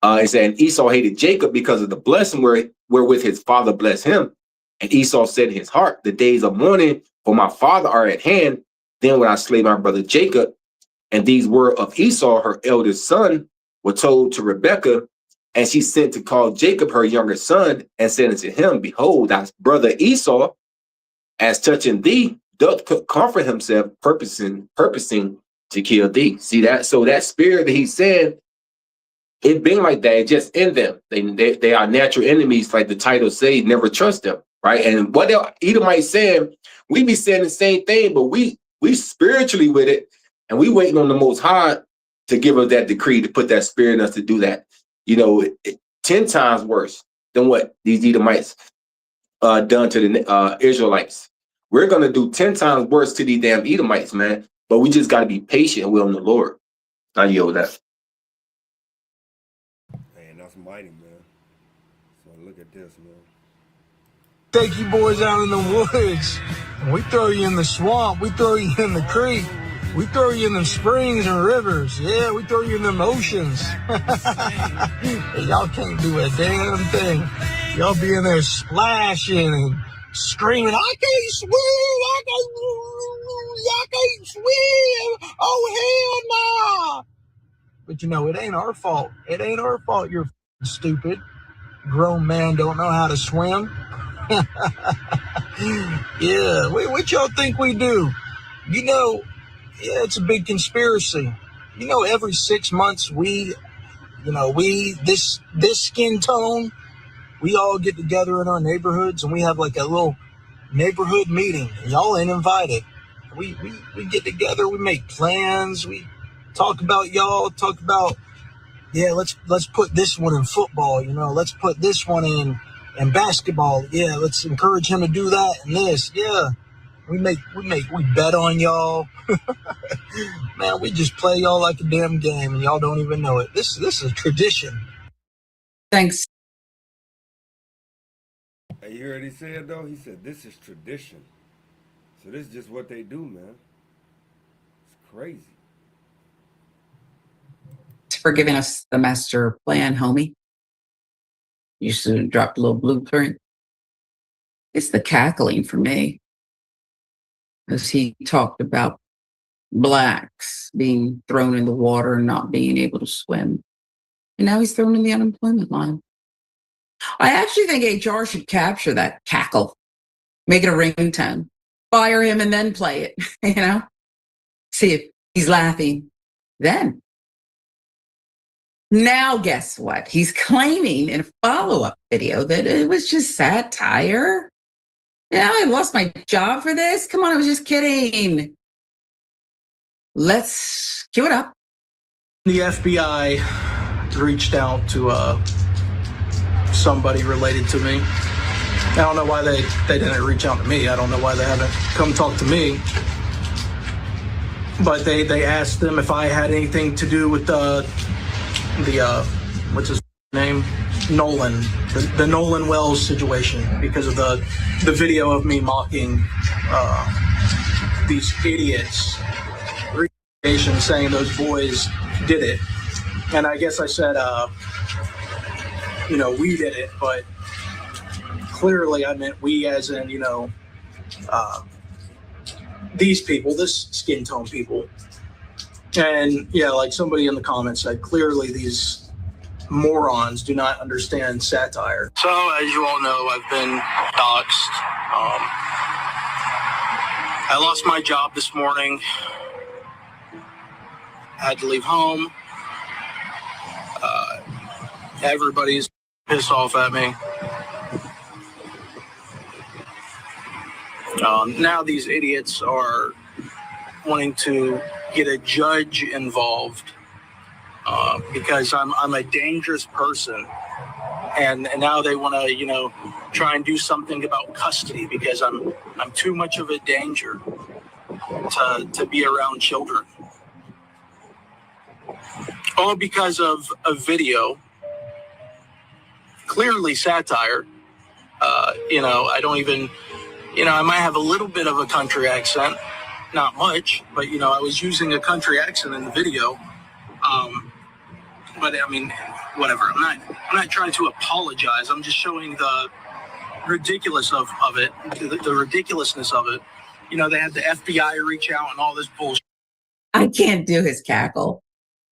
It said, and Esau hated Jacob because of the blessing wherewith his father blessed him. And Esau said in his heart, the days of mourning for my father are at hand. Then when I slay my brother Jacob. And these were of Esau, her eldest son, were told to Rebekah. And she sent to call Jacob, her younger son, and said unto him, behold, thy brother Esau, as touching thee, doth comfort himself, purposing to kill thee. See that? So that spirit that he said, it been like that. It just in them. They are natural enemies, like the title says. Never trust them, right? And what Edomite saying, we be saying the same thing, but we spiritually with it, and we waiting on the Most High to give us that decree, to put that spirit in us to do that. 10 times worse than what these Edomites done to the Israelites. We're gonna do 10 times worse to these damn Edomites, man. But we just gotta be patient and will in the Lord. I yield that. Man, that's mighty, man. So look at this, man. Take you boys out in the woods, and we throw you in the swamp, we throw you in the creek, we throw you in the springs and rivers. Yeah, we throw you in them oceans. Y'all can't do a damn thing. Y'all be in there splashing and screaming, I can't swim, I can't swim, oh hell nah. But it ain't our fault. It ain't our fault you're stupid. Grown man don't know how to swim. Yeah, what y'all think we do? Yeah, it's a big conspiracy. Every 6 months this skin tone, we all get together in our neighborhoods and we have like a little neighborhood meeting. And y'all ain't invited. We get together, we make plans, we talk about y'all, talk about, yeah, let's put this one in football, let's put this one in basketball. Yeah, let's encourage him to do that and this. Yeah. We bet on y'all. Man, we just play y'all like a damn game and y'all don't even know it. This is a tradition. Thanks. Hey, you heard he said though? He said this is tradition. So this is just what they do, man. It's crazy. For giving us the master plan, homie. You should have dropped a little blueprint. It's the cackling for me. As he talked about blacks being thrown in the water and not being able to swim. And now he's thrown in the unemployment line. I actually think HR should capture that cackle, make it a ringtone, fire him and then play it, see if he's laughing then. Now, guess what? He's claiming in a follow-up video that it was just satire. Yeah, I lost my job for this. Come on, I was just kidding. Let's cue it up. The FBI reached out to somebody related to me. I don't know why they didn't reach out to me. I don't know why they haven't come talk to me. But they asked them if I had anything to do with the what's his name? Nolan. The Nolan Wells situation because of the video of me mocking these idiots. Saying those boys did it. And I guess I said, we did it, but clearly I meant we as in, these people, this skin tone people. And yeah, like somebody in the comments said, clearly these morons do not understand satire. So as you all know, I've been doxxed. I lost my job this morning. I had to leave home. Everybody's pissed off at me. Now these idiots are wanting to get a judge involved because I'm a dangerous person, and now they want to try and do something about custody because I'm too much of a danger to be around children. All because of a video, clearly satire. I don't even, I might have a little bit of a country accent, not much, but I was using a country accent in the video. But I mean, whatever. I'm not trying to apologize. I'm just showing the ridiculous of it, the ridiculousness of it. They had the FBI reach out and all this bullshit. I can't do his cackle.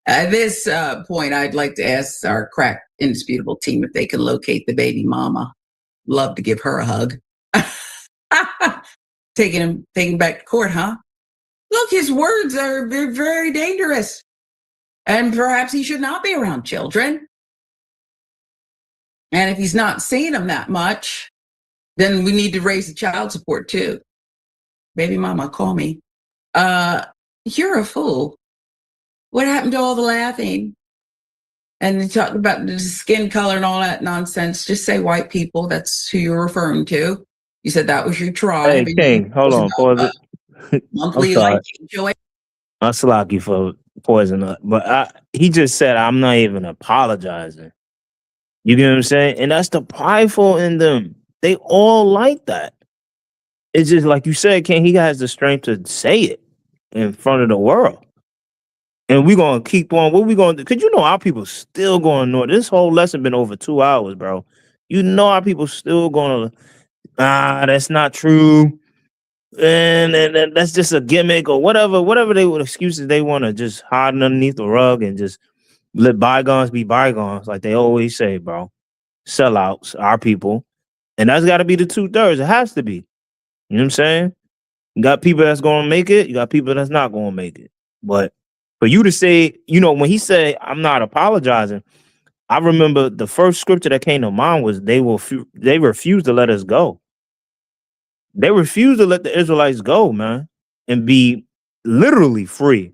At this point, I'd like to ask our crack indisputable team if they can locate the baby mama. Love to give her a hug. Taking him back to court, huh? Look, his words are very dangerous. And perhaps he should not be around children. And if he's not seeing them that much, then we need to raise the child support too. baby mama, call me. You're a fool. What happened to all the laughing? And they talked about the skin color and all that nonsense. Just say white people. That's who you're referring to. You said that was your tribe. Hey, King, hold on, pause it. I'm Monthly sorry. joy. I'm Salaki for poison up, but he just said I'm not even apologizing. You get what I'm saying? And that's the prideful in them. They all like that. It's just like you said, King, he has the strength to say it in front of the world. And we're gonna keep on. What we gonna do? Cause you know our people still going north. This whole lesson been over 2 hours, bro. You know our people still gonna that's not true. And that's just a gimmick or whatever they would excuses they want to just hide underneath the rug and just let bygones be bygones, like they always say, bro. Sellouts, our people. And that's gotta be the 2/3. It has to be. You know what I'm saying? You got people that's gonna make it, you got people that's not gonna make it. But for you to say, you know, when he said, I'm not apologizing, I remember the first scripture that came to mind was they refused to let us go. They refused to let the Israelites go, man, and be literally free.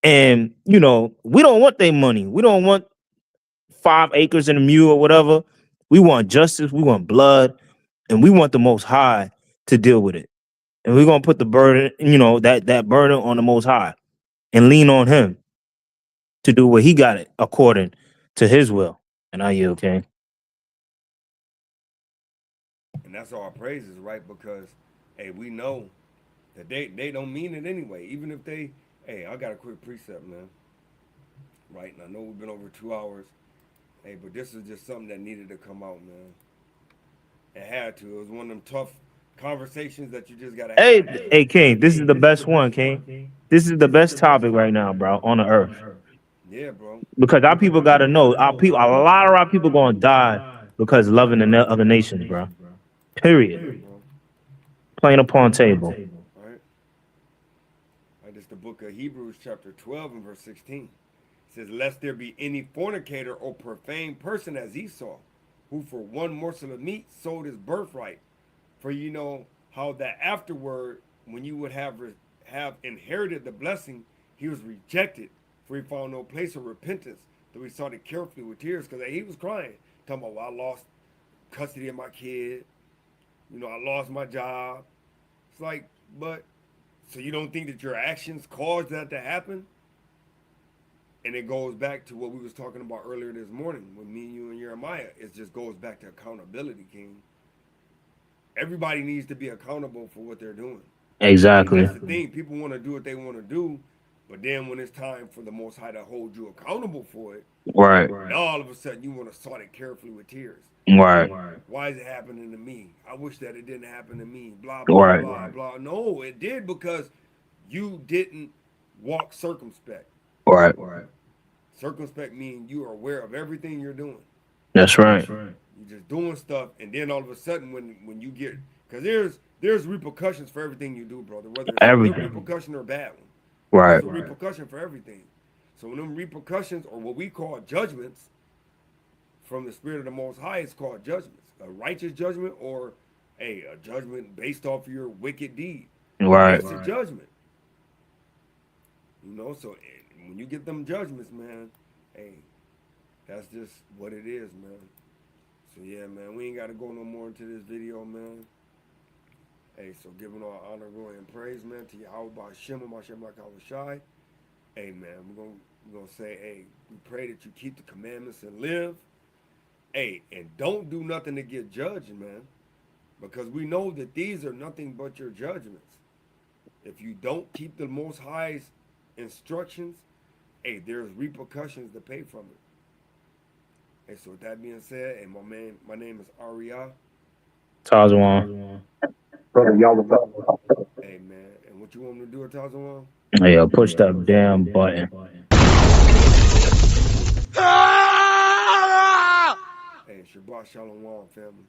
And, you know, we don't want their money. We don't want 5 acres and a mule or whatever. We want justice. We want blood. And we want the Most High to deal with it. And we're going to put the burden, you know, that burden on the Most High and lean on him to do what he got it according to his will. And I yield, okay? And that's all our praises, right? Because, hey, we know that they don't mean it anyway. Even if they, hey, I got a quick precept, man. Right? And I know we've been over 2 hours. Hey, but this is just something that needed to come out, man. It had to. It was one of them tough conversations that you just gotta have. Hey, King, this is the best one, King. This is the best topic right now, bro, on the earth. Yeah, bro. Because our people got to know, our people, a lot of our people going to die because loving the other nations, bro. Period. Plain upon table. Right. This is the book of Hebrews, chapter 12 and verse 16. It says, lest there be any fornicator or profane person as Esau, who for one morsel of meat sold his birthright. For you know how that afterward, when you would have inherited the blessing, he was rejected, for he found no place of repentance, though he sought it carefully with tears, because he was crying, talking about, well, I lost custody of my kid, you know, I lost my job. It's like, but, so you don't think that your actions caused that to happen? And it goes back to what we was talking about earlier this morning with me, you, and Jeremiah. It just goes back to accountability, King. Everybody needs to be accountable for what they're doing. Exactly. And that's the thing. People want to do what they want to do, but then when it's time for the Most High to hold you accountable for it, right? Now all of a sudden you want to sort it carefully with tears. Right. Why is it happening to me? I wish that it didn't happen to me. Blah blah blah blah. No, it did because you didn't walk circumspect. Right. Circumspect means you are aware of everything you're doing. That's right. You're just doing stuff, and then all of a sudden, when you get, because there's repercussions for everything you do, brother. Whether it's a good repercussion or a bad one. Right. There's a repercussion for everything. So when them repercussions, or what we call judgments, from the Spirit of the Most High, it's called judgments. A righteous judgment, or a judgment based off of your wicked deed. Right. It's a judgment. You know, so when you get them judgments, man, hey, that's just what it is, man. So yeah, man, we ain't got to go no more into this video, man. Hey, so giving all honor, glory, and praise, man, to Yahweh Ba'Shem and Mashem Shai. Hey, man, we're gonna say, hey, we pray that you keep the commandments and live. Hey, and don't do nothing to get judged, man, because we know that these are nothing but your judgments. If you don't keep the Most High's instructions, hey, there's repercussions to pay from it. Hey, so with that being said, hey, my name is Aria. Tazawan. Hey, man, and what you want me to do at Tazawan? Yeah, push that damn button. Hey, Shabbat Shalom, family.